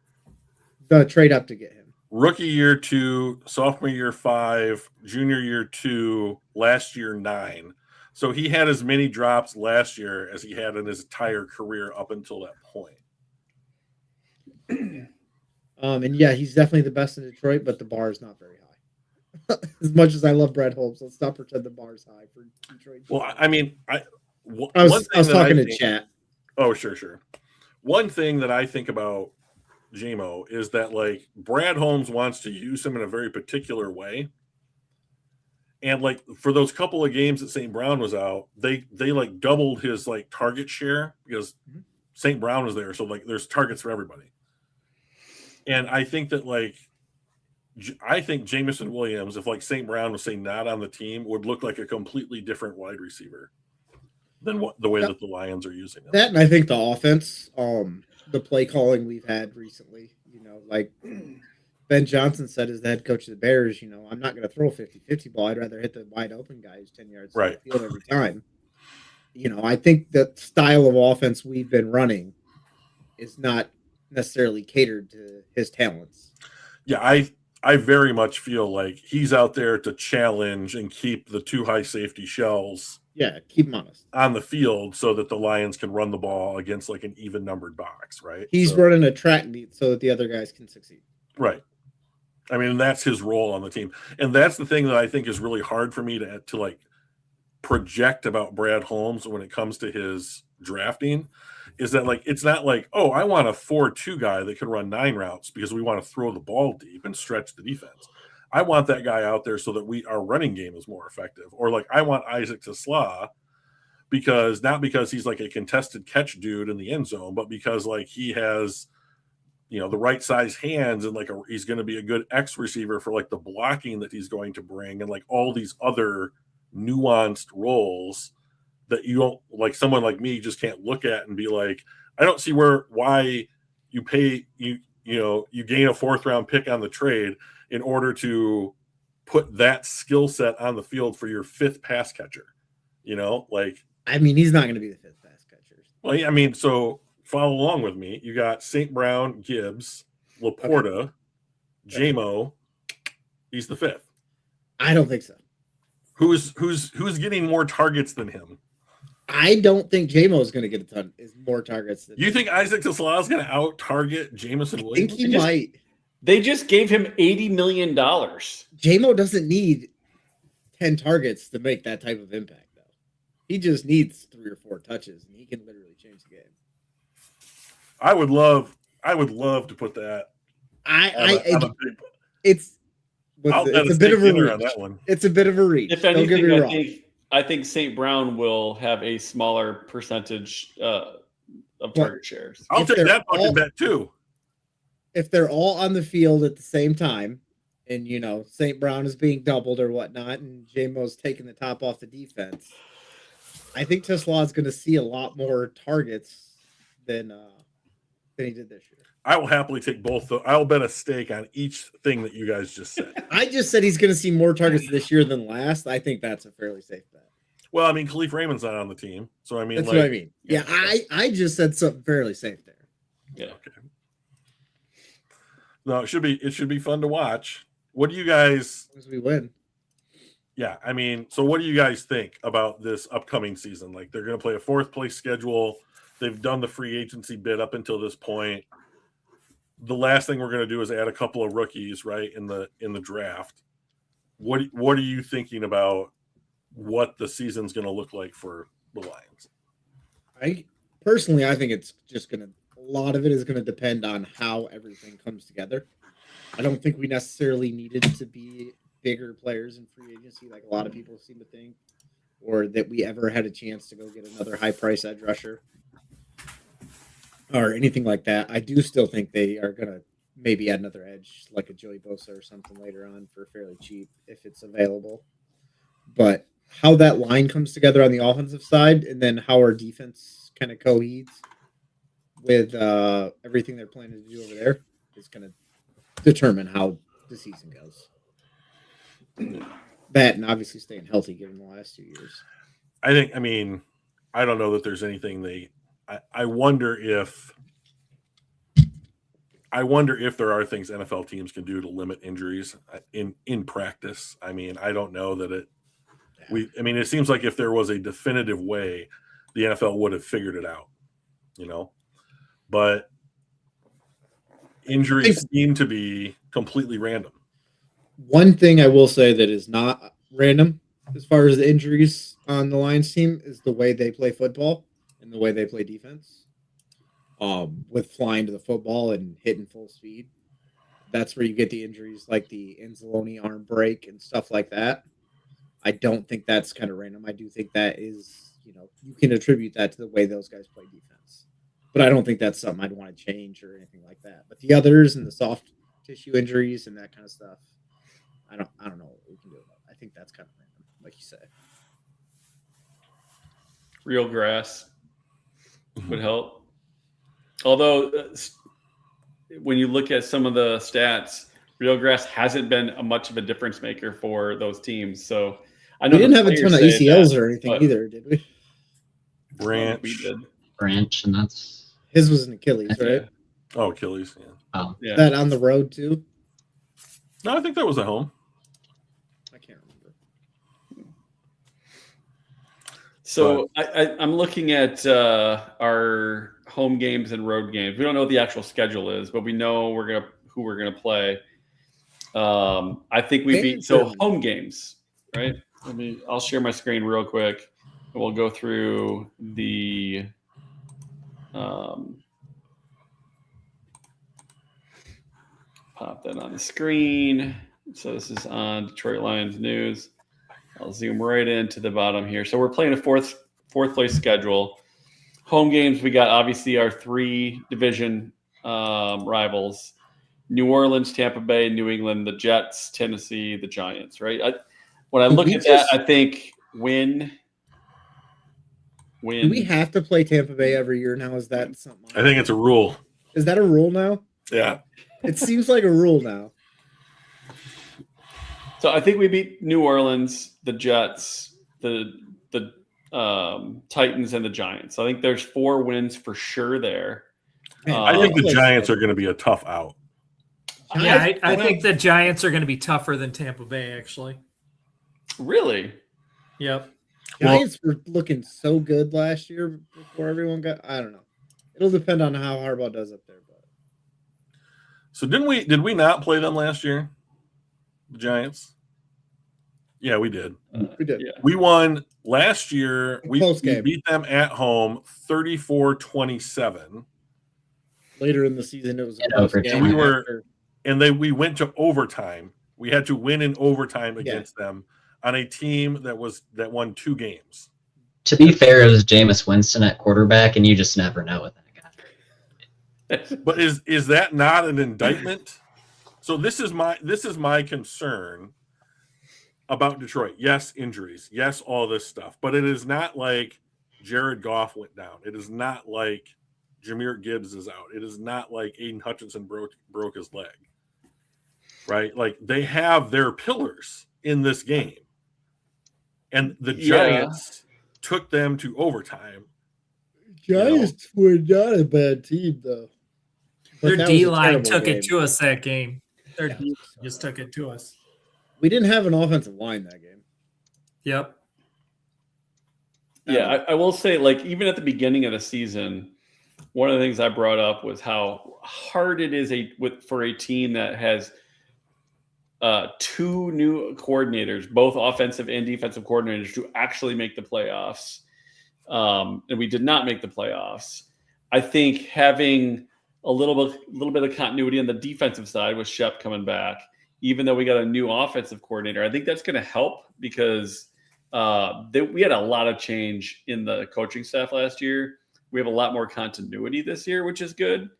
The trade up to get him. rookie year 2, sophomore year 5, junior year 2, last year 9. So he had as many drops last year as he had in his entire career up until that point. And yeah, he's definitely the best in Detroit, but the bar is not very high. As much as I love Brett Holmes, let's not pretend the bar's high for Detroit. Well, I mean, I one was thing that talking to think- chat. Oh, sure. One thing that I think about JMO is that like Brad Holmes wants to use him in a very particular way. And like for those couple of games that St. Brown was out, they like doubled his like target share because St. Brown was there. So like there's targets for everybody. And I think that like I think Jameson Williams, if like St. Brown was say not on the team, would look like a completely different wide receiver than what the way that the Lions are using him. That and I think the offense, the play calling we've had recently, like Ben Johnson said as the head coach of the Bears, I'm not going to throw a 50-50 ball. I'd rather hit the wide open guy who's 10 yards Right. field every time. I think the style of offense we've been running is not necessarily catered to his talents. Yeah, I very much feel like he's out there to challenge and keep the two high safety shells Yeah, keep him honest. on the field so that the Lions can run the ball against like an even numbered box, right? He's So- running a track meet so that the other guys can succeed. right. I mean, that's his role on the team. And that's the thing that I think is really hard for me to like project about Brad Holmes when it comes to his drafting is that like it's not like, oh, I want a 4-2 guy that can run 9 routes because we want to throw the ball deep and stretch the defense. I want that guy out there so that our running game is more effective. Or like I want Isaac Tesla because not because he's like a contested catch dude in the end zone, but because like he has the right size hands and like he's going to be a good X receiver for like the blocking that he's going to bring and like all these other nuanced roles that you don't like someone like me just can't look at and be like, I don't see why you pay you gain a 4th round pick on the trade in order to put that skill set on the field for your 5th pass catcher. Like I mean, he's not going to be the 5th pass catcher. well, yeah, I mean, so follow along with me. You got St. Brown, Gibbs, Laporta, JMO. He's the 5th. I don't think so. Who's getting more targets than him? I don't think JMO is going to get a ton more targets than You think Isaac Tesla is going to out target Jameson I think Williams? he Just- might. They just gave him $80 million. JMO doesn't need 10 targets to make that type of impact, though. He just needs 3 or 4 touches, and he can literally change the game. I would love to put that. It's I'll bet it's a bit of a dinner on reach. that one. It's a bit of a reach. If Don't get anything, me wrong. I think St. Brown will have a smaller percentage of target shares. I'll If take they're that fucking all- bet too. If they're all on the field at the same time, and St. Brown is being doubled or whatnot, and JMO's taking the top off the defense, I think Tesla is going to see a lot more targets than he did this year. I will happily take both. I'll bet a stake on each thing that you guys just said. I just said he's going to see more targets this year than last. I think that's a fairly safe bet. Well, I mean, Khalif Raymond's not on the team, so I mean, That's like, what I mean. Yeah, I just said something fairly safe there. Yeah. okay. No, it should be fun to watch. What do you guys? As we win. Yeah, I mean, so what do you guys think about this upcoming season? Like, they're going to play a 4th place schedule. They've done the free agency bid up until this point. The last thing we're going to do is add a couple of rookies, right, in the draft. What are you thinking about what the season's going to look like for the Lions? I think it's just a lot of it is going to depend on how everything comes together. I don't think we necessarily needed to be bigger players in free agency like a lot of people seem to think, or that we ever had a chance to go get another high price edge rusher or anything like that. I do still think they are going to maybe add another edge like a Joey Bosa or something later on for fairly cheap if it's available. But how that line comes together on the offensive side and then how our defense kind of cohedes with everything they're planning to do over there is going to determine how the season goes. That and obviously staying healthy given the last 2 years. I don't know that there's anything I wonder if there are things NFL teams can do to limit injuries in practice. I mean, I don't know that it seems like if there was a definitive way, the NFL would have figured it out, but injuries seem to be completely random. One thing I will say that is not random as far as the injuries on the Lions team is the way they play football and the way they play defense. With flying to the football and hitting full speed. That's where you get the injuries like the Anzalone arm break and stuff like that. I don't think that's kind of random. I do think that is, you can attribute that to the way those guys play defense. But I don't think that's something I'd want to change or anything like that. But the others and the soft tissue injuries and that kind of stuff, I don't know what we can do about it. I think that's kind of random, like you say. Real grass would help. Although, when you look at some of the stats, real grass hasn't been much of a difference maker for those teams. So I know We didn't the have a ton of players say ACLs that, or anything but- either, did we? Branch. We did. Branch, and that's His was an Achilles, right? Oh, Achilles. Yeah. Yeah. That on the road too? No, I think that was at home. I can't remember. So I'm looking at our home games and road games. We don't know what the actual schedule is, but we know who we're gonna play. I think we beat home games, right? I'll share my screen real quick, and we'll go through the. Pop that on the screen. So this is on Detroit Lions News. I'll zoom right into the bottom here. So we're playing a fourth place schedule. Home games, we got obviously our 3 division rivals: New Orleans, Tampa Bay, New England, the Jets, Tennessee, the Giants. Right. When I look at that, I think win. Do we have to play Tampa Bay every year now? Is that something? I think it's a rule. Is that a rule now? Yeah. It seems like a rule now. So I think we beat New Orleans, the Jets, the Titans, and the Giants. I think there's 4 wins for sure there. Man, I think the Like- Giants are going to be a tough out. Yeah, I think the Giants are going to be tougher than Tampa Bay, actually. Really? Yep. Giants were looking so good last year before everyone got. I don't know. It'll depend on how Harbaugh does up there. But So did we not play them last year? The Giants? Yeah, we did. we did. Yeah. We won last year. We Close game. beat them at home 34-27. Later in the season, it was a In close overtime. game. And we went to overtime. We had to win in overtime Yeah. against them on a team that won 2 games. to be fair, it was Jameis Winston at quarterback, and you just never know with that guy. But is that not an indictment? So this is my concern about Detroit. Yes, injuries. Yes, all this stuff. But it is not like Jared Goff went down. It is not like Jahmyr Gibbs is out. It is not like Aiden Hutchinson broke his leg. Right? Like they have their pillars in this game. And the Giants took them to overtime. Giants were not a bad team, though. But Their that was a D line terrible took game. it to us that game. Their Yeah. D just took it to us. We didn't have an offensive line that game. Yep. Yeah, I will say, like, even at the beginning of the season, one of the things I brought up was how hard it is for a team that has 2 new coordinators, both offensive and defensive coordinators, to actually make the playoffs. And we did not make the playoffs. I think having a little bit of continuity on the defensive side with Shep coming back, even though we got a new offensive coordinator, I think that's going to help because we had a lot of change in the coaching staff last year. We have a lot more continuity this year, which is good.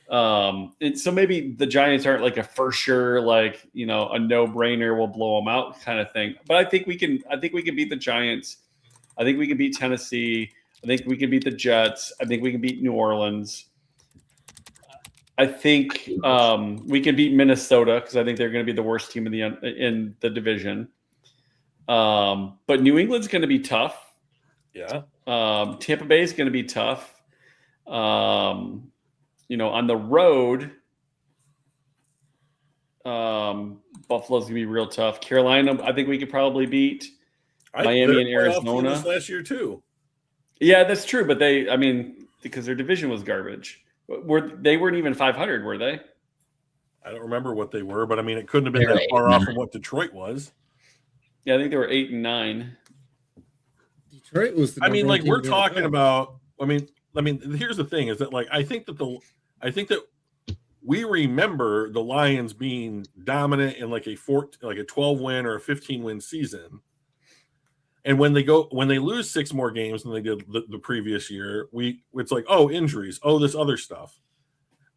And so maybe the Giants aren't like a for sure, like, a no-brainer, we'll blow them out kind of thing. But I think we can beat the Giants. I think we can beat Tennessee. I think we can beat the Jets. I think we can beat New Orleans. I think we can beat Minnesota because I think they're going to be the worst team in the division. But New England's going to be tough. Yeah. Tampa Bay is going to be tough. On the road, Buffalo's going to be real tough. Carolina, I think we could probably beat. Miami and Arizona. last year too. Yeah, that's true. But because their division was garbage. They weren't even 500, were they? I don't remember what they were, but I mean, it couldn't have been They were that far 8 off and from what Detroit was. Yeah, I think they were 8 and 9. Detroit was the. I mean, number one like team we're in the talking NFL. about. I mean, here's the thing: is that like I think that we remember the Lions being dominant in like a 12 win or a 15 win season, and when they lose 6 more games than they did the previous year, it's like, oh, injuries, oh, this other stuff,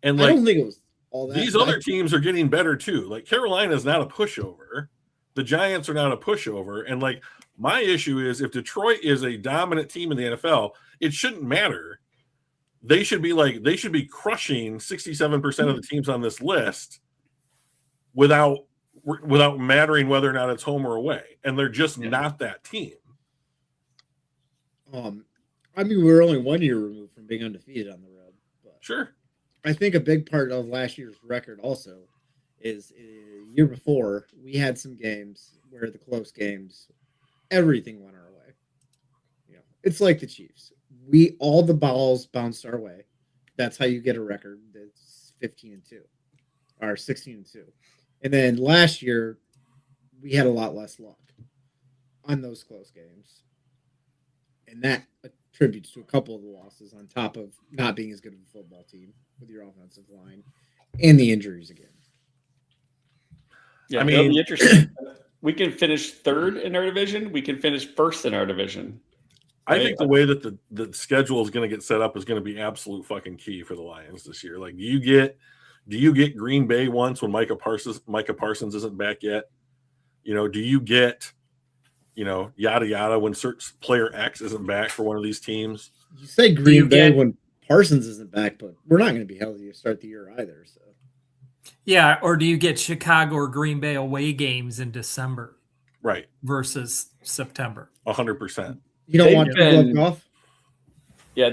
and I like don't think it was all that. these but other teams are getting better too. Like Carolina is not a pushover. The Giants are not a pushover. And like my issue is if Detroit is a dominant team in the NFL, it shouldn't matter. They should be crushing 67% of the teams on this list without mattering whether or not it's home or away. And they're just not that team. I mean, we were only 1 year removed from being undefeated on the road. But Sure. I think a big part of last year's record also is year before we had some games where the close games, everything went our way. You know, it's like the Chiefs. All the balls bounced our way. That's how you get a record that's 15-2 or 16-2. And then last year we had a lot less luck on those close games. And that attributes to a couple of the losses on top of not being as good of a football team with your offensive line and the injuries again. Yeah, I it'll mean- be interesting. We can finish 3rd in our division. We can finish 1st in our division. I think the way that the schedule is going to get set up is going to be absolute fucking key for the Lions this year. Like, do you get Green Bay once when Micah Parsons isn't back yet? You know, do you get, you know, yada yada when certain player X isn't back for one of these teams? You say Green you Bay get- when Parsons isn't back, but we're not going to be healthy to start the year either. So Yeah, or do you get Chicago or Green Bay away games in December Right, versus September? 100%. you don't They've want to been- look off. Yeah,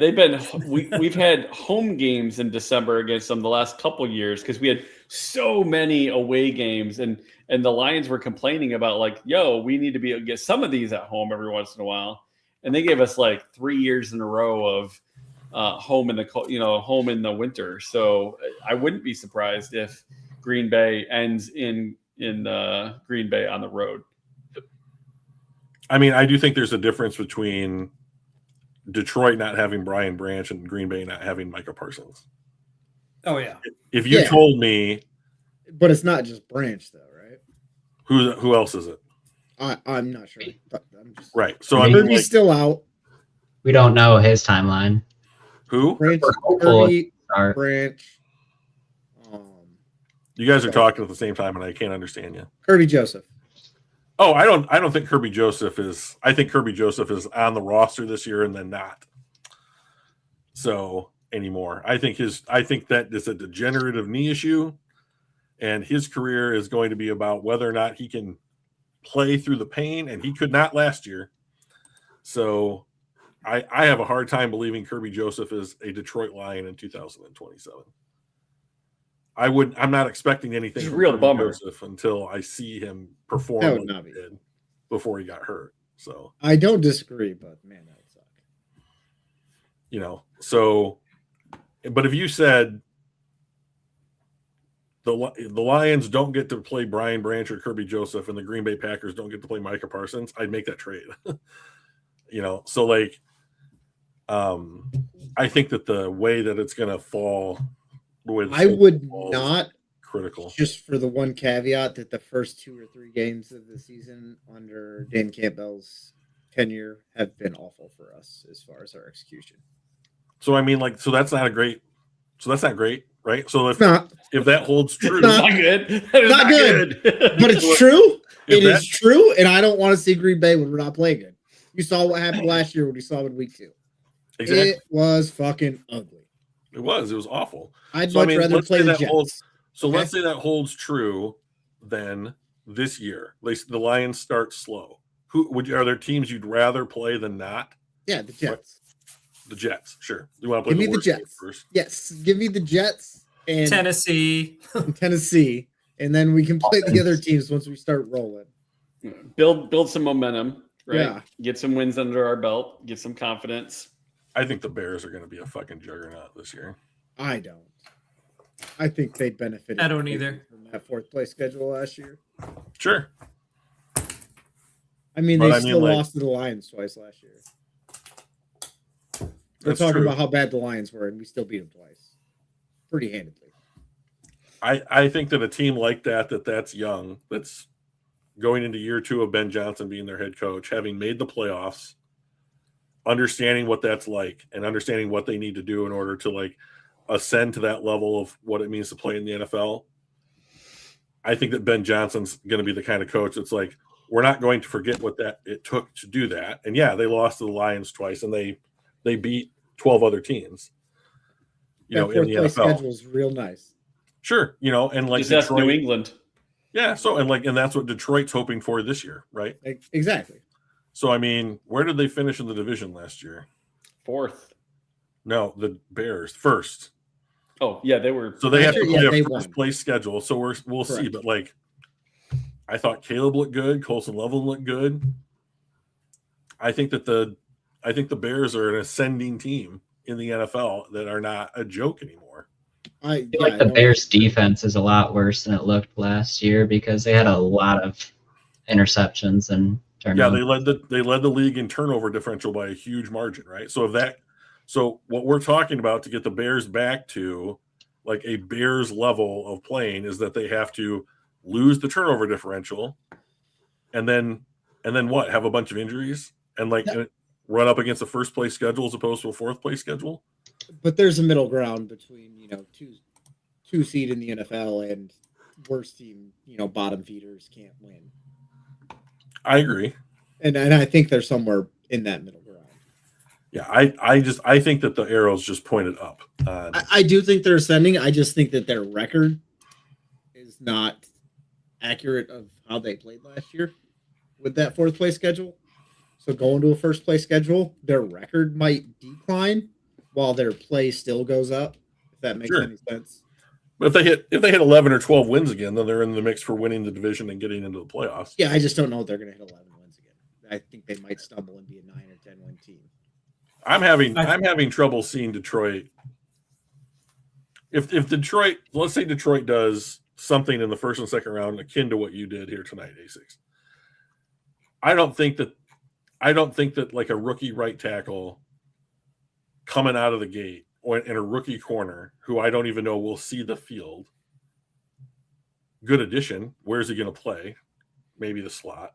we've had home games in December against them the last couple years because we had so many away games, and the Lions were complaining about like, yo, we need to get some of these at home every once in a while, and they gave us like 3 years in a row of home in the winter. So I wouldn't be surprised if Green Bay ends in Green Bay on the road. I mean, I do think there's a difference between Detroit not having Brian Branch and Green Bay not having Micah Parsons. Oh yeah. If you Yeah. told me But it's not just Branch, though, right? who else is it? I'm not sure. But I'm just Right. So I mean, Kirby's like, still out. We don't know his timeline. who? Branch, We're hopeful Kirby, Start. Branch, You guys are talking at the same time, and I can't understand you. Kirby Joseph. Oh, I don't think Kirby Joseph is. I think Kirby Joseph is on the roster this year and then not. So anymore, I think that is a degenerative knee issue, and his career is going to be about whether or not he can play through the pain, and he could not last year. So I have a hard time believing Kirby Joseph is a Detroit Lion in 2027. I'm not expecting anything It's a from real Kirby bummer. Joseph until I see him perform That would like not he be. did before he got hurt. So, I don't disagree, but man, that would suck. you know, but if you said the Lions don't get to play Brian Branch or Kirby Joseph and the Green Bay Packers don't get to play Micah Parsons, I'd make that trade. You know, so like, I think that the way that it's going to fall, the way the I would falls is not, critical. just for the one caveat that the first 2 or 3 games of the season under Dan Campbell's tenure have been awful for us as far as our execution. So I mean, like, that's not great, right? So It's not, if that holds true, not. Not good. That is Not not good. good. but it's true. If It that- is true, and I don't want to see Green Bay when we're not playing good. You saw what happened last year when we saw it in week 2. exactly, It was fucking ugly. it was awful. I'd So, I much mean, rather let's play say the that Jets. holds- So Okay. let's say that holds true then this year. At least the Lions start slow. Are there teams you'd rather play than not? Yeah, the Jets. The Jets, sure. You want to play Give me the the worst team Jets. first? Yes, give me the Jets and Tennessee. Tennessee, and then we can play the other teams once we start rolling. Build some momentum, right? Yeah. Get some wins under our belt, get some confidence. I think the Bears are going to be a fucking juggernaut this year. I don't. I think they benefited. I don't greatly either. from that fourth place schedule last year. Sure. I mean, But they I mean, still like- lost to the Lions twice last year. We're That's talking true. about how bad the Lions were, and we still beat them twice, pretty handedly. I think that a team like that's young, that's going into year 2 of Ben Johnson being their head coach, having made the playoffs, understanding what that's like and understanding what they need to do in order to like ascend to that level of what it means to play in the NFL. I think that Ben Johnson's going to be the kind of coach that's like, we're not going to forget what that it took to do that. And yeah, they lost to the Lions twice and they beat 12 other teams, you know, That in fourth the place NFL. schedule is real nice. Sure. You know, and like Just ask New Detroit, England. yeah. So, and that's what Detroit's hoping for this year. Right. Exactly. So, I mean, where did they finish in the division last year? 4th. No, the Bears first. Oh, yeah, they were. So they have to Last year, play yeah, they a first won. place schedule. So we'll see. Correct. But like, I thought Caleb looked good. Colson Loveland looked good. I think the Bears are an ascending team in the NFL that are not a joke anymore. I feel like the Bears defense is a lot worse than it looked last year because they had a lot of interceptions and Yeah, turnovers. they led the league in turnover differential by a huge margin, right? So what we're talking about to get the Bears back to like a Bears level of playing is that they have to lose the turnover differential and then what? Have a bunch of injuries and like run up against a first place schedule as opposed to a fourth place schedule? But there's a middle ground between two seed in the NFL and worst team, bottom feeders can't win. I agree. And I think they're somewhere in that middle ground. Yeah, I think that the arrows just pointed up. I do think they're ascending. I just think that their record is not accurate of how they played last year with that fourth place schedule. So going to a first place schedule, their record might decline while their play still goes up, if that makes Sure. any sense. But if they hit 11 or 12 wins again, then they're in the mix for winning the division and getting into the playoffs. Yeah, I just don't know if they're going to hit 11 wins again. I think they might stumble and be a 9 or 10 win team. I'm having trouble seeing Detroit. If Detroit, let's say Detroit does something in the first and second round akin to what you did here tonight, A6. I don't think that like a rookie right tackle coming out of the gate or in a rookie corner who I don't even know will see the field. Good addition. Where's he going to play? Maybe the slot.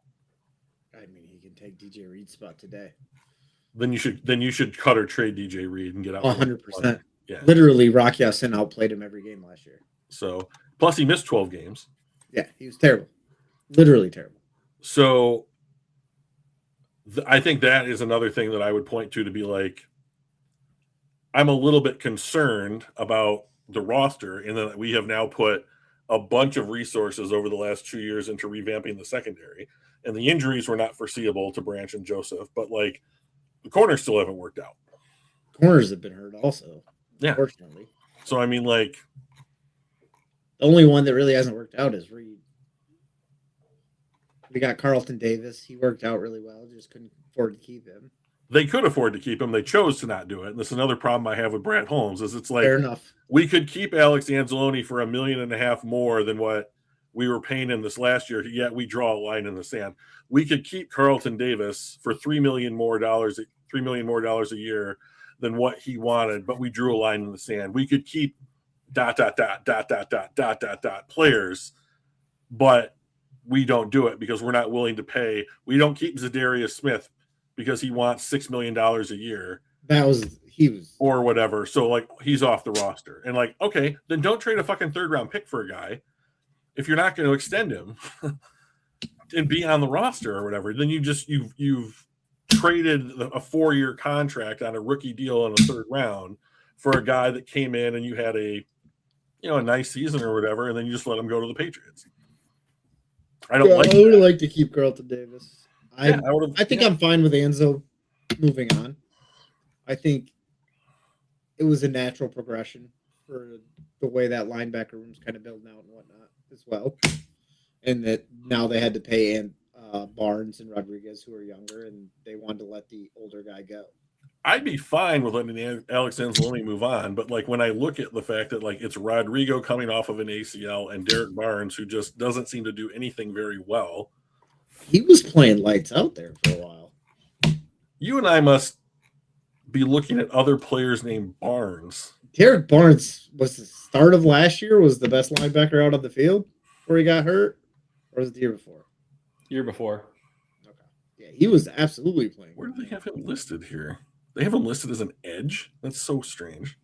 I mean, he can take DJ Reed's spot today. Then you should cut or trade DJ Reed and get out. 100%. Yeah. Literally, Rock Ya-Sin outplayed him every game last year. So plus he missed 12 games. Yeah, he was terrible. Literally terrible. So I think that is another thing that I would point to be like, I'm a little bit concerned about the roster in that we have now put a bunch of resources over the last 2 years into revamping the secondary, and the injuries were not foreseeable to Branch and Joseph, but like the corners still haven't worked out. Corners have been hurt also. Yeah. Unfortunately. So I mean, like, The only one that really hasn't worked out is Reed. We got Carlton Davis. He worked out really well. Just couldn't afford to keep him. they could afford to keep him. They chose to not do it. And this is another problem I have with Brad Holmes is it's like Fair enough. we could keep Alex Anzalone for $1.5 million more than what we were paying him this last year. Yet we draw a line in the sand. We could keep Carlton Davis for $3 million more a year than what he wanted, but we drew a line in the sand. We could keep ... players, but we don't do it because we're not willing to pay. We don't keep Zadarius Smith because he wants $6 million a year He was or whatever. So like he's off the roster. And like, okay, then don't trade a fucking third round pick for a guy if you're not going to extend him and be on the roster or whatever. Then you've traded a 4-year contract on a rookie deal in the third round for a guy that came in and you had a nice season or whatever, and then you just let him go to the Patriots. I don't like I would that. like to keep Carlton Davis. I would've- I think I'm fine with Anzo moving on. I think it was a natural progression for the way that linebacker room's kind of building out and whatnot as well. And that now they had to pay Barnes and Rodriguez, who are younger, and they wanted to let the older guy go. I'd be fine with letting Alex Anzalone move on, but like when I look at the fact that like it's Rodrigo coming off of an ACL and Derek Barnes, who just doesn't seem to do anything very well. He was playing lights out there for a while. You and I must be looking at other players named Barnes. Derek Barnes was the start of last year, was the best linebacker out on the field before he got hurt, or was it the year before? Year before. Okay. Yeah, he was absolutely playing. Where do they have him listed here? They have him listed as an edge? That's so strange.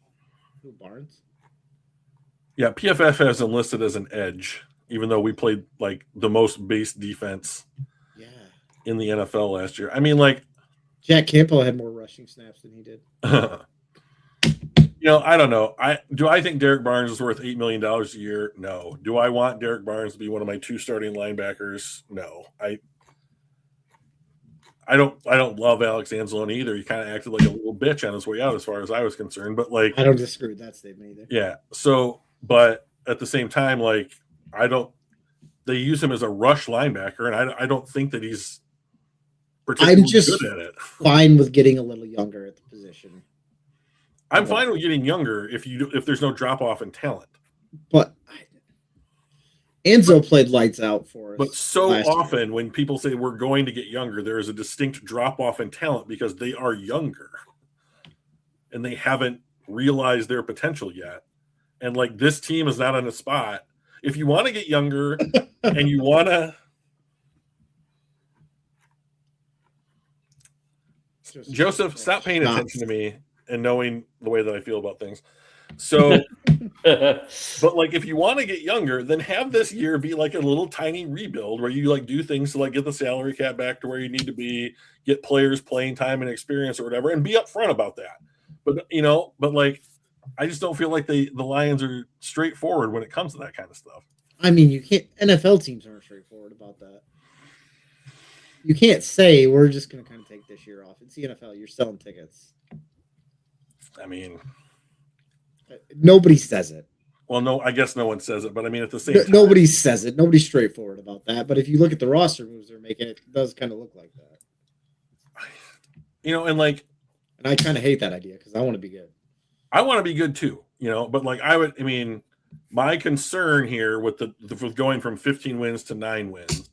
Who, Barnes? Yeah, PFF has him listed as an edge, even though we played like the most base defense Yeah. in the NFL last year. I mean, like, Jack Campbell had more rushing snaps than he did. I don't know. I think Derek Barnes is worth $8 million a year? No. Do I want Derek Barnes to be one of my 2 starting linebackers? No. I don't love Alex Anzalone either. He kind of acted like a little bitch on his way out as far as I was concerned. But like, I don't disagree with that statement either. yeah. So, but at the same time, like, they use him as a rush linebacker, and I don't think that he's particularly just good at it. Fine with getting a little younger at the position. I'm fine with getting younger if there's no drop off in talent. But Enzo played lights out for us. But so last year. often when people say we're going to get younger, there is a distinct drop off in talent because they are younger and they haven't realized their potential yet. And like this team is not on a spot. If you want to get younger and you want to Joseph, stop paying attention to me and knowing the way that I feel about things. So, but like, if you want to get younger, then have this year be like a little tiny rebuild where you like do things to like get the salary cap back to where you need to be, get players playing time and experience or whatever, and be upfront about that. But but like, I just don't feel like the Lions are straightforward when it comes to that kind of stuff. I mean, you can't. NFL teams aren't straightforward about that. You can't say we're just going to kind of take this year off. It's the NFL. You're selling tickets. I mean, nobody says it. well, no, I guess no one says it, but I mean, at the same time, Nobody says it. Nobody's straightforward about that. But if you look at the roster moves they're making, it does kind of look like that. and like, And I kind of hate that idea because I want to be good. I want to be good too, but like my concern here with with going from 15 wins to 9 wins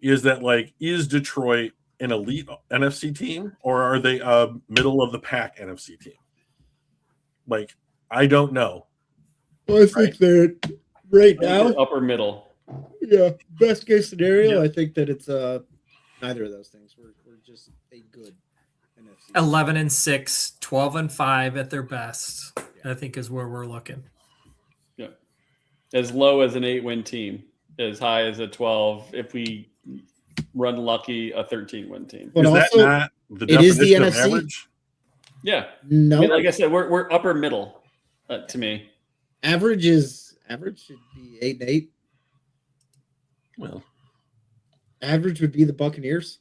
is that like, is Detroit an elite NFC team or are they a middle of the pack NFC team? Like, I don't know. Well, I think that right now, upper middle. yeah, best case scenario, Yeah. I think that it's neither of those things. We're just a good NFC. 11-6, 12-5 at their best. I think is where we're looking. Yeah. As low as an 8-win team, as high as a 12. If we run lucky, a 13-win team. But is that also, not the it is the definition of NFC. average? Yeah. no, I mean, like I said, we're upper middle to me. average should be 8-8. Well, Average would be the Buccaneers.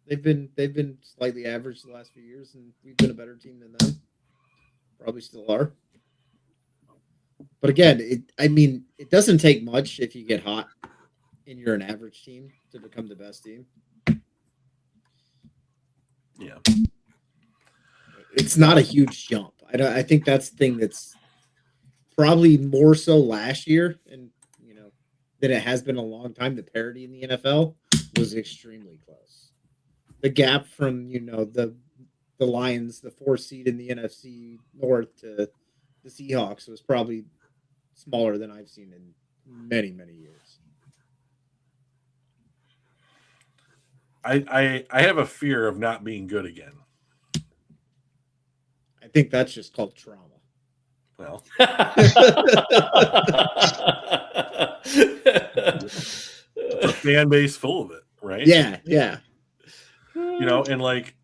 They've been slightly average the last few years, and we've been a better team than them. Probably still are. But again, it doesn't take much if you get hot and you're an average team to become the best team. yeah. It's not a huge jump. I think that's the thing that's probably more so last year, and than it has been a long time. The parity in the NFL was extremely close. The gap from the Lions, the 4th seed in the NFC North, to the Seahawks was probably smaller than I've seen in many, many years. I have a fear of not being good again. I think that's just called trauma. Well, it's a fan base full of it, right? Yeah. And like,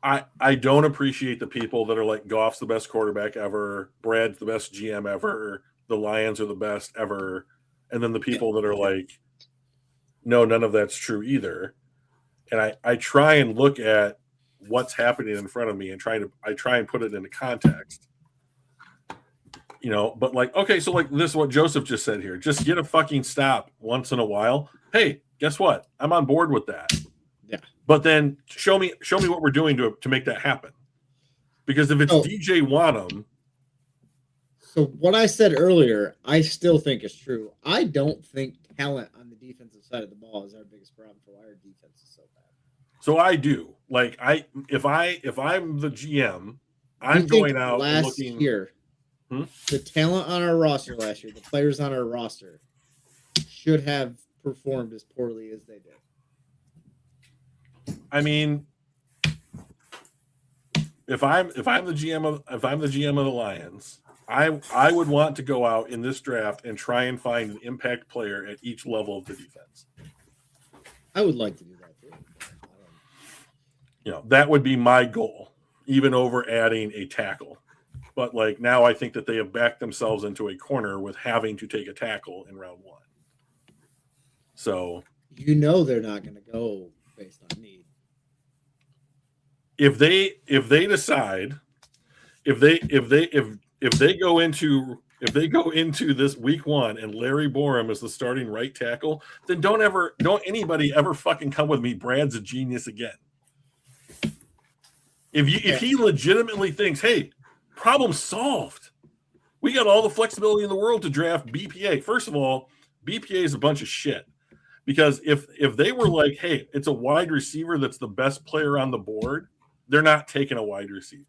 I don't appreciate the people that are like, Goff's the best quarterback ever, Brad's the best GM ever, the Lions are the best ever, and then the people that are like, no, none of that's true either. And I try and look at what's happening in front of me and I try and put it into context. But like, okay, so like this is what Joseph just said here. Just get a fucking stop once in a while. Hey, guess what? I'm on board with that. Yeah. But then show me what we're doing to make that happen. Because if it's Oh. DJ Wanham, So what I said earlier, I still think is true. I don't think talent on the defensive side of the ball is our biggest problem for why our defense is so bad. so I do. Like if I'm the GM, I'm You think going out and last looking. year. Hmm? The talent on our roster last year, the players on our roster, should have performed as poorly as they did. I mean, if I'm the GM of the Lions, I would want to go out in this draft and try and find an impact player at each level of the defense. I would like to do that too. That would be my goal, even over adding a tackle. But like now, I think that they have backed themselves into a corner with having to take a tackle in round 1. So You know they're not going to go based on need. if they decide if they go into this week 1 and Larry Borum is the starting right tackle, then don't anybody ever fucking come with me. Brad's a genius again. If he legitimately thinks, hey, problem solved, we got all the flexibility in the world to draft BPA. First of all, BPA is a bunch of shit. Because if they were like, hey, it's a wide receiver that's the best player on the board, they're not taking a wide receiver.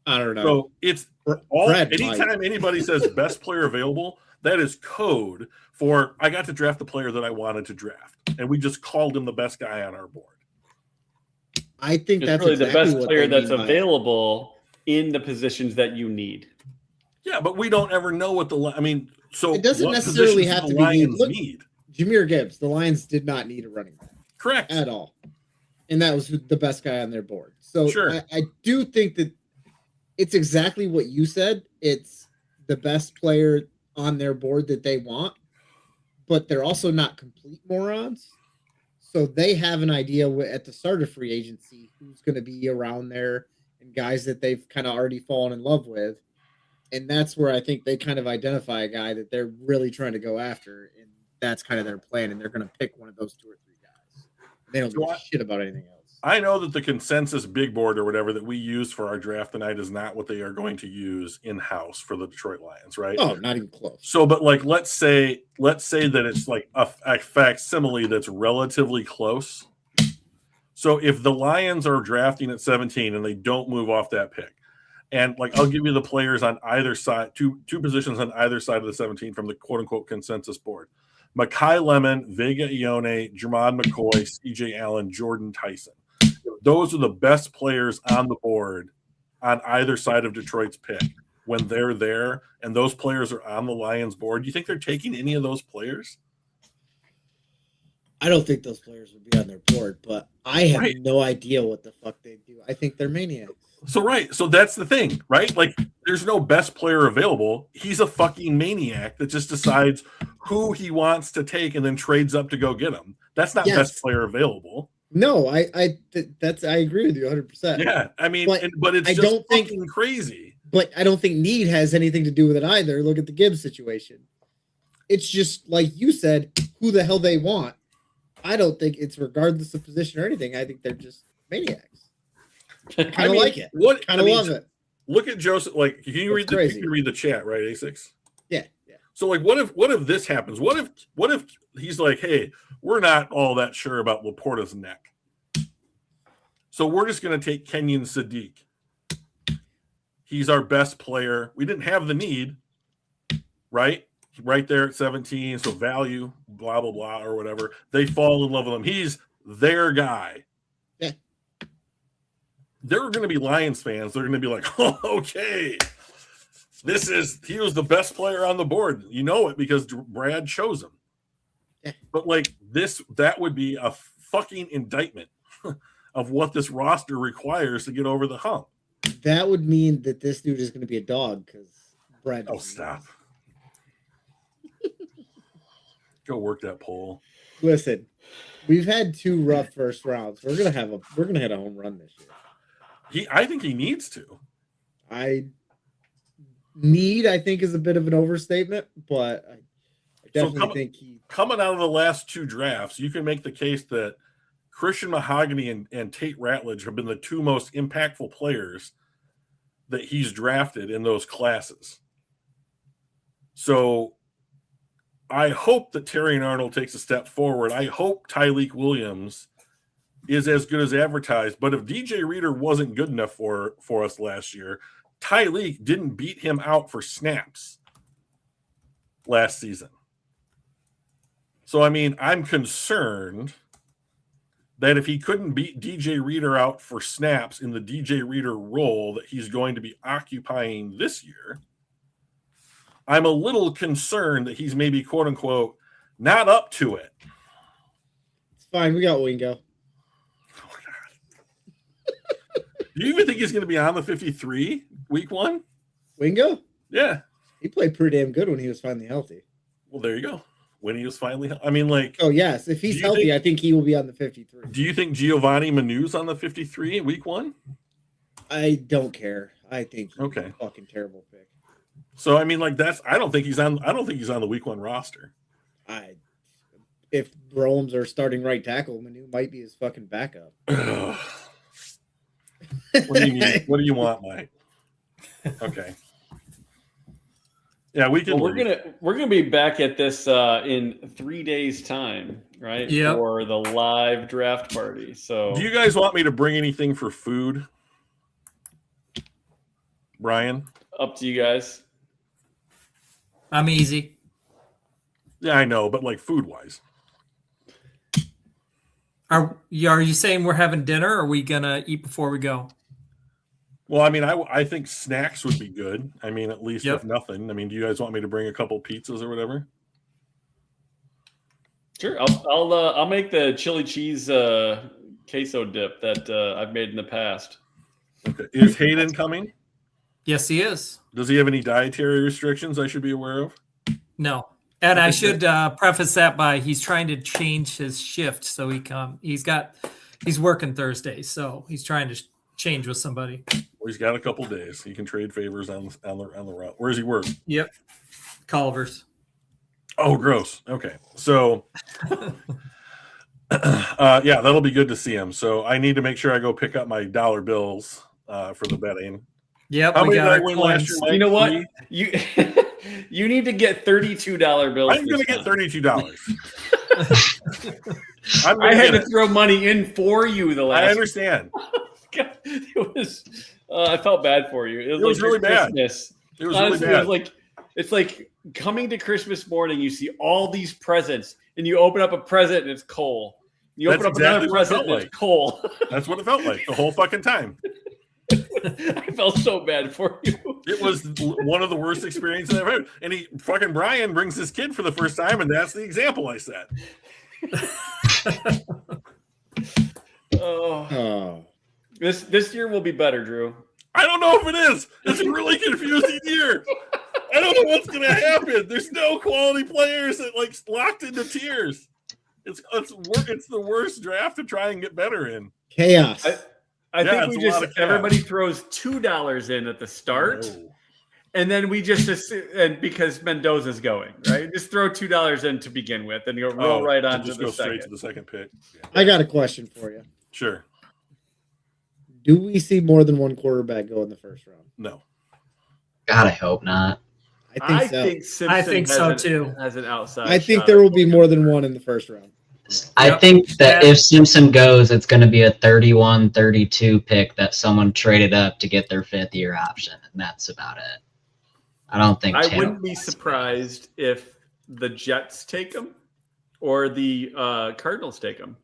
I don't know. So it's all Brad anytime might. anybody says best player available, that is code for I got to draft the player that I wanted to draft. And we just called him the best guy on our board. I think It's that's really exactly the best what player they that's mean by it. available in the positions that you need. Yeah, but we don't ever know what so It doesn't what necessarily positions have do to the be need. Lions Look- need. Jameer Gibbs, the Lions did not need a running back Correct. at all. And that was the best guy on their board. So Sure. I do think that it's exactly what you said. It's the best player on their board that they want, but they're also not complete morons. So they have an idea at the start of free agency who's going to be around there and guys that they've kind of already fallen in love with. And that's where I think they kind of identify a guy that they're really trying to go after. And that's kind of their plan. And they're going to pick one of those 2 or 3 guys. They don't give a shit about anything else. I know that the consensus big board or whatever that we use for our draft tonight is not what they are going to use in-house for the Detroit Lions, right? Oh, not even close. So, but like, let's say that it's like a facsimile that's relatively close. So if the Lions are drafting at 17 and they don't move off that pick, and like, I'll give you the players on either side, two positions on either side of the 17 from the quote unquote consensus board. Makai Lemon, Vega Ione, Jermod McCoy, CJ Allen, Jordan Tyson. Those are the best players on the board on either side of Detroit's pick when they're there, and those players are on the Lions board. Do you think they're taking any of those players? I don't think those players would be on their board, but I have Right. no idea what the fuck they do. I think they're maniacs. So that's the thing, right? Like, there's no best player available. He's a fucking maniac that just decides who he wants to take and then trades up to go get him. That's not Yes. best player available. No, I agree with you 100%. Yeah, I mean, But but it's I just don't think- fucking crazy. But I don't think need has anything to do with it either. Look at the Gibbs situation. It's just like you said, who the hell they want. I don't think it's regardless of position or anything. I think they're just maniacs. Kind of like it. What Kind of love it. Look at Joseph. Like, can you read That's crazy. you can read the chat, right? A6. Yeah. So, like, what if this happens? What if he's like, hey, we're not all that sure about Laporta's neck, so we're just going to take Kenyon Sadiq. He's our best player. We didn't have the need, right? Right there at 17. So value, blah, blah, blah, or whatever. They fall in love with him. He's their guy. Yeah. They're going to be Lions fans. They're going to be like, oh, okay. He was the best player on the board. You know it because Brad chose him. Yeah. But like that would be a fucking indictment of what this roster requires to get over the hump. That would mean that this dude is going to be a dog because Brad. Oh, stop. Go work that poll. Listen, we've had 2 rough first rounds. We're gonna hit a home run this year. I think he needs to. I think is a bit of an overstatement, but I definitely think he. Coming out of the last 2 drafts, you can make the case that Christian Mahogany and Tate Ratledge have been the two most impactful players that he's drafted in those classes. So I hope that Terry Arnold takes a step forward. I hope Tyleek Williams is as good as advertised. But if DJ Reader wasn't good enough for us last year, Tyleek didn't beat him out for snaps last season. So, I mean, I'm concerned that if he couldn't beat DJ Reader out for snaps in the DJ Reader role that he's going to be occupying this year, I'm a little concerned that he's maybe, quote unquote, not up to it. It's fine. We got Wingo. Oh, God. Do you even think he's going to be on the 53 week one? Wingo? Yeah. He played pretty damn good when he was finally healthy. Well, there you go. When he was finally, I mean, like, Oh, yes. If he's Do you healthy, think- I think he will be on the 53. do you think Giovanni Manu's on the 53 week one? I don't care. I think he's Okay. a fucking terrible pick. So, I mean, like, I don't think he's on the week one roster. If Rome's our starting right tackle, Manu might be his fucking backup. What do you need? What do you want, Mike? Okay. Yeah, we can. Well, we're gonna be back at this in 3 days' time, right? Yep. For the live draft party. So Do you guys want me to bring anything for food, Brian? up to you guys. I'm easy. Yeah, I know, but like food wise. Are you saying we're having dinner, or are we gonna eat before we go? Well, I mean, I think snacks would be good. I mean, at least Yep. if nothing. I mean, do you guys want me to bring a couple pizzas or whatever? Sure, I'll make the chili cheese queso dip that I've made in the past. Okay. Is Hayden coming? Yes, he is. Does he have any dietary restrictions I should be aware of? No. And I should preface that by he's trying to change his shift, so he's working Thursdays, so he's trying to change with somebody. Well, he's got a couple days. He can trade favors on the route. Where does he work? Yep. Culver's. Oh, gross. Okay. So, yeah, that'll be good to see him. So I need to make sure I go pick up my dollar bills for the betting. Yep. How we many got did I our win last coins. year, Mike? You know what? Three? You you need to get $32 bills. I'm going to get $32. I'm I gonna had get to it. throw money in for you the I last. understand. It was. I felt bad for you. It was like really your bad. Christmas. It was Honestly, really bad. it's like coming to Christmas morning. You see all these presents, and you open up a present and it's coal. You That's open up exactly another what it present felt and it's coal. That's what it felt like the whole fucking time. I felt so bad for you. It was one of the worst experiences I've had. And fucking Brian brings his kid for the first time, and that's the example I set. Oh, Oh. this year will be better, Drew. I don't know if it is. It's a really confusing year. I don't know what's going to happen. There's no quality players that like locked into tiers. It's the worst draft to try and get better in. Chaos. I Yeah, think it's we a lot just of cash. everybody throws $2 in at the start, No. and then we just and because Mendoza's going right, just throw $2 in to begin with, and you'll roll right on to just the go straight to second. the second pick. Yeah. I got a question for you. Sure. Do we see more than one quarterback go in the first round? No. God, I hope not. I think so. Simpson I think so, has too. Has an outside. I think shot. there will be more than one in the first round. I Yep. think that Yeah. if Simpson goes, it's going to be a 31-32 pick that someone traded up to get their fifth-year option, and that's about it. I don't think. I Taylor wouldn't be wants to surprised if the Jets take him or the Cardinals take him.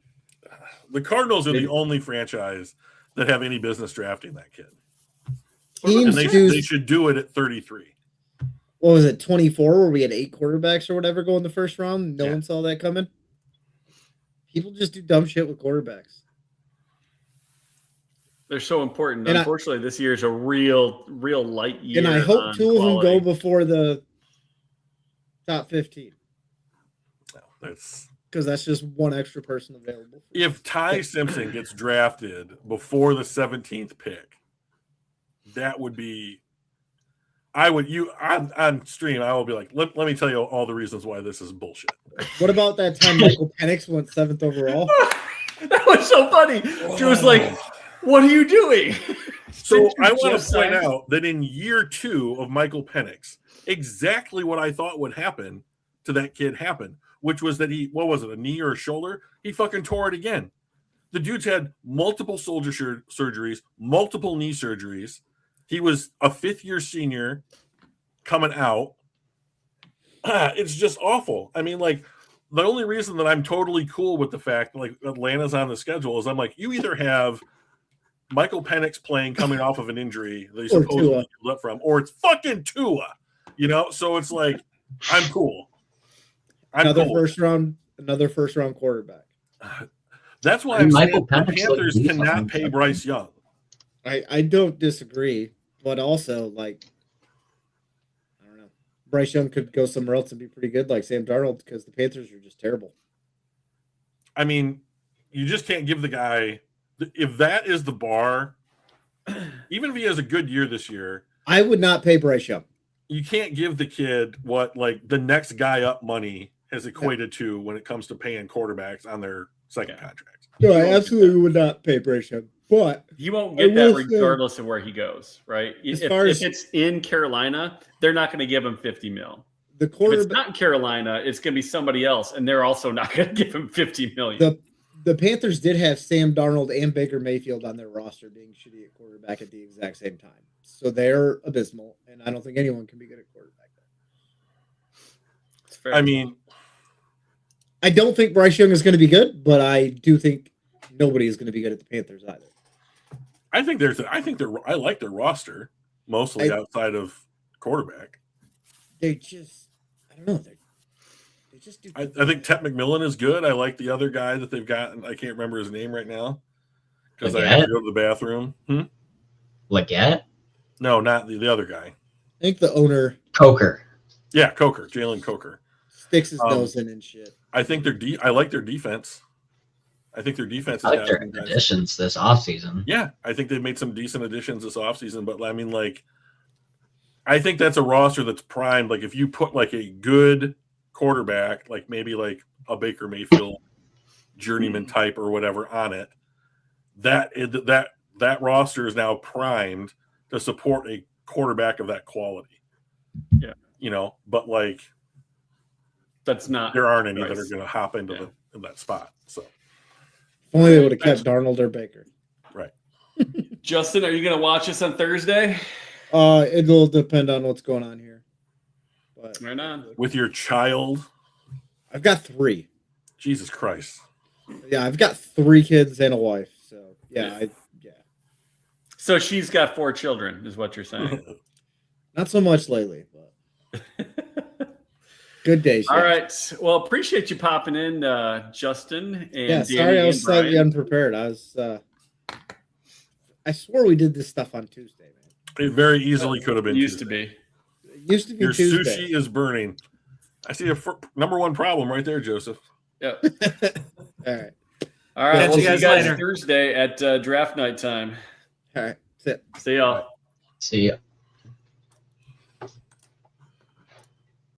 The Cardinals are the only franchise that have any business drafting that kid. And Teams they do, should do it at 33. what was it, 24, where we had 8 quarterbacks or whatever go in the first round? No Yeah. one saw that coming. People just do dumb shit with quarterbacks. They're so important. And Unfortunately, this year is a real light year. And I hope on 2 of them quality. go before the top 15, No, that's because that's just one extra person available. if Ty Simpson gets drafted before the 17th pick, that would be. I would on stream. I will be like, let me tell you all the reasons why this is bullshit. What about that time Michael Penix went 7th overall? That was so funny. Drew was like, "What are you doing?" So Didn't you I want just to point sign? out that in year 2 of Michael Penix, exactly what I thought would happen to that kid happened, which was that what was it, a knee or a shoulder? He fucking tore it again. The dude's had multiple shoulder surgeries, multiple knee surgeries. He was a 5th-year senior coming out. It's just awful. I mean, like, the only reason that I'm totally cool with the fact like Atlanta's on the schedule is I'm like, you either have Michael Penix playing coming off of an injury that he Or supposedly Tua. healed up from, or it's fucking Tua, So it's like, I'm cool. Another cool. first round quarterback. That's why I mean, I'm Michael saying the Penix looked Panthers decent cannot on pay Sunday. Bryce Young. I don't disagree, but also like I don't know. Bryce Young could go somewhere else and be pretty good, like Sam Darnold, because the Panthers are just terrible. I mean, you just can't give the guy if that is the bar. Even if he has a good year this year, I would not pay Bryce Young. you can't give the kid what like the next guy up money has equated to when it comes to paying quarterbacks on their second contract. No, I absolutely would not pay Bryce Young. But You won't I get that will say- regardless of where he goes, right? As If, far as- if it's in Carolina, they're not going to give him 50 mil. the If it's quarterback, not in Carolina, it's going to be somebody else, and they're also not going to give him 50 million. the Panthers did have Sam Darnold and Baker Mayfield on their roster being shitty at quarterback at the exact same time. So they're abysmal, and I don't think anyone can be good at quarterback. It's fair. I mean, I don't think Bryce Young is going to be good, but I do think nobody is going to be good at the Panthers either. I like their roster mostly outside of quarterback. They just, I don't know. They just do. I think Ted McMillan is good. I like the other guy that they've got. I can't remember his name right now because I have to go to the bathroom. Leggett? No, not the other guy. I think the owner Coker. Yeah, Coker, Jalen Coker. sticks his nose in and shit. I think I like their defense. I think their defense I is like their additions this offseason. Yeah, I think they've made some decent additions this offseason, but I mean, like, I think that's a roster that's primed. Like, if you put like a good quarterback, like maybe like a Baker Mayfield journeyman type or whatever on it, that roster is now primed to support a quarterback of that quality. Yeah. But like, That's not. there aren't any that Bryce. are going to hop into in that spot. So, If only they would have kept Darnold or Baker. right. Justin, are you going to watch us on Thursday? It'll depend on what's going on here. But Right on. With your child, I've got 3. Jesus Christ. Yeah, I've got 3 kids and a wife. So yeah. So she's got 4 children, is what you're saying. Not so much lately, but good days. All yeah. right. Well, appreciate you popping in, Justin. And Yeah, sorry, Danny I was and slightly Brian. unprepared. I swore we did this stuff on Tuesday, man. It very easily could have been Used to Tuesday. be. It used to be Your Tuesday. sushi is burning. I see a number one problem right there, Joseph. Yeah. All right. All right. Catch We'll you see you guys guys later. Thursday at draft night time. All right. That's it. See y'all. See ya.